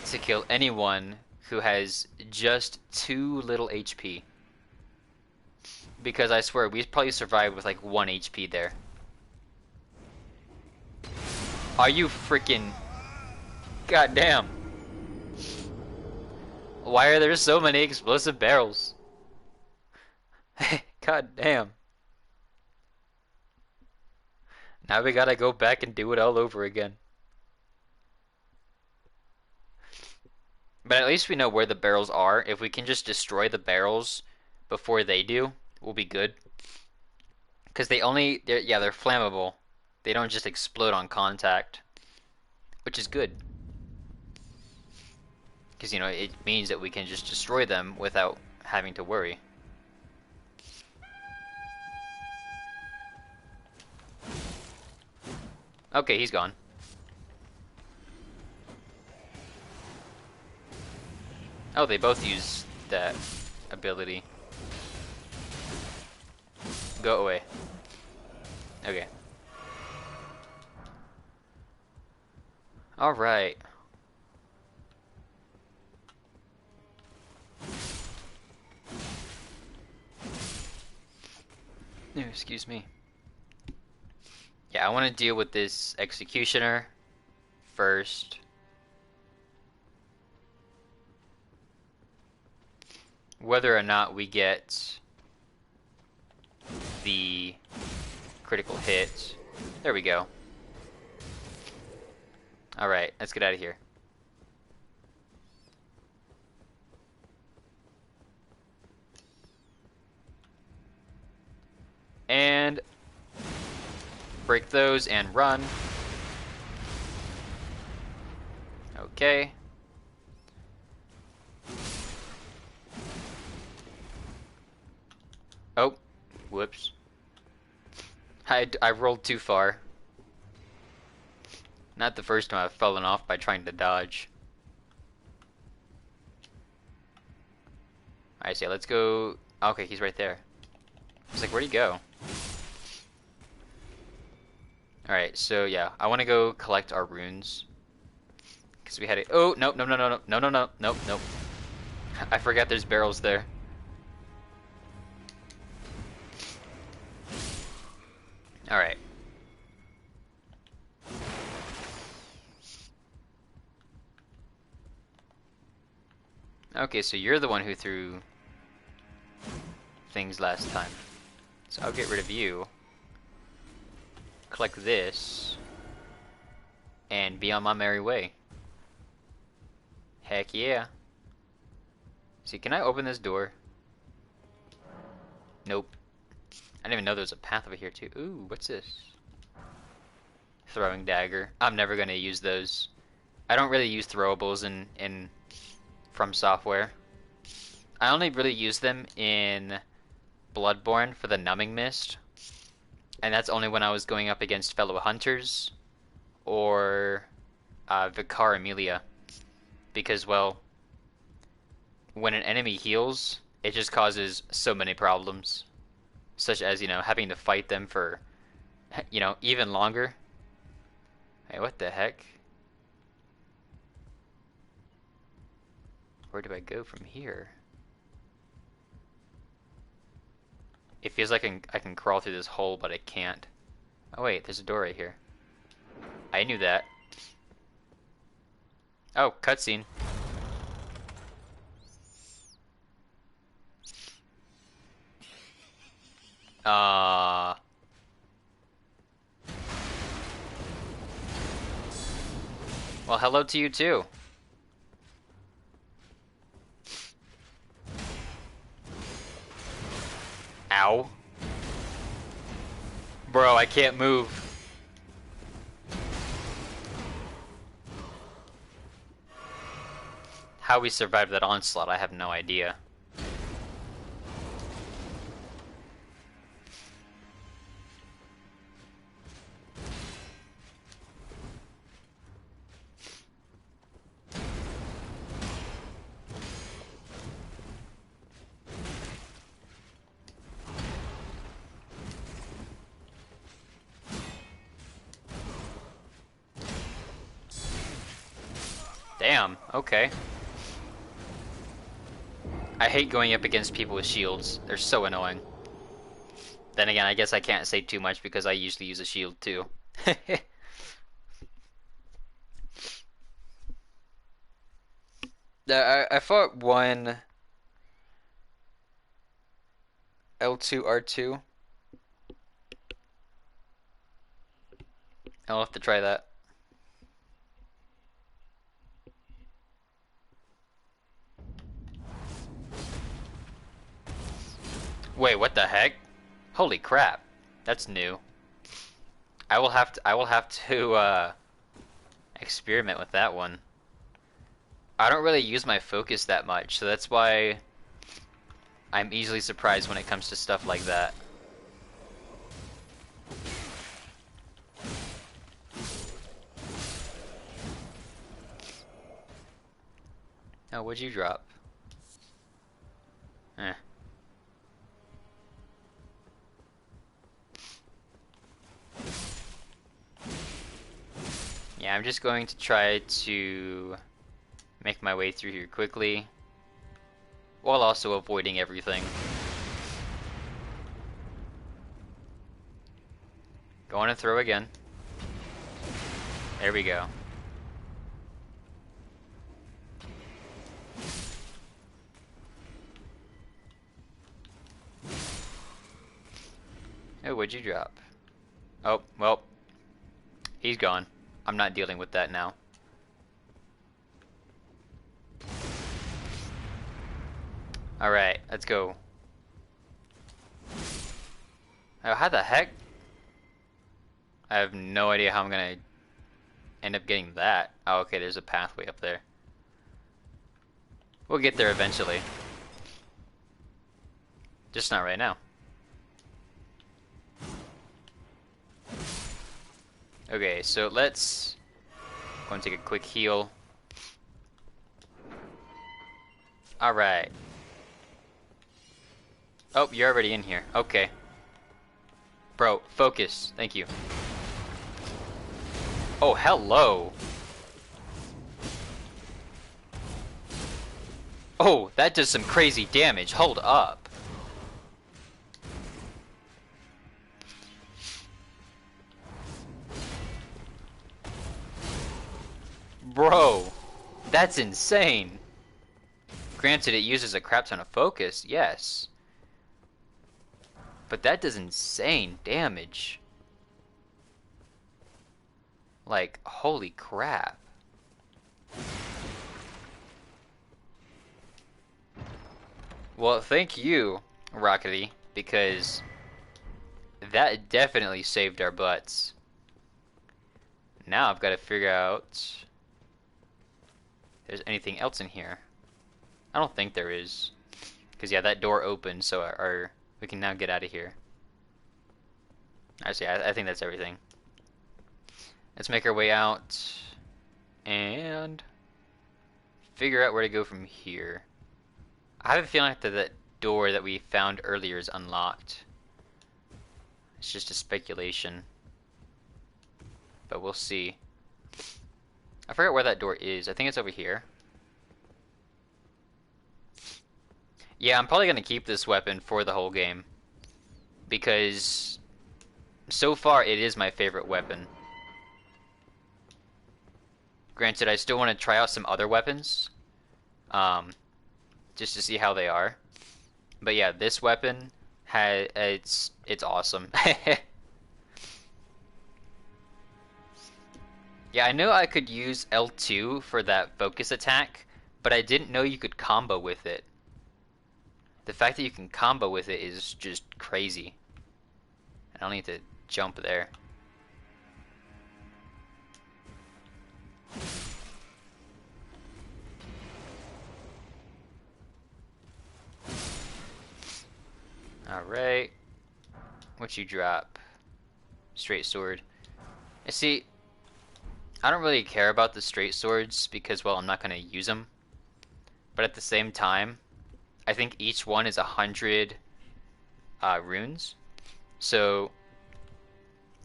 to kill anyone who has just too little HP. Because I swear, we probably survived with like 1 HP there. Are you freaking... Goddamn. Why are there so many explosive barrels? God damn. Now we gotta go back and do it all over again. But at least we know where the barrels are. If we can just destroy the barrels before they do, we'll be good. Because they're flammable. They don't just explode on contact, which is good. Because, you know, it means that we can just destroy them without having to worry. Okay, he's gone. Oh, they both use that ability. Go away. Okay. Alright. Excuse me. Yeah, I want to deal with this executioner first. Whether or not we get the critical hit. There we go. Alright, let's get out of here. And break those and run. Okay. Oh, whoops. I rolled too far. Not the first time I've fallen off by trying to dodge. I see, let's go. Okay, he's right there. I was like, where'd he go? Alright, so yeah, I want to go collect our runes. Because we had it. Oh, nope, no, no, no, no, no, no, no, nope, nope. I forgot there's barrels there. Alright. Okay, so you're the one who threw things last time. So I'll get rid of you. Collect this. And be on my merry way. Heck yeah. See, can I open this door? Nope. I didn't even know there was a path over here too. Ooh, what's this? Throwing dagger. I'm never gonna use those. I don't really use throwables in From Software. I only really use them in Bloodborne for the numbing mist. And that's only when I was going up against fellow hunters or Vicar Amelia. Because, well, when an enemy heals, it just causes so many problems, such as, having to fight them for, even longer. Hey, what the heck? Where do I go from here? It feels like I can crawl through this hole, but I can't. Oh wait, there's a door right here. I knew that. Oh, cutscene. Well, hello to you too. Ow. Bro, I can't move. How we survived that onslaught, I have no idea. Damn, okay. I hate going up against people with shields. They're so annoying. Then again, I guess I can't say too much because I usually use a shield too. I fought one L2 R2. I'll have to try that. Wait, what the heck? Holy crap. That's new. I will have to experiment with that one. I don't really use my focus that much, so that's why I'm easily surprised when it comes to stuff like that. Oh, what'd you drop? Eh. Yeah, I'm just going to try to make my way through here quickly, while also avoiding everything. Going to throw again. There we go. Oh, what'd you drop? Oh, well, he's gone. I'm not dealing with that now. Alright, let's go. Oh, how the heck? I have no idea how I'm gonna end up getting that. Oh, okay, there's a pathway up there. We'll get there eventually. Just not right now. Okay, so let's go and take a quick heal. Alright. Oh, you're already in here. Okay. Bro, focus. Thank you. Oh, hello. Oh, that does some crazy damage. Hold up. Bro, that's insane. Granted, it uses a crap ton of focus, yes. But that does insane damage. Like, holy crap. Well, thank you, Rockety, because that definitely saved our butts. Now I've got to figure out if there's anything else in here. I don't think there is. Because, yeah, that door opened, so we can now get out of here. Actually, I think that's everything. Let's make our way out and figure out where to go from here. I have a feeling that that door that we found earlier is unlocked. It's just a speculation, but we'll see. I forget where that door is. I think it's over here. Yeah, I'm probably gonna keep this weapon for the whole game because so far it is my favorite weapon. Granted, I still want to try out some other weapons, um, just to see how they are. But yeah, this weapon has it's awesome. Yeah, I know I could use L2 for that focus attack, but I didn't know you could combo with it. The fact that you can combo with it is just crazy. I don't need to jump there. Alright. What you drop? Straight sword. I see, I don't really care about the straight swords because, well, I'm not going to use them. But at the same time, I think each one is 100 runes. So,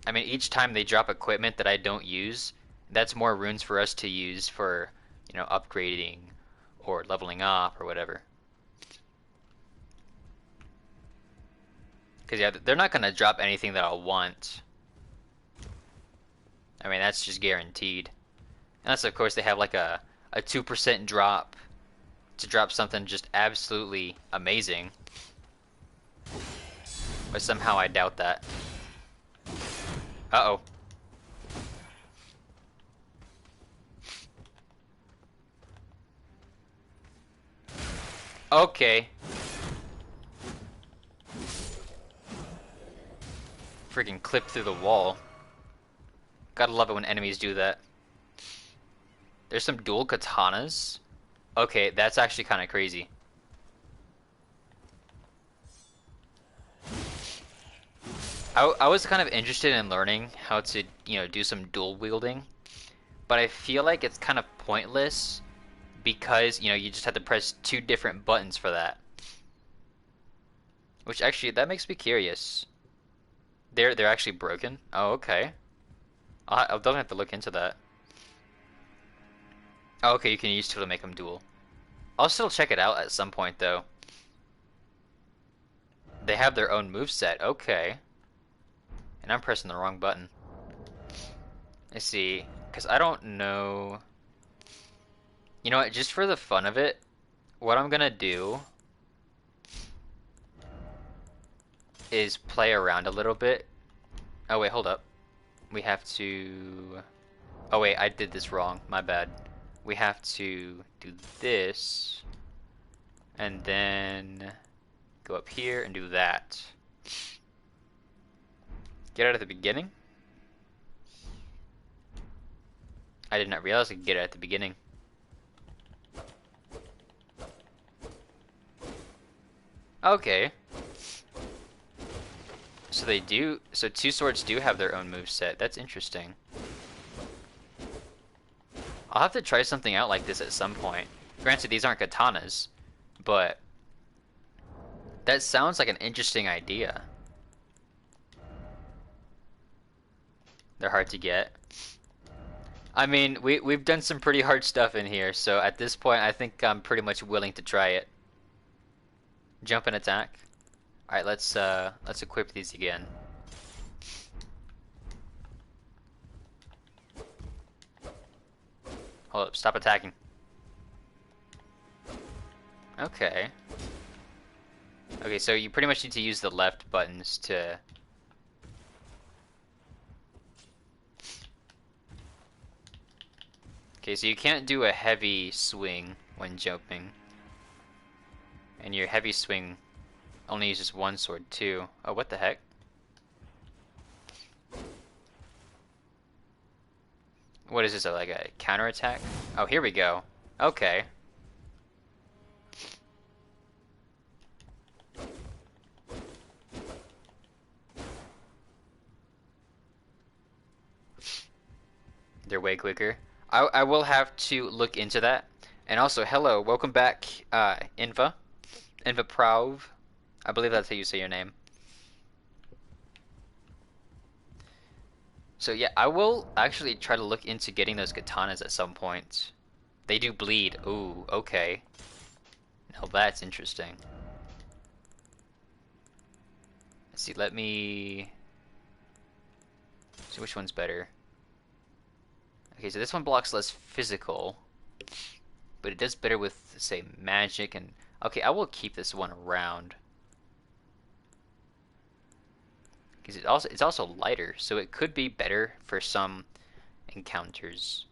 I mean, each time they drop equipment that I don't use, that's more runes for us to use for, you know, upgrading or leveling up or whatever. Because, yeah, they're not going to drop anything that I'll want. I mean, that's just guaranteed. Unless, of course, they have like a 2% drop to drop something just absolutely amazing. But somehow I doubt that. Uh-oh. Okay. Freaking clip through the wall. Gotta love it when enemies do that. There's some dual katanas. Okay, that's actually kind of crazy. I was kind of interested in learning how to, you know, do some dual wielding, but I feel like it's kind of pointless because, you know, you just have to press two different buttons for that. Which actually, that makes me curious. They're actually broken? Oh, okay. I'll definitely have to look into that. Oh, okay, you can use two to make them dual. I'll still check it out at some point, though. They have their own moveset. Okay. And I'm pressing the wrong button. Let's see. Because I don't know... You know what? Just for the fun of it, what I'm gonna do is play around a little bit. Oh, wait, hold up. We have to... Oh, wait, I did this wrong. My bad. We have to do this, and then go up here and do that. Get out at the beginning? I did not realize I could get it at the beginning. Okay. So they do, so two swords do have their own moveset. That's interesting. I'll have to try something out like this at some point. Granted, these aren't katanas, but that sounds like an interesting idea. They're hard to get. I mean, we've done some pretty hard stuff in here, so at this point, I think I'm pretty much willing to try it. Jump and attack. All right, let's equip these again. Hold up, stop attacking. Okay. Okay, so you pretty much need to use the left buttons to... Okay, so you can't do a heavy swing when jumping. And your heavy swing only uses one sword too. Oh, what the heck? What is this, like a counterattack? Oh, here we go. Okay. They're way quicker. I will have to look into that. And also, hello, welcome back, Inva. Invaprov. I believe that's how you say your name. So yeah, I will actually try to look into getting those katanas at some point. They do bleed. Ooh, okay. Now that's interesting. Let's see, let me see which one's better. Okay, so this one blocks less physical, but it does better with, say, magic and... Okay, I will keep this one around. Because it's also lighter, so it could be better for some encounters.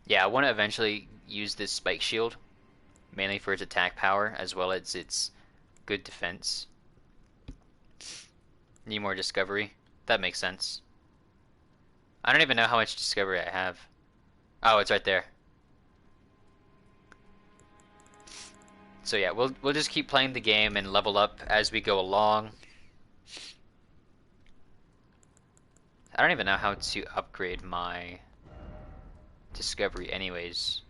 Yeah, I want to eventually use this spike shield, mainly for its attack power, as well as its good defense. Need more discovery? That makes sense. I don't even know how much discovery I have. Oh, it's right there. So yeah, we'll just keep playing the game and level up as we go along. I don't even know how to upgrade my discovery anyways.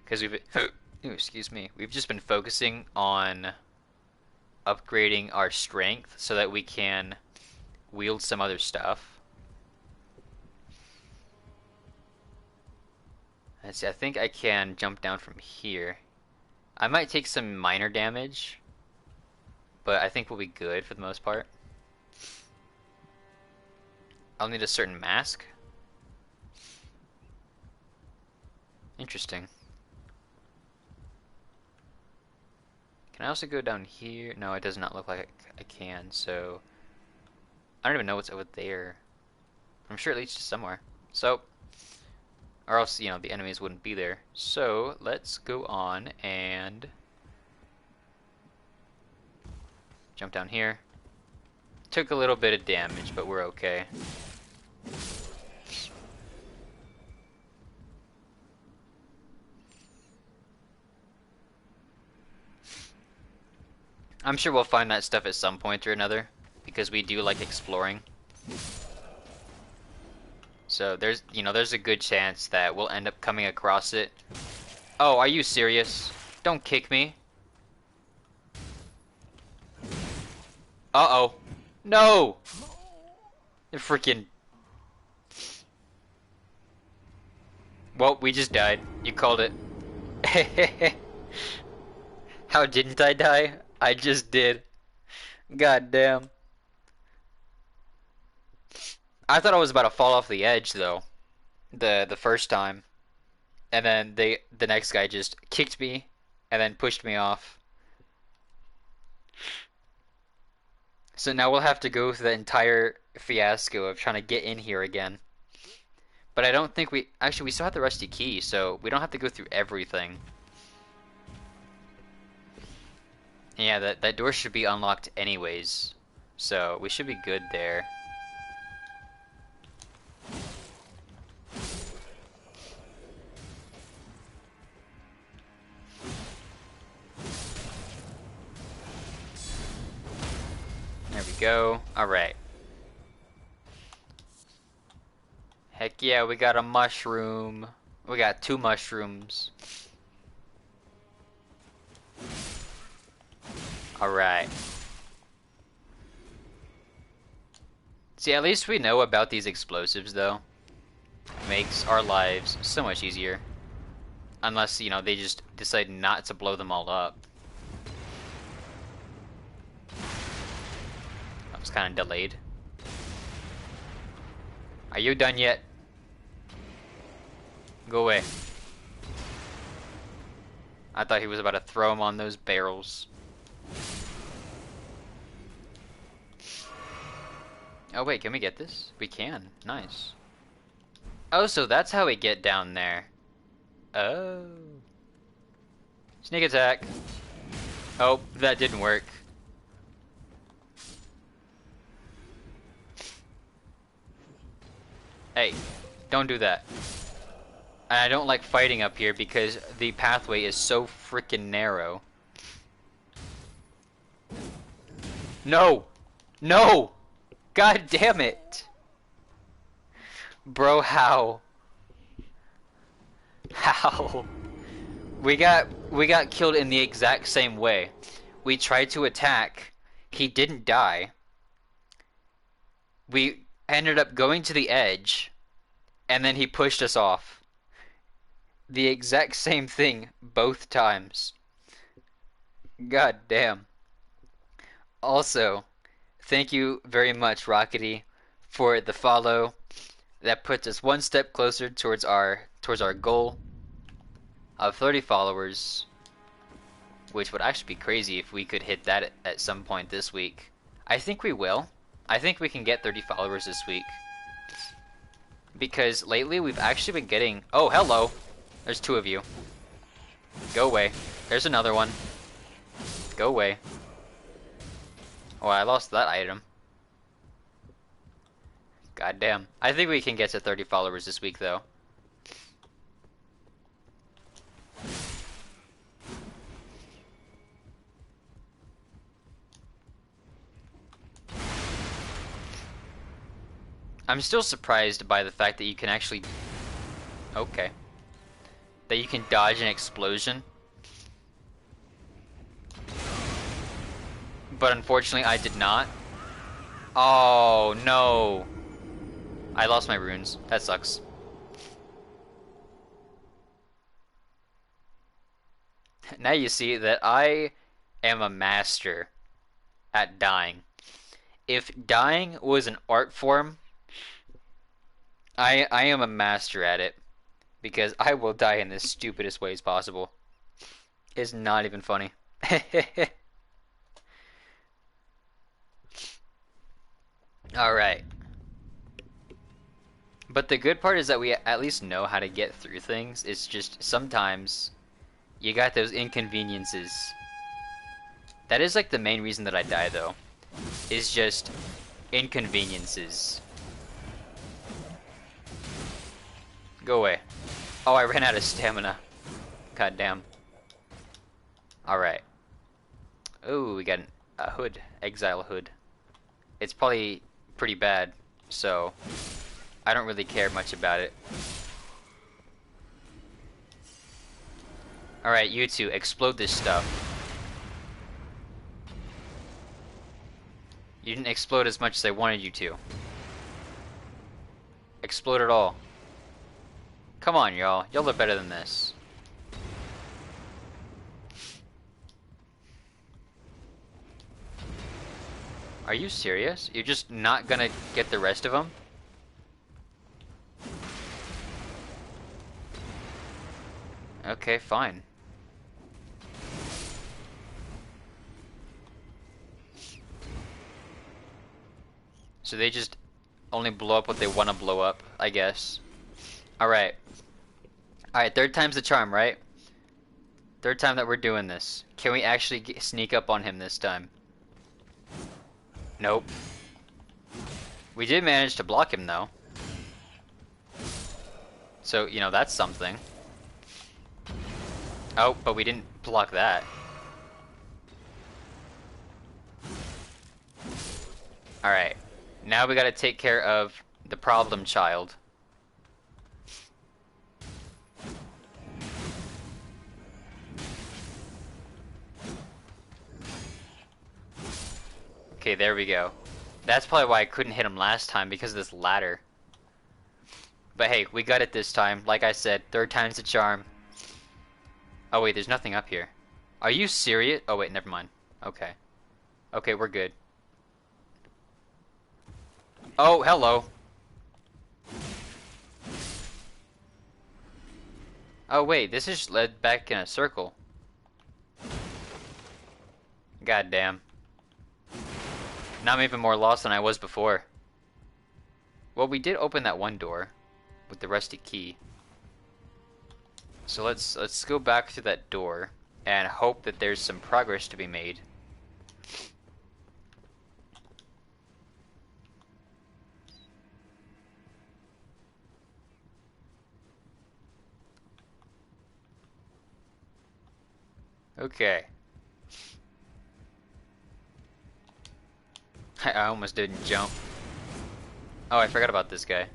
Because we've ooh, excuse me, we've just been focusing on upgrading our strength so that we can wield some other stuff. Let's see, I think I can jump down from here. I might take some minor damage, but I think we'll be good for the most part. I'll need a certain mask. Interesting. Can I also go down here? No, it does not look like I can, so... I don't even know what's over there. I'm sure it leads to somewhere. So, or else, you know, the enemies wouldn't be there. So, let's go on and... jump down here. Took a little bit of damage, but we're okay. I'm sure we'll find that stuff at some point or another, because we do like exploring. So there's, you know, there's a good chance that we'll end up coming across it. Oh, are you serious? Don't kick me. Uh-oh. No! The freaking... Well, we just died. You called it. How didn't I die? I just did. God damn. I thought I was about to fall off the edge though. The first time. And then the next guy just kicked me and then pushed me off. So now we'll have to go through the entire fiasco of trying to get in here again. But I don't think we... Actually, we still have the rusty key, so we don't have to go through everything. Yeah, that door should be unlocked anyways. So we should be good there. There we go. Alright. Heck yeah, we got a mushroom. We got 2 mushrooms. Alright. See, at least we know about these explosives, though. Makes our lives so much easier. Unless, you know, they just decide not to blow them all up. That was kind of delayed. Are you done yet? Go away. I thought he was about to throw him on those barrels. Oh wait, can we get this? We can. Nice. Oh, so that's how we get down there. Oh. Sneak attack. Oh, that didn't work. Hey, don't do that. And I don't like fighting up here because the pathway is so freaking narrow. No! No! God damn it! Bro, how? How? We got killed in the exact same way. We tried to attack. He didn't die. We ended up going to the edge, and then he pushed us off. The exact same thing both times. God damn. Also, thank you very much, Rockety, for the follow. That puts us one step closer towards our goal of 30 followers, which would actually be crazy if we could hit that at some point this week. I think we will. I think we can get 30 followers this week. Because lately we've actually been getting... Oh, hello! There's two of you. Go away. There's another one. Go away. Oh, I lost that item. God damn. I think we can get to 30 followers this week, though. I'm still surprised by the fact that you can actually... Okay. That you can dodge an explosion. But unfortunately, I did not. Oh, no. I lost my runes. That sucks. Now you see that I am a master at dying. If dying was an art form, I am a master at it. Because I will die in the stupidest ways possible. It's not even funny. Alright. But the good part is that we at least know how to get through things. It's just sometimes you got those inconveniences. That is like the main reason that I die though. Is just inconveniences. Go away. Oh, I ran out of stamina. God damn. Alright. Oh, we got a hood. Exile hood. It's probably pretty bad, so I don't really care much about it. Alright, you two, explode this stuff. You didn't explode as much as I wanted you to. Explode it all. Come on, y'all. Y'all are better than this. Are you serious? You're just not gonna get the rest of them? Okay, fine. So they just only blow up what they want to blow up, I guess. Alright. Alright, third time's the charm, right? Third time that we're doing this. Can we actually sneak up on him this time? Nope. We did manage to block him, though. So, you know, that's something. Oh, but we didn't block that. Alright. Now we gotta take care of the problem child. Okay, there we go. That's probably why I couldn't hit him last time, because of this ladder. But hey, we got it this time. Like I said, third time's the charm. Oh wait, there's nothing up here. Are you serious? Oh wait, never mind. Okay. Okay, we're good. Oh, hello. Oh wait, this is led back in a circle. God damn. Now I'm even more lost than I was before. Well, we did open that one door with the rusty key. So let's go back to that door and hope that there's some progress to be made. Okay. I almost didn't jump. Oh, I forgot about this guy.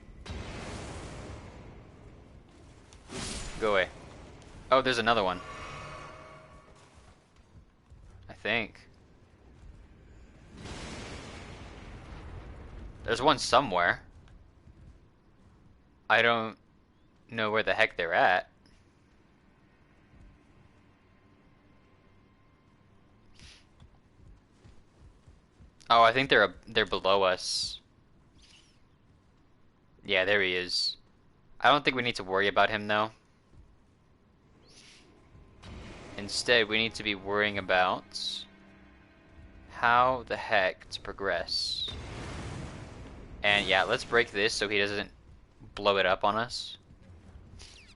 Go away. Oh, there's another one. I think. There's one somewhere. I don't know where the heck they're at. Oh, I think they're below us. Yeah, there he is. I don't think we need to worry about him though. Instead, we need to be worrying about how the heck to progress. And yeah, let's break this so he doesn't blow it up on us.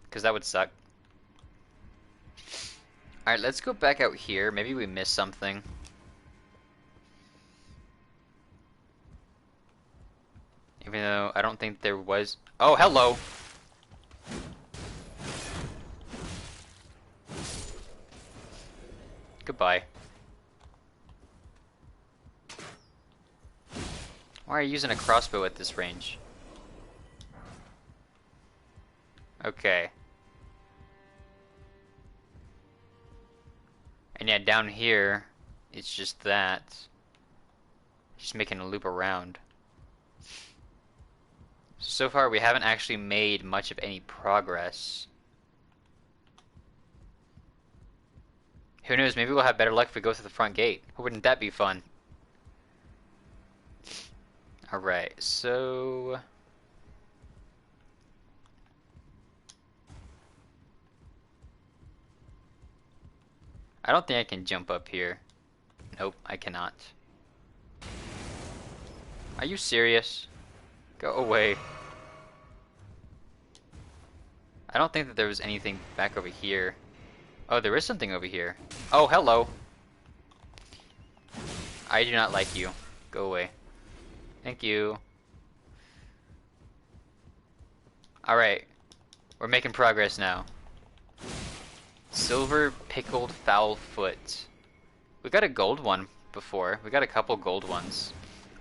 Because that would suck. Alright, let's go back out here. Maybe we missed something. Even though I don't think there was... Oh, hello! Goodbye. Why are you using a crossbow at this range? Okay. And yeah, down here, it's just that. Just making a loop around. So far, we haven't actually made much of any progress. Who knows, maybe we'll have better luck if we go through the front gate. Wouldn't that be fun? Alright, so... I don't think I can jump up here. Nope, I cannot. Are you serious? Go away. I don't think that there was anything back over here. Oh, there is something over here. Oh, hello. I do not like you. Go away. Thank you. Alright. We're making progress now. Silver pickled foul foot. We got a gold one before. We got a couple gold ones.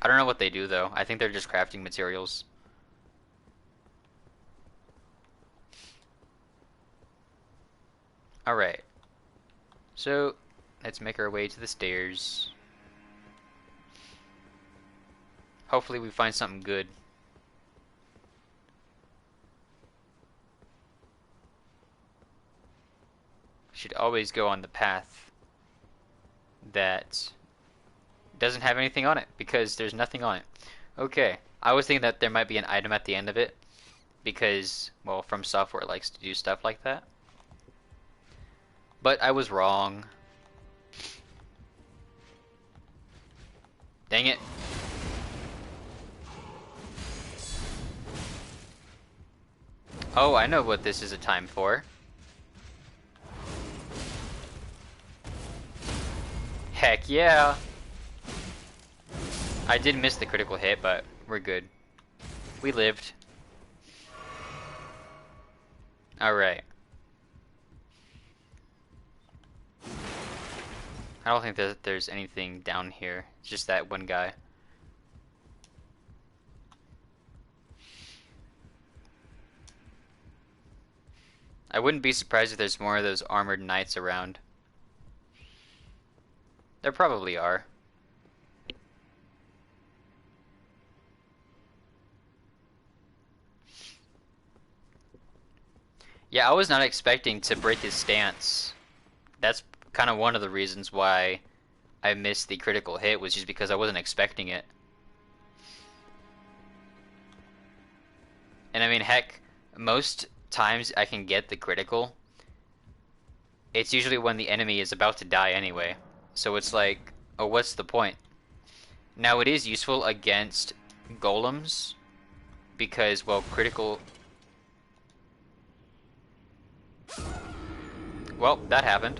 I don't know what they do though. I think they're just crafting materials. Alright. So, let's make our way to the stairs. Hopefully we find something good. Should always go on the path that doesn't have anything on it, because there's nothing on it. Okay, I was thinking that there might be an item at the end of it, because, well, From Software likes to do stuff like that. But I was wrong. Dang it. Oh, I know what this is a time for. Heck yeah! I did miss the critical hit, but we're good. We lived. Alright. I don't think that there's anything down here. It's just that one guy. I wouldn't be surprised if there's more of those armored knights around. There probably are. Yeah, I was not expecting to break his stance. That's kind of one of the reasons why I missed the critical hit, was just because I wasn't expecting it. And I mean, heck, most times I can get the critical, it's usually when the enemy is about to die anyway. So it's like, oh, what's the point? Now it is useful against golems, because, well, critical... Well, that happened.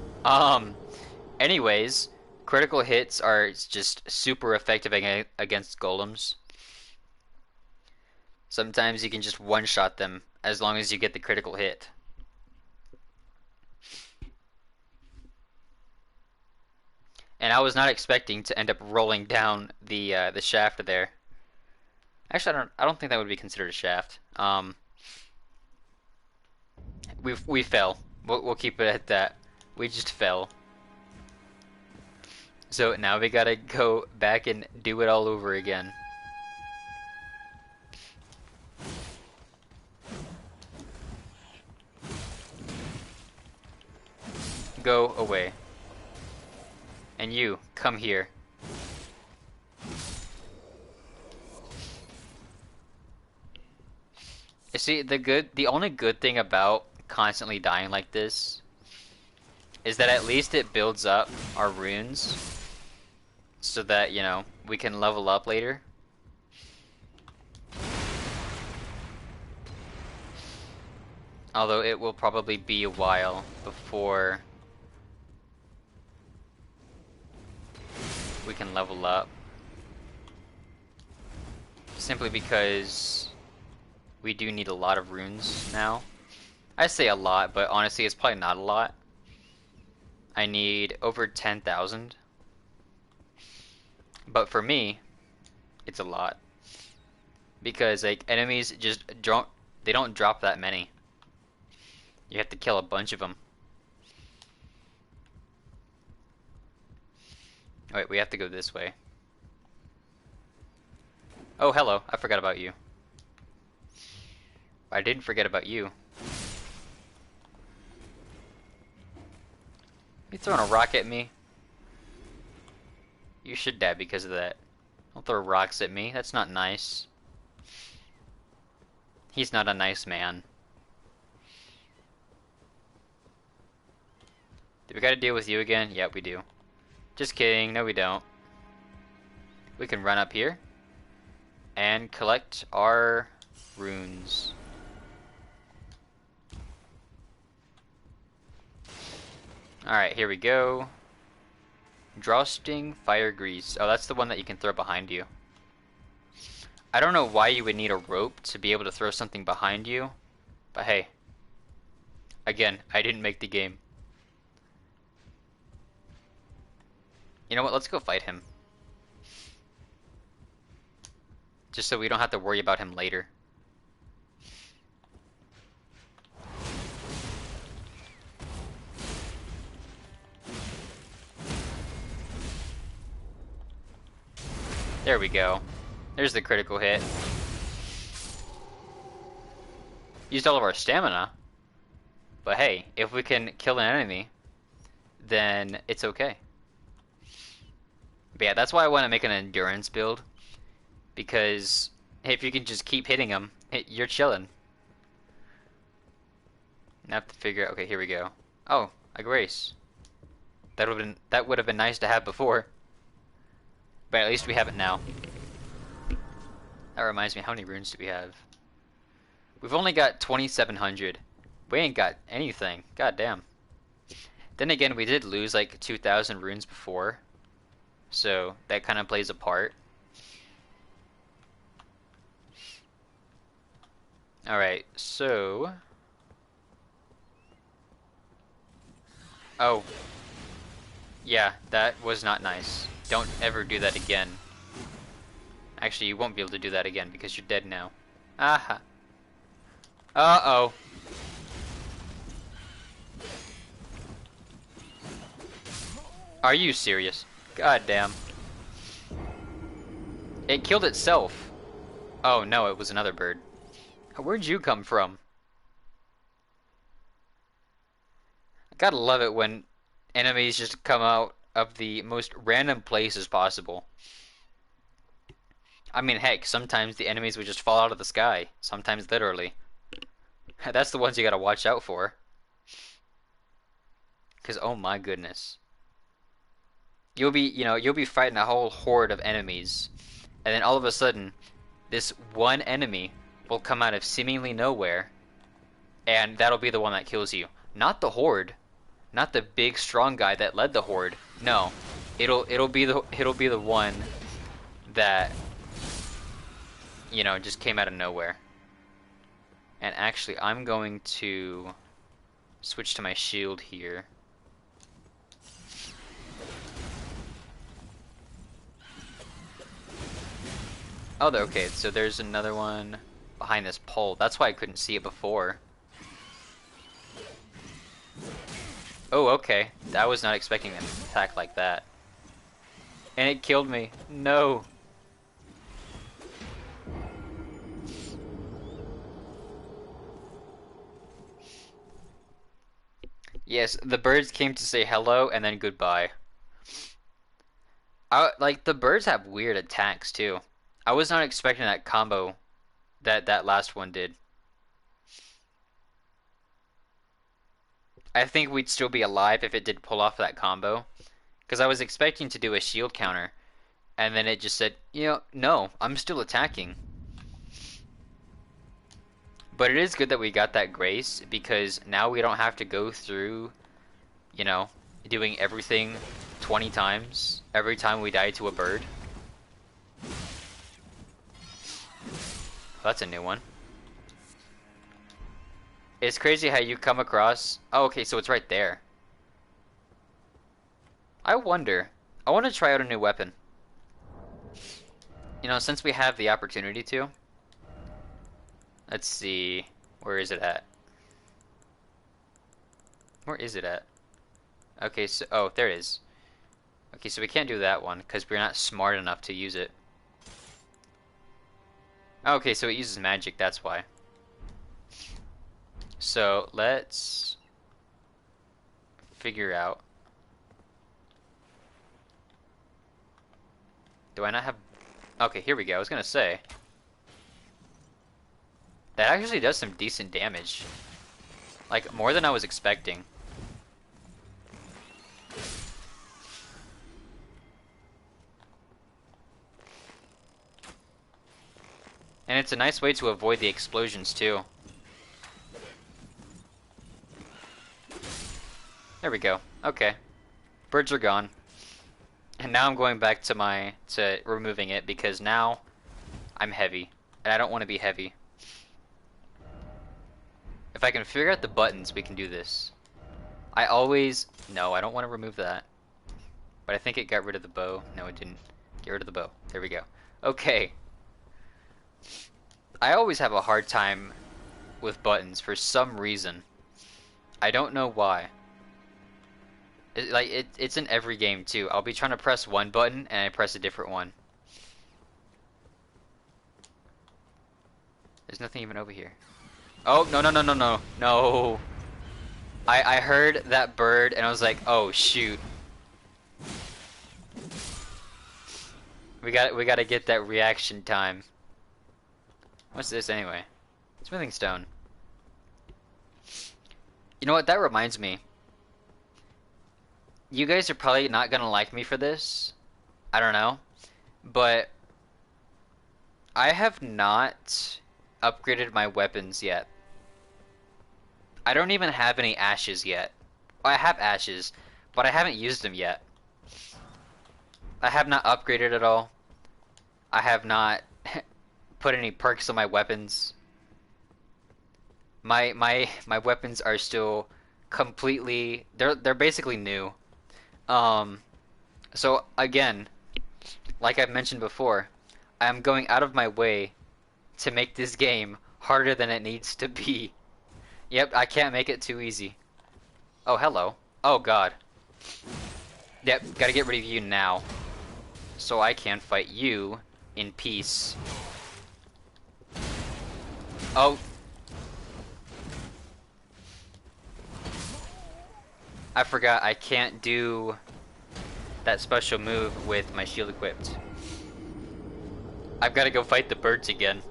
Anyways, critical hits are just super effective against golems. Sometimes you can just one-shot them as long as you get the critical hit. And I was not expecting to end up rolling down the shaft there. Actually, I don't think that would be considered a shaft. We fell. We'll keep it at that. We just fell. So now we gotta go back and do it all over again. Go away. And you, come here. You see, the only good thing about constantly dying like this is that at least it builds up our runes so that, you know, we can level up later. Although it will probably be a while before we can level up. Simply because we do need a lot of runes now. I say a lot, but honestly it's probably not a lot. I need over 10,000. But for me, it's a lot. Because like enemies just they don't drop that many. You have to kill a bunch of them. Oh, wait, we have to go this way. Oh, hello. I forgot about you. I didn't forget about you. You throwing a rock at me? You should die because of that. Don't throw rocks at me. That's not nice. He's not a nice man. Do we gotta deal with you again? Yeah, we do. Just kidding. No, we don't. We can run up here and collect our runes. Alright, here we go. Drawsting Fire Grease. Oh, that's the one that you can throw behind you. I don't know why you would need a rope to be able to throw something behind you. But hey. Again, I didn't make the game. You know what? Let's go fight him. Just so we don't have to worry about him later. There we go. There's the critical hit. Used all of our stamina. But hey, if we can kill an enemy, then it's okay. But yeah, that's why I want to make an endurance build. Because hey, if you can just keep hitting them, you're chilling. I have to figure out. Okay, here we go. Oh, a grace. That would have been nice to have before. But at least we have it now. That reminds me, how many runes do we have? We've only got 2,700. We ain't got anything. God damn. Then again, we did lose like 2,000 runes before. So that kind of plays a part. Alright, so... Oh. Yeah, that was not nice. Don't ever do that again. Actually, you won't be able to do that again because you're dead now. Aha. Uh-oh. Are you serious? God damn. It killed itself. Oh no, it was another bird. Where'd you come from? I gotta love it when enemies just come out of the most random places possible. I mean, heck, sometimes the enemies would just fall out of the sky. Sometimes literally. That's the ones you gotta watch out for. Because, oh my goodness. You'll be fighting a whole horde of enemies. And then all of a sudden, this one enemy will come out of seemingly nowhere. And that'll be the one that kills you. Not the horde. Not the big strong guy that led the horde. No. It'll be the one that, you know, just came out of nowhere. And actually, I'm going to switch to my shield here. Oh, okay, so there's another one behind this pole. That's why I couldn't see it before. Oh, okay. I was not expecting an attack like that. And it killed me. No. Yes, the birds came to say hello and then goodbye. Like, the birds have weird attacks, too. I was not expecting that combo that last one did. I think we'd still be alive if it did pull off that combo. Because I was expecting to do a shield counter. And then it just said, no, I'm still attacking. But it is good that we got that grace, because now we don't have to go through, you know, doing everything 20 times every time we die to a bird. That's a new one. It's crazy how you come across... Oh, okay, so it's right there. I wonder. I want to try out a new weapon. Since we have the opportunity to. Let's see. Where is it at? Where is it at? Okay, so... Oh, there it is. Okay, so we can't do that one, because we're not smart enough to use it. Okay, so it uses magic, that's why. So, let's... figure out... Do I not have... Okay, here we go. I was gonna say... That actually does some decent damage. Like, more than I was expecting. And it's a nice way to avoid the explosions, too. There we go. Okay. Birds are gone. And now I'm going back to removing it, because now I'm heavy. And I don't want to be heavy. If I can figure out the buttons, we can do this. No, I don't want to remove that. But I think it got rid of the bow. No, it didn't. Get rid of the bow. There we go. Okay. I always have a hard time with buttons for some reason. I don't know why. It's in every game too. I'll be trying to press one button and I press a different one. There's nothing even over here. Oh, no, no, no, no, no. No. I heard that bird and I was like, oh shoot. We gotta get that reaction time. What's this anyway? Smithing stone. You know what? That reminds me. You guys are probably not gonna like me for this. I don't know. But I have not upgraded my weapons yet. I don't even have any ashes yet. Well, I have ashes, but I haven't used them yet. I have not upgraded at all. I have not put any perks on my weapons. My weapons are still completely they're basically new. So again, like I've mentioned before, I'm going out of my way to make this game harder than it needs to be. Yep, I can't make it too easy. Oh, hello. Oh god. Yep, gotta get rid of you now. So I can fight you in peace. Oh. I forgot I can't do that special move with my shield equipped. I've got to go fight the birds again.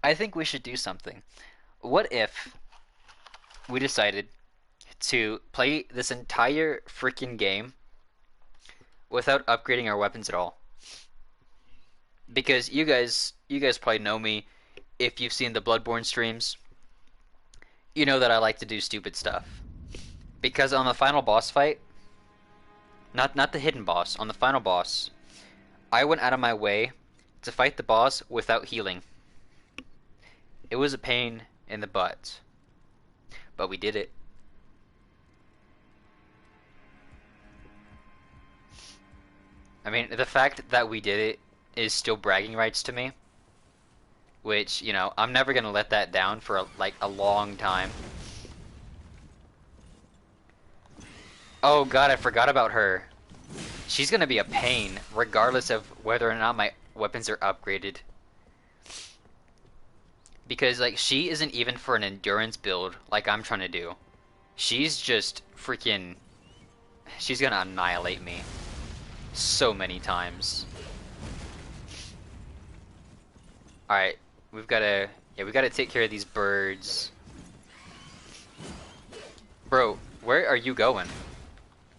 I think we should do something. What if we decided to play this entire freaking game without upgrading our weapons at all? Because you guys probably know me. If you've seen the Bloodborne streams, you know that I like to do stupid stuff. Because on the final boss fight, not the hidden boss, on the final boss, I went out of my way to fight the boss without healing. It was a pain in the butt, but we did it. I mean, the fact that we did it is still bragging rights to me. which, I'm never gonna let that down for like a long time. Oh god, I forgot about her. She's gonna be a pain, regardless of whether or not my weapons are upgraded. Because, like, she isn't even for an endurance build like I'm trying to do. She's just freaking... She's gonna annihilate me so many times. Alright, we've gotta... Yeah, we gotta take care of these birds. Bro, where are you going?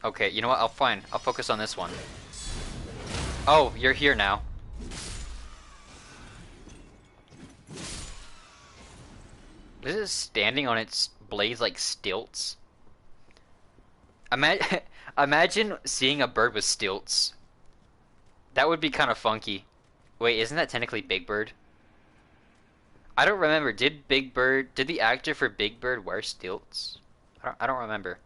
Okay, you know what? I'll focus on this one. Oh, you're here now. This is standing on its blades like stilts. Imagine, imagine seeing a bird with stilts. That would be kind of funky. Wait, isn't that technically Big Bird? I don't remember. Did the actor for Big Bird wear stilts? I don't remember.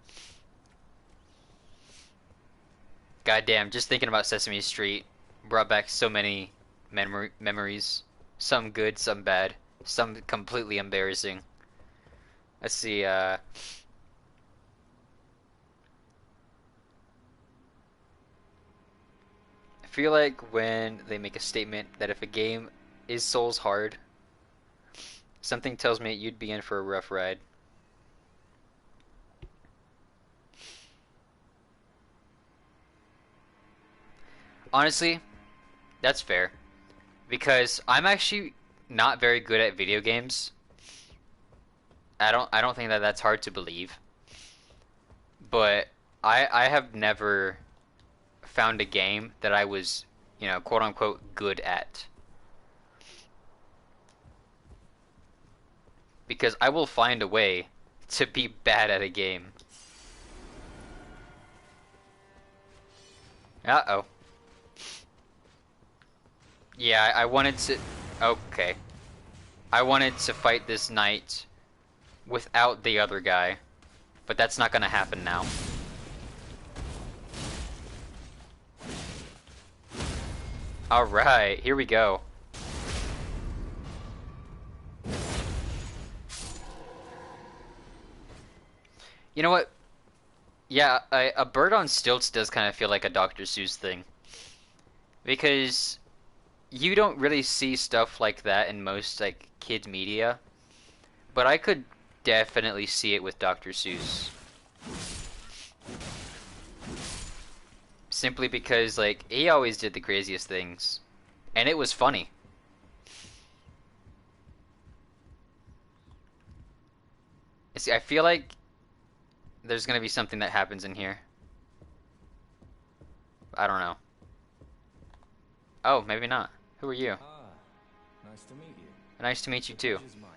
Goddamn, just thinking about Sesame Street brought back so many memories. Some good, some bad, some completely embarrassing. Let's see, I feel like when they make a statement that if a game is Souls hard, something tells me you'd be in for a rough ride. Honestly, that's fair. Because I'm actually not very good at video games. I don't think that that's hard to believe. But I have never found a game that I was, quote unquote good at. Because I will find a way to be bad at a game. Uh-oh. Yeah, I wanted to... Okay. I wanted to fight this knight without the other guy, but that's not gonna happen now. Alright, here we go. You know what? Yeah, a bird on stilts does kind of feel like a Dr. Seuss thing. Because you don't really see stuff like that in most, like, kids media. But I could definitely see it with Dr. Seuss. Simply because, like, he always did the craziest things. And it was funny. See, I feel like there's gonna be something that happens in here. I don't know. Oh, maybe not. Who are you? Ah, nice to meet you. Nice to meet you too. Pleasure's mine.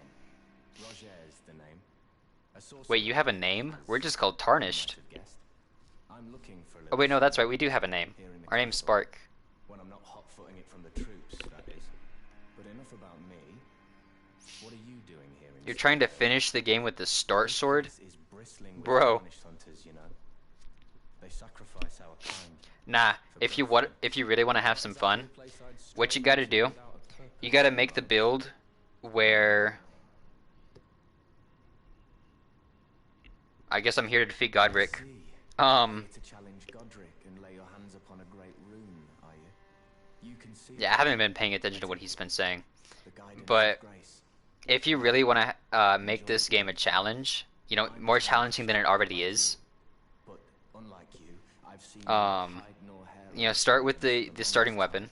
Roger is the name. A sorcerer Wait, you have a name? We're just called Tarnished. you might have guessed. I'm looking for a Oh little wait, no, that's right. something We do have a name. here in the Our name's castle. Spark. When I'm not hot-footing it from the troops, that is. But enough about me. What are you doing here in You're this trying to place? finish the game with the start This sword? place is bristling with Bro. tarnished hunters, you know. They sacrifice our kind. Nah, if you really want to have some fun, what you gotta do, you gotta make the build where... I guess I'm here to defeat Godric. Here to challenge Godric and lay your hands upon a great rune, are you? You can see Yeah, I haven't been paying attention to what he's been saying. the guidance But of grace. if you really want to make this game a challenge, more challenging than it already is, But unlike you, I've seen Um, neither hide nor hair start with the starting weapon.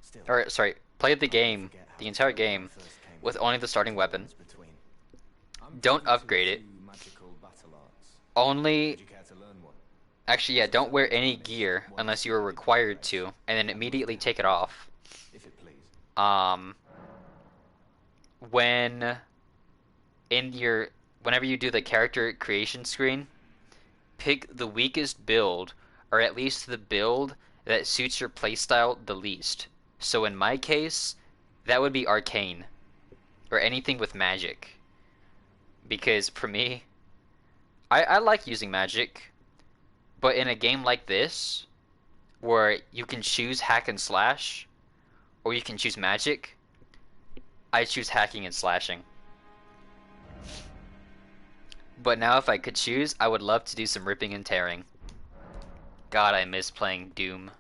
Still, Or, sorry, play the game, forget how the entire it felt when I game, first came with to only the starting weapon. between. I'm Don't privy to a upgrade it. few magical battle arts. Only... Would you care to learn one? Actually, yeah, don't wear any gear unless you are required to, and then immediately take it off. If it please. When whenever you do the character creation screen, pick the weakest build, or at least the build that suits your playstyle the least. So in my case, that would be arcane, or anything with magic. Because for me, I like using magic, but in a game like this, where you can choose hack and slash, or you can choose magic, I choose hacking and slashing. But now if I could choose, I would love to do some ripping and tearing. God, I miss playing Doom.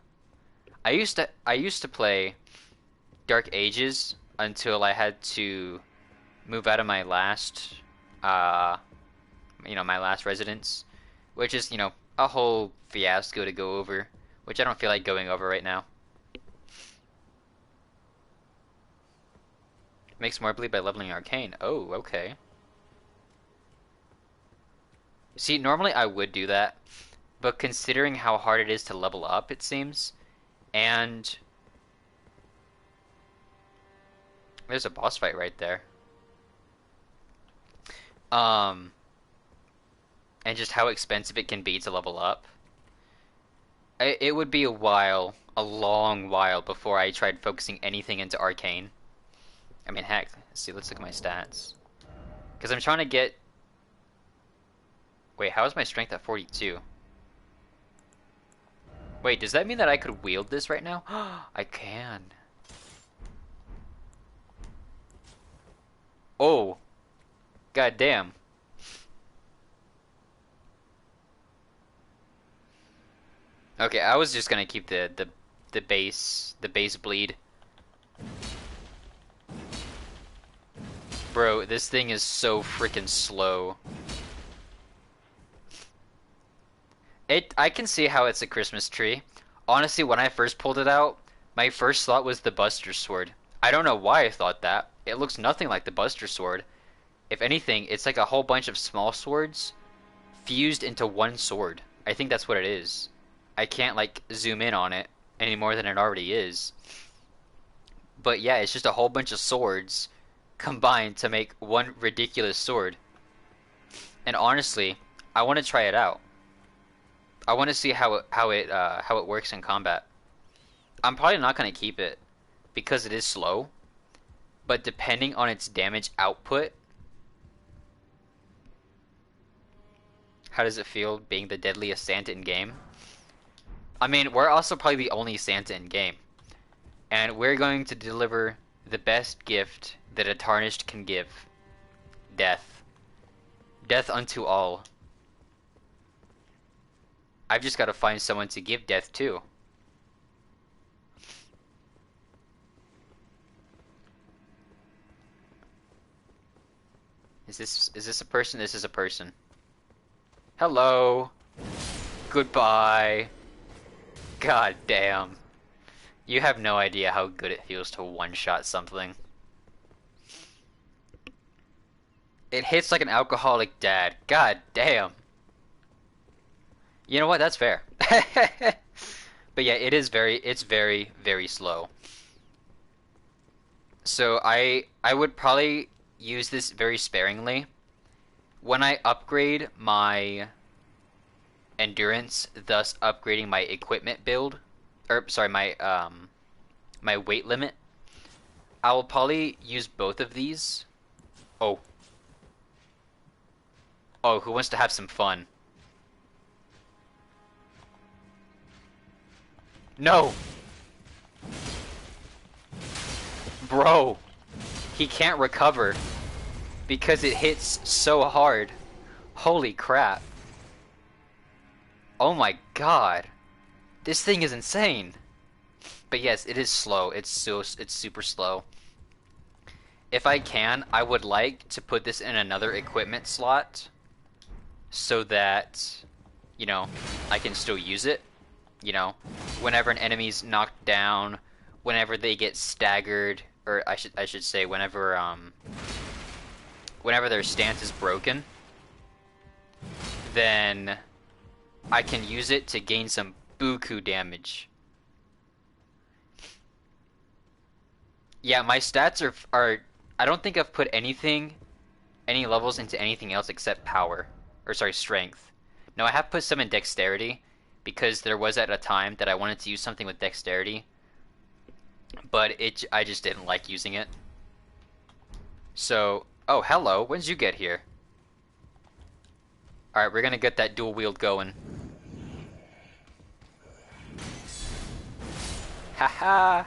I used to play Dark Ages until I had to move out of my last uh my last residence, which is, a whole fiasco to go over, which I don't feel like going over right now. Makes more bleed by leveling Arcane. Oh, okay. See, normally I would do that, but considering how hard it is to level up, it seems, and there's a boss fight right there. Um, and just how expensive it can be to level up. It would be a long while before I tried focusing anything into Arcane. I mean, heck, let's look at my stats. Because I'm trying to get... Wait, how is my strength at 42? Wait, does that mean that I could wield this right now? I can. Oh. God damn. Okay, I was just gonna keep the base bleed. Bro, this thing is so freaking slow. I can see how it's a Christmas tree. Honestly, when I first pulled it out, my first thought was the Buster Sword. I don't know why I thought that. It looks nothing like the Buster Sword. If anything, it's like a whole bunch of small swords fused into one sword. I think that's what it is. I can't like zoom in on it any more than it already is. But yeah, it's just a whole bunch of swords combined to make one ridiculous sword. And honestly, I want to try it out. I want to see how it works in combat. I'm probably not going to keep it because it is slow, but depending on its damage output, how does it feel being the deadliest Santa in game? I mean, we're also probably the only Santa in game, and we're going to deliver the best gift that a tarnished can give: death. Death unto all. I've just got to find someone to give death to. Is this a person? This is a person. Hello. Goodbye. God damn. You have no idea how good it feels to one-shot something. It hits like an alcoholic dad. God damn. You know what? That's fair. But yeah, it's very, very slow. So I would probably use this very sparingly. When I upgrade my endurance, thus upgrading my equipment build, or sorry, my weight limit, I will probably use both of these. Oh. Oh, who wants to have some fun? No! Bro! He can't recover because it hits so hard. Holy crap. Oh my god. This thing is insane. But yes, it is slow. It's super slow. If I can, I would like to put this in another equipment slot so that, I can still use it. Whenever an enemy's knocked down, whenever they get staggered, or I should say whenever their stance is broken, then I can use it to gain some buku damage. Yeah, my stats are I don't think I've put any levels into anything else except power, or sorry, strength. No, I have put some in dexterity, because there was at a time that I wanted to use something with dexterity, but I just didn't like using it. So, oh, hello, when did you get here? Alright, we're gonna get that dual wield going. Haha!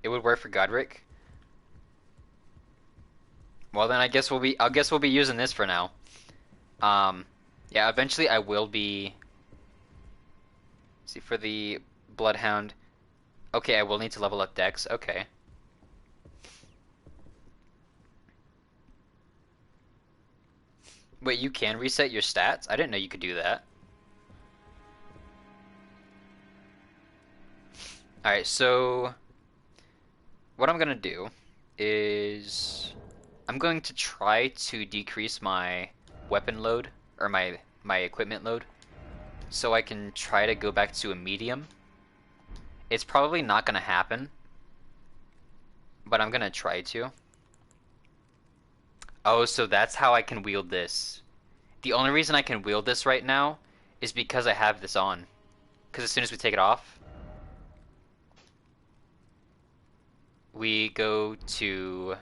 It would work for Godric. Well, then I guess we'll be using this for now. Um, yeah, eventually I will be. See, for the Bloodhound. Okay, I will need to level up Dex. Okay. Wait, you can reset your stats? I didn't know you could do that. Alright, so what I'm gonna do is I'm going to try to decrease my weapon load or my equipment load so I can try to go back to a medium. It's probably not gonna happen, but I'm gonna try to. Oh, so that's how I can wield this. The only reason I can wield this right now is because I have this on. Because as soon as we take it off, we go to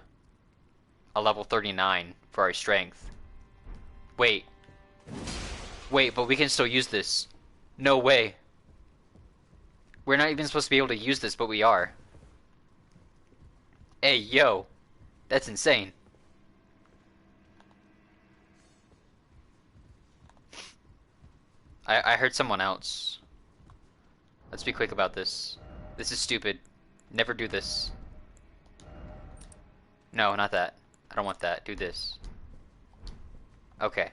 a level 39 for our strength. Wait. Wait, but we can still use this. No way. We're not even supposed to be able to use this, but we are. Hey, yo. That's insane. I heard someone else. Let's be quick about this. This is stupid. Never do this. No, not that. I don't want that. Do this. Okay.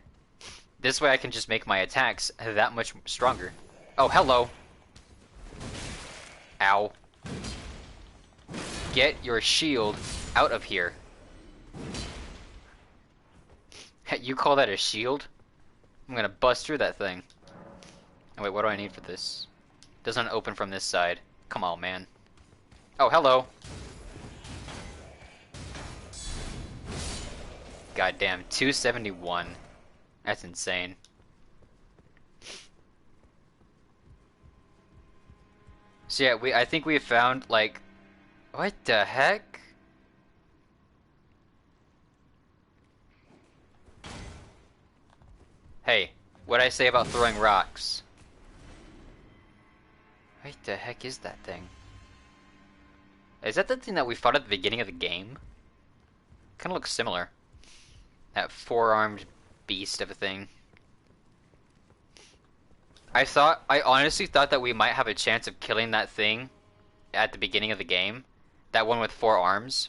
This way I can just make my attacks that much stronger. Oh, hello. Ow. Get your shield out of here. You call that a shield? I'm gonna bust through that thing. Oh, wait, what do I need for this? Doesn't open from this side. Come on, man. Oh, hello. Goddamn, 271. That's insane. So yeah, I think we found, like, what the heck? Hey, what'd I say about throwing rocks? What the heck is that thing? Is that the thing that we fought at the beginning of the game? Kinda looks similar. That four-armed beast of a thing. I honestly thought that we might have a chance of killing that thing at the beginning of the game. That one with four arms.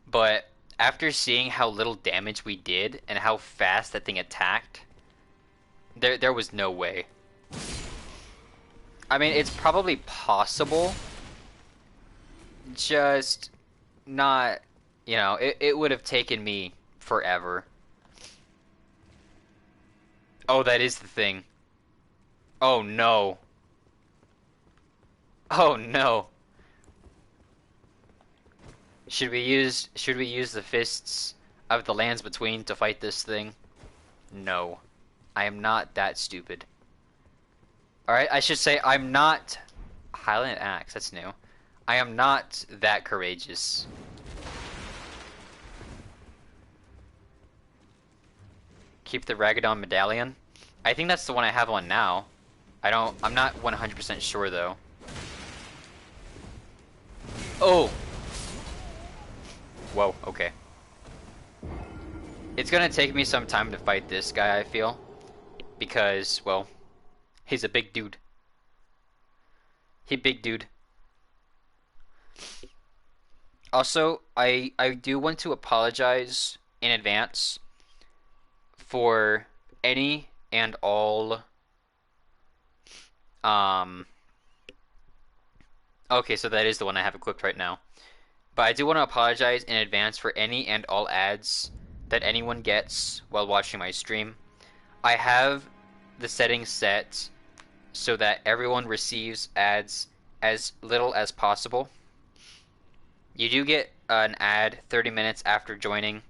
But after seeing how little damage we did and how fast that thing attacked, there was no way. I mean, it's probably possible, just not, you know, it would have taken me forever. Oh, that is the thing. Oh no. Oh no. Should we use the fists of the lands between to fight this thing? No. I am not that stupid. Alright, I should say I'm not Highland Axe, that's new. I am not that courageous. Keep the Ragadon Medallion. I think that's the one I have on now. I'm not 100% sure though. Oh! Whoa, okay. It's gonna take me some time to fight this guy, I feel. Because, well, he's a big dude. He big dude. Also, I do want to apologize in advance for any and all okay, so that is the one I have equipped right now. But I do want to apologize in advance for any and all ads that anyone gets while watching my stream. I have the settings set so that everyone receives ads as little as possible. You do get an ad 30 minutes after joining.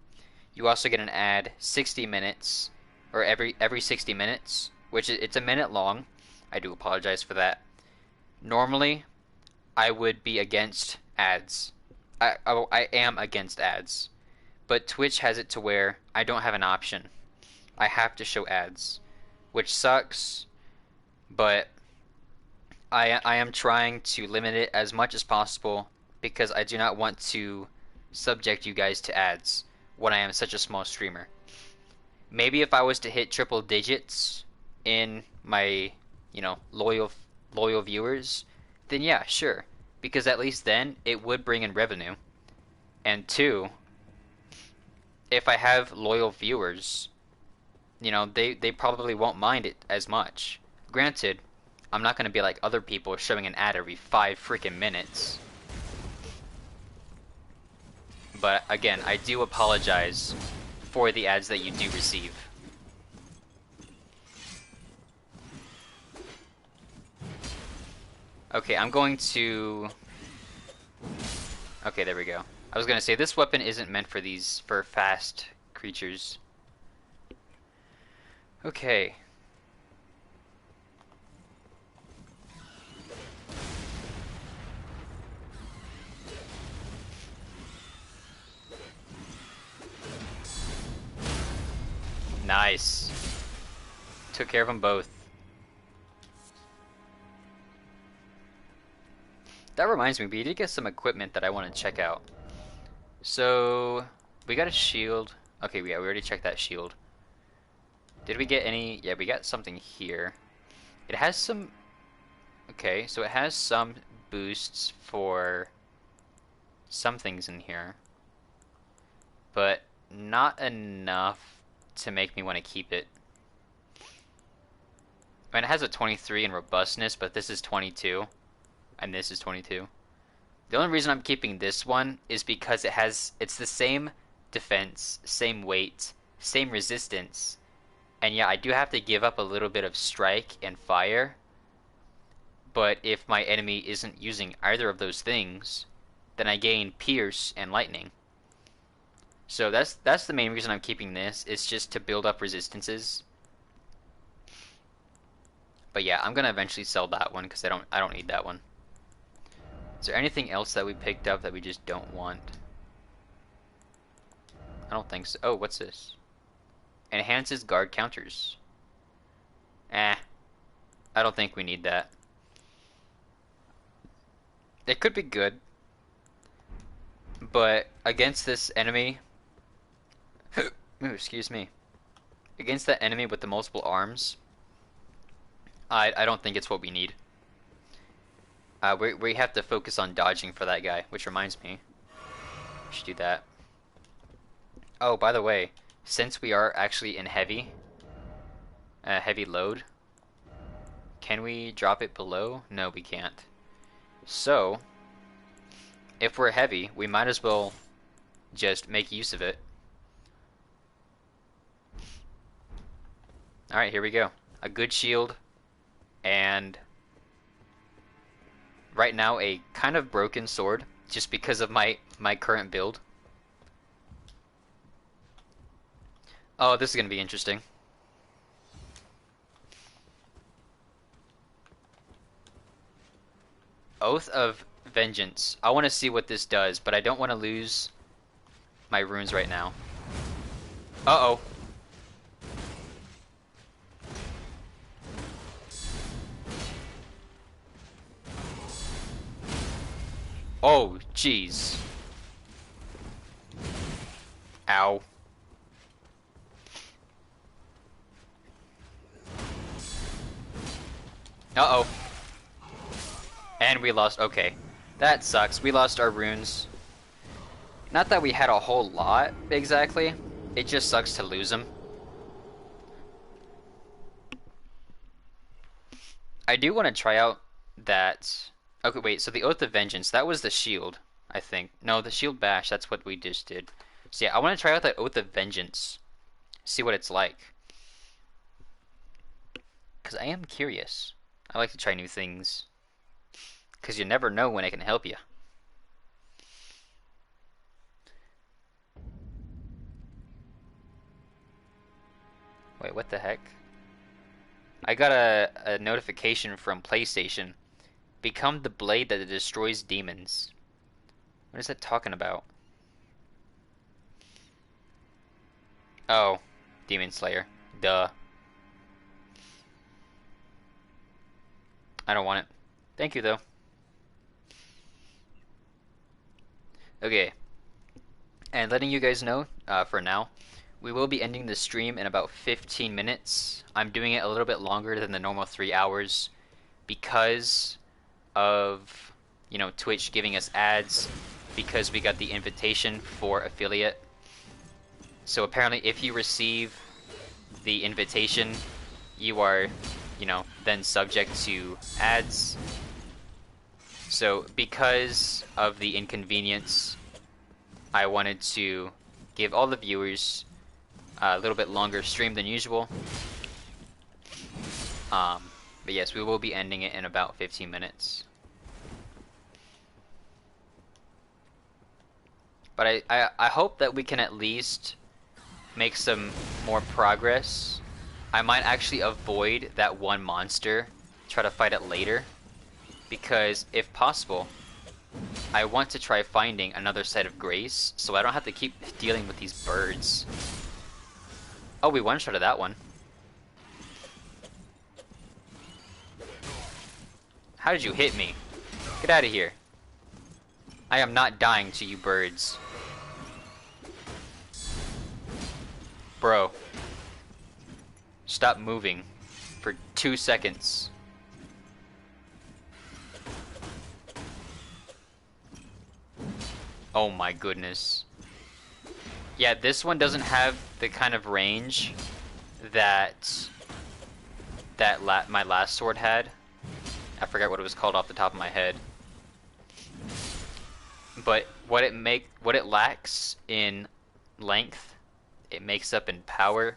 You also get an ad 60 minutes, or every 60 minutes, which it's a minute long. I do apologize for that. Normally, I would be against ads. I am against ads. But Twitch has it to where I don't have an option. I have to show ads, which sucks, but I am trying to limit it as much as possible because I do not want to subject you guys to ads when I am such a small streamer. Maybe if I was to hit triple digits in my, loyal viewers, then yeah, sure. Because at least then it would bring in revenue. And two, if I have loyal viewers, they probably won't mind it as much. Granted, I'm not going to be like other people showing an ad every 5 freaking minutes. But again, I do apologize for the ads that you do receive. Okay, I'm going to... Okay, there we go. I was gonna say, this weapon isn't meant for fast creatures. Okay. Nice. Took care of them both. That reminds me, we did get some equipment that I want to check out. So, we got a shield. Okay, yeah, we already checked that shield. Did we get any? Yeah, we got something here. It has some... Okay, so it has some boosts for some things in here. But not enough to make me want to keep it. I mean, it has a 23 in robustness, but this is 22. And this is 22. The only reason I'm keeping this one is because it's the same defense, same weight, same resistance. And yeah, I do have to give up a little bit of strike and fire. But if my enemy isn't using either of those things, then I gain pierce and lightning. So that's the main reason I'm keeping this. It's just to build up resistances. But yeah, I'm gonna eventually sell that one because I don't need that one. Is there anything else that we picked up that we just don't want? I don't think so. Oh, what's this? Enhances guard counters. I don't think we need that. It could be good, but against this enemy... Ooh, excuse me. Against that enemy with the multiple arms, I don't think it's what we need. We have to focus on dodging for that guy, which reminds me. We should do that. Oh, by the way, since we are actually in heavy load, can we drop it below? No, we can't. So, if we're heavy, we might as well just make use of it. Alright, here we go. A good shield, and right now a kind of broken sword, just because of my current build. Oh, this is gonna be interesting. Oath of Vengeance. I want to see what this does, but I don't want to lose my runes right now. Uh-oh. Oh, jeez. Ow. Uh-oh. And we lost. Okay. That sucks. We lost our runes. Not that we had a whole lot, exactly. It just sucks to lose them. I do want to try out that... Okay, wait, so the Oath of Vengeance, that was the shield, I think. No, the shield bash, that's what we just did. So yeah, I want to try out that Oath of Vengeance. See what it's like. Because I am curious. I like to try new things. Because you never know when it can help you. Wait, what the heck? I got a notification from PlayStation. Become the blade that destroys demons. What is that talking about? Oh, Demon Slayer. Duh. I don't want it. Thank you, though. Okay, and letting you guys know, for now, we will be ending the stream in about 15 minutes. I'm doing it a little bit longer than the normal 3 hours because of, Twitch giving us ads because we got the invitation for affiliate. So apparently if you receive the invitation, you are, then subject to ads. So because of the inconvenience, I wanted to give all the viewers a little bit longer stream than usual. But yes, we will be ending it in about 15 minutes. But I hope that we can at least make some more progress. I might actually avoid that one monster, try to fight it later, because if possible, I want to try finding another set of grace so I don't have to keep dealing with these birds. Oh, we one-shotted that one. How did you hit me? Get out of here. I am not dying to you birds. Bro. Stop moving for 2 seconds. Oh my goodness. Yeah, this one doesn't have the kind of range that my last sword had. I forgot what it was called off the top of my head. But what it lacks in length, it makes up in power.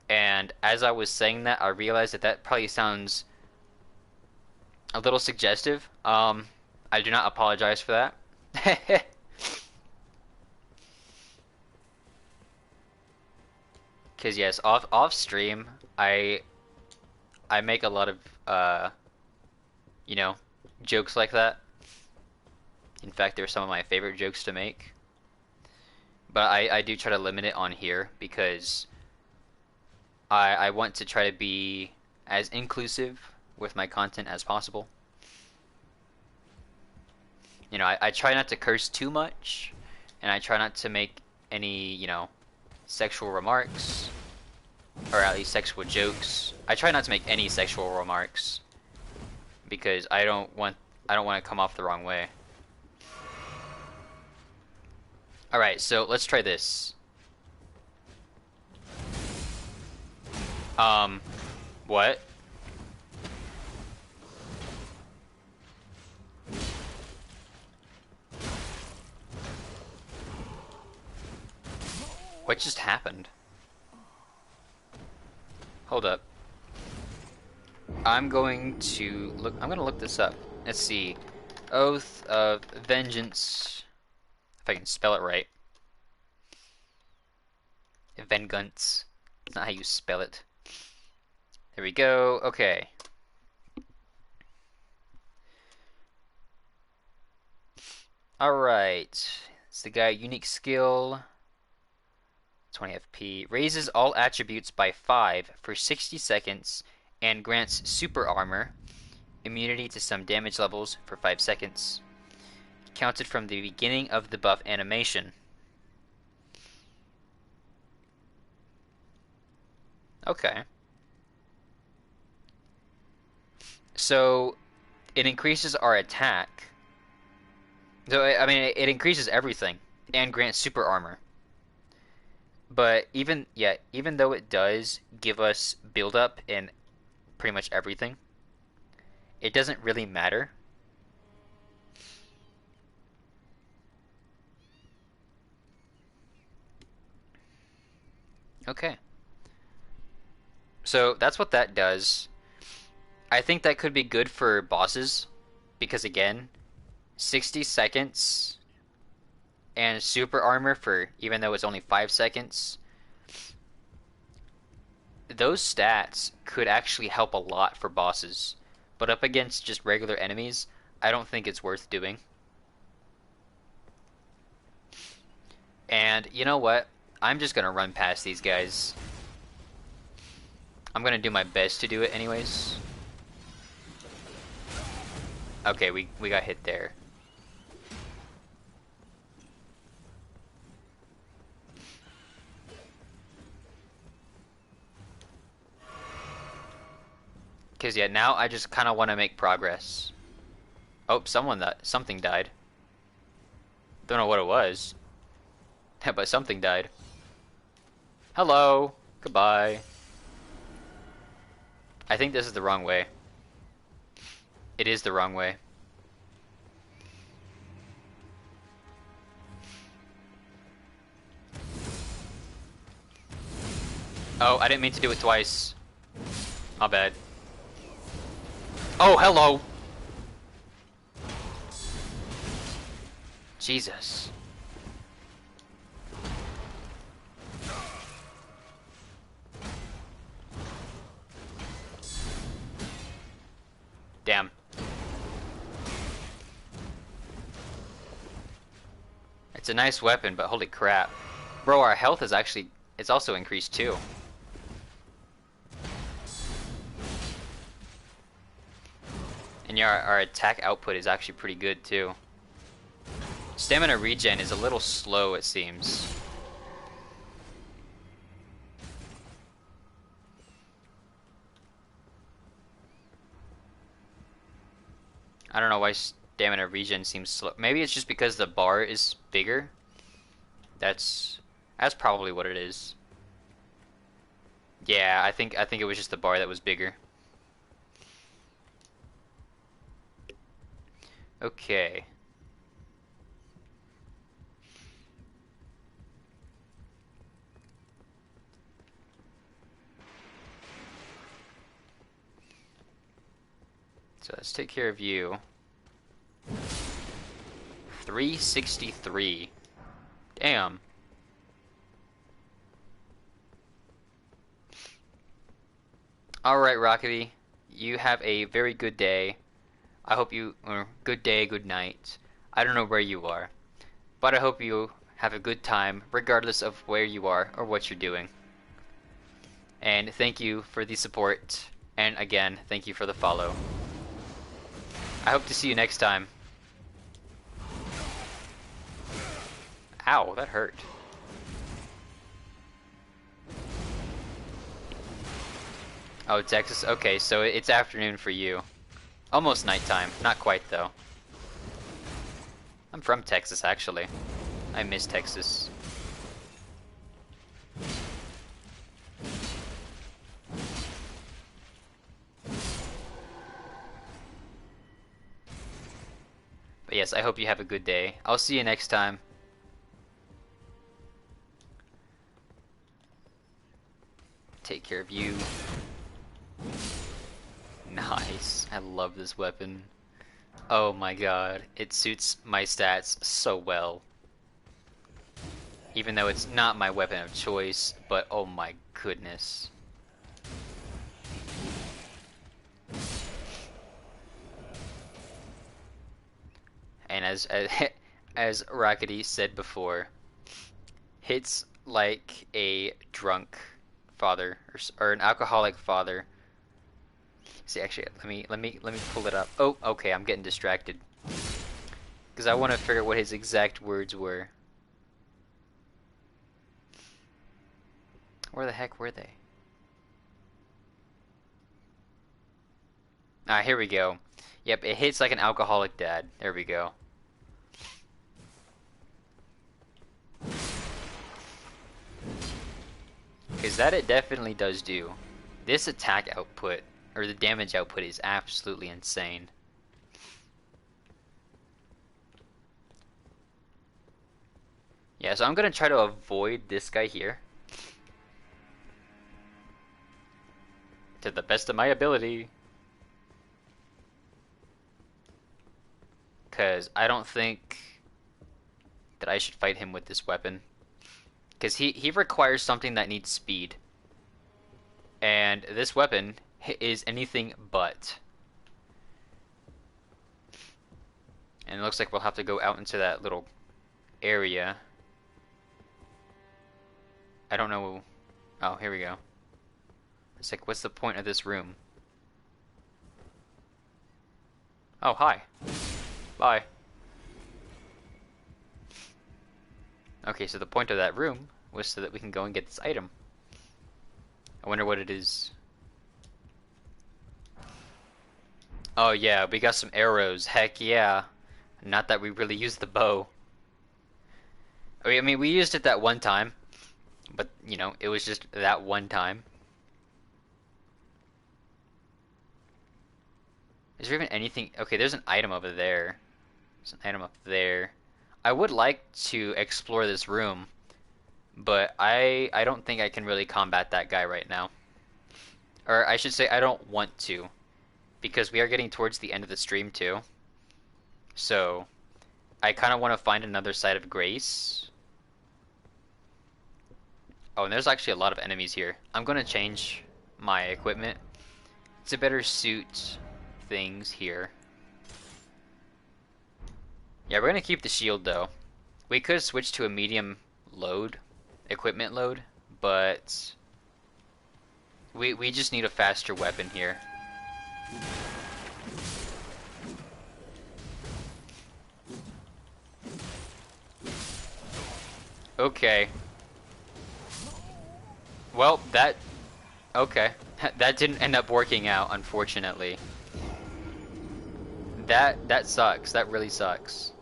And as I was saying that, I realized that probably sounds a little suggestive. I do not apologize for that. Cause yes, off stream, I make a lot of jokes like that. In fact, they're some of my favorite jokes to make. But I do try to limit it on here because I want to try to be as inclusive with my content as possible. I try not to curse too much, and I try not to make any, sexual remarks, or at least sexual jokes. I try not to make any sexual remarks because I don't want to come off the wrong way. Alright, so let's try this. What? What just happened? Hold up. I'm gonna look this up. Let's see. Oath of Vengeance. If I can spell it right. Vengeance. That's not how you spell it. There we go. Okay. Alright. It's the guy, unique skill. 20 FP. Raises all attributes by 5 for 60 seconds and grants super armor. Immunity to some damage levels for 5 seconds. Counted from the beginning of the buff animation. Okay. So, it increases our attack. So, I mean, it increases everything and grants super armor. But even though it does give us build up in pretty much everything, it doesn't really matter. Okay. So that's what that does. I think that could be good for bosses because again, 60 seconds and super armor for even though it's only 5 seconds. Those stats could actually help a lot for bosses, but up against just regular enemies, I don't think it's worth doing. And you know what? I'm just gonna run past these guys. I'm gonna do my best to do it anyways. Okay, we got hit there. Cause yeah, now I just kind of want to make progress. Oh, something died. Don't know what it was, but something died. Hello, goodbye. I think this is the wrong way. It is the wrong way. Oh, I didn't mean to do it twice. My bad. Oh, hello! Jesus. Damn. It's a nice weapon, but holy crap. Bro, our health is actually... It's also increased too. And yeah, our attack output is actually pretty good too. Stamina regen is a little slow, it seems. I don't know why stamina regen seems slow. Maybe it's just because the bar is bigger. That's probably what it is. Yeah, I think it was just the bar that was bigger. Okay. So let's take care of you. 363. Damn. Alright, Rockety. You have a very good day. I hope you... or good day, good night. I don't know where you are. But I hope you have a good time, regardless of where you are or what you're doing. And thank you for the support. And again, thank you for the follow. I hope to see you next time. Ow, that hurt. Oh, Texas? Okay, so it's afternoon for you. Almost nighttime. Not quite, though. I'm from Texas, actually. I miss Texas. But yes, I hope you have a good day. I'll see you next time. Take care of you. Nice. I love this weapon. Oh my god. It suits my stats so well. Even though it's not my weapon of choice, but oh my goodness. And as Rockety said before, hits like a drunk father or an alcoholic father. See, actually, let me pull it up. Oh, okay, I'm getting distracted because I want to figure out what his exact words were. Where the heck were they? Ah, here we go. Yep, it hits like an alcoholic dad. There we go. Because that it definitely does do. This attack output, or the damage output, is absolutely insane. Yeah, so I'm going to try to avoid this guy here. To the best of my ability. Because I don't think that I should fight him with this weapon. Because he requires something that needs speed. And this weapon is anything but. And it looks like we'll have to go out into that little area. I don't know. Oh, here we go. It's like, what's the point of this room? Oh, hi. Bye. Okay, so the point of that room was so that we can go and get this item. I wonder what it is. Oh yeah, we got some arrows. Heck yeah. Not that we really used the bow. I mean, we used it that one time, but, you know, it was just that one time. Is there even anything? Okay, there's an item over there. There's an item up there. I would like to explore this room, but I don't think I can really combat that guy right now. Or I should say I don't want to, because we are getting towards the end of the stream too. So, I kind of want to find another site of grace. Oh, and there's actually a lot of enemies here. I'm going to change my equipment to better suit things here. Yeah, we're going to keep the shield though. We could switch to a medium load, equipment load, but we just need a faster weapon here. Okay. Well, okay. That didn't end up working out, unfortunately. That sucks. That really sucks.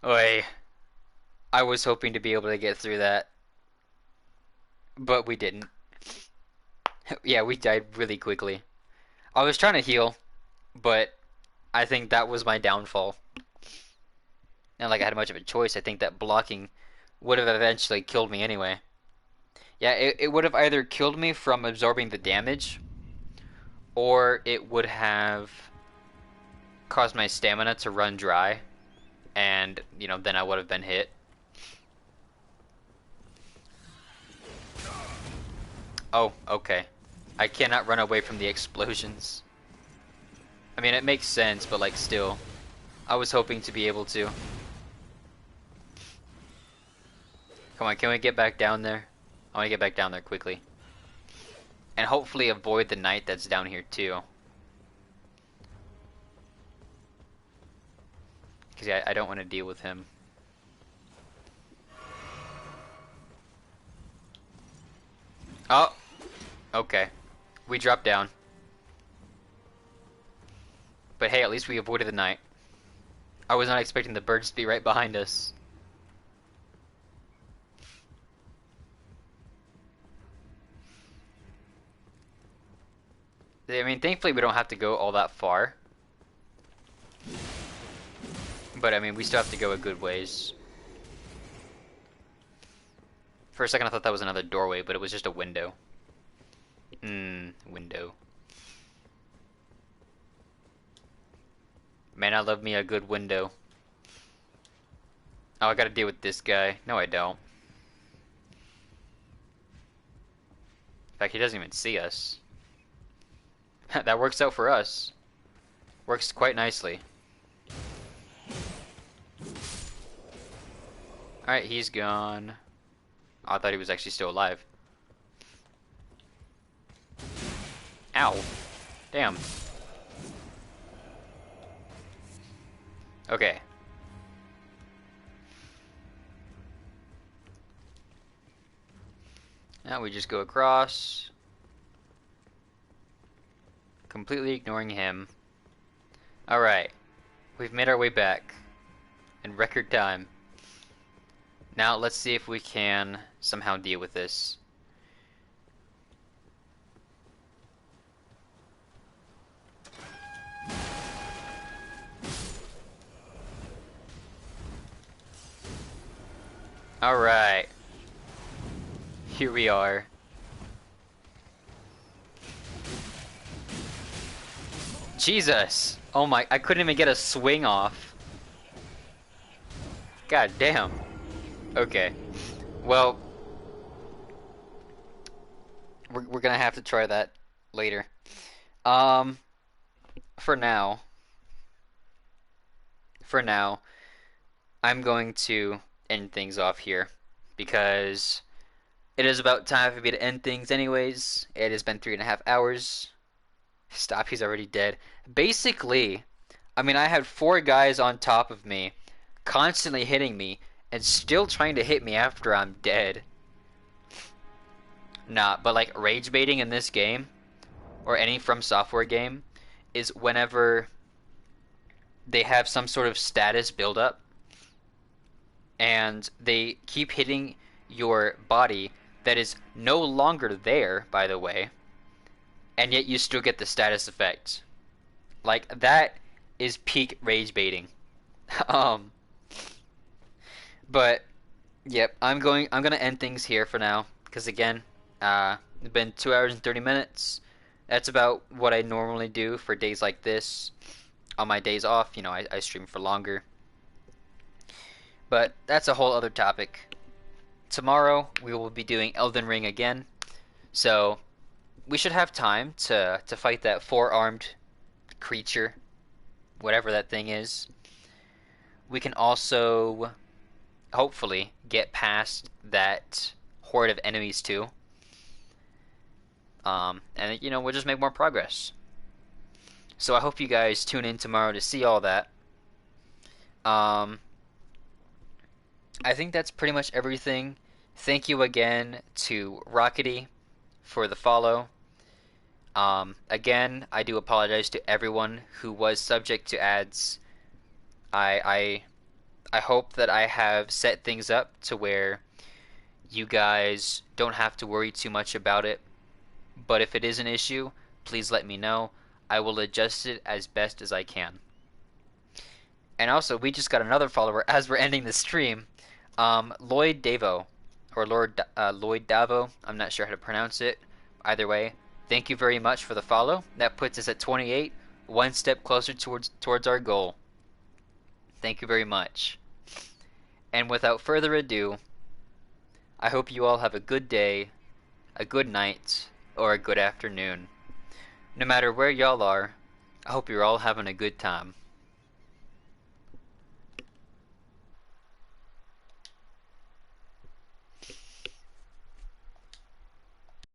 Oi. I was hoping to be able to get through that, but we didn't. Yeah, we died really quickly. I was trying to heal, but I think that was my downfall. Not like I had much of a choice. I think that blocking would have eventually killed me anyway. Yeah, it would have either killed me from absorbing the damage, or it would have caused my stamina to run dry, and, you know, then I would have been hit. Oh, okay. I cannot run away from the explosions. I mean, it makes sense, but, like, still. I was hoping to be able to. Come on, can we get back down there? I want to get back down there quickly. And hopefully avoid the knight that's down here, too. Because yeah, I don't want to deal with him. Oh! Okay. We dropped down. But hey, at least we avoided the knight. I was not expecting the birds to be right behind us. I mean, thankfully we don't have to go all that far. But I mean, we still have to go a good ways. For a second I thought that was another doorway, but it was just a window. Window. Man, I love me a good window. Oh, I gotta deal with this guy. No, I don't. In fact, he doesn't even see us. That works out for us. Works quite nicely. Alright, he's gone. Oh, I thought he was actually still alive. Ow. Damn. Okay. Now we just go across. Completely ignoring him. Alright. We've made our way back. In record time. Now let's see if we can somehow deal with this. Alright. Here we are. Jesus! Oh my, I couldn't even get a swing off. God damn. Okay. Well, we're gonna have to try that later. For now, I'm going to end things off here because it is about time for me to end things anyways. It has been 3.5 hours. Stop, he's already dead. Basically, I mean, I had four guys on top of me, constantly hitting me, and still trying to hit me after I'm dead. Nah, but like rage baiting in this game, or any From Software game, is whenever they have some sort of status buildup, and they keep hitting your body that is no longer there, by the way, and yet you still get the status effect. Like that is peak rage baiting. um, but yep, I'm gonna end things here for now because again, it's been 2 hours and 30 minutes. That's about what I normally do for days like this. On my days off, I stream for longer. But that's a whole other topic. Tomorrow we will be doing Elden Ring again, so we should have time to fight that four-armed creature, whatever that thing is. We can also hopefully get past that horde of enemies too. And we'll just make more progress. So I hope you guys tune in tomorrow to see all that. Um, I think that's pretty much everything. Thank you again to Rockety for the follow. Again, I do apologize to everyone who was subject to ads. I hope that I have set things up to where you guys don't have to worry too much about it. But if it is an issue, please let me know. I will adjust it as best as I can. And also, we just got another follower as we're ending the stream. Lloyd Davo, or Lloyd Davo. I'm not sure how to pronounce it. Either way, thank you very much for the follow. That puts us at 28, one step closer towards our goal. Thank you very much. And without further ado, I hope you all have a good day, a good night, or a good afternoon. No matter where y'all are, I hope you're all having a good time.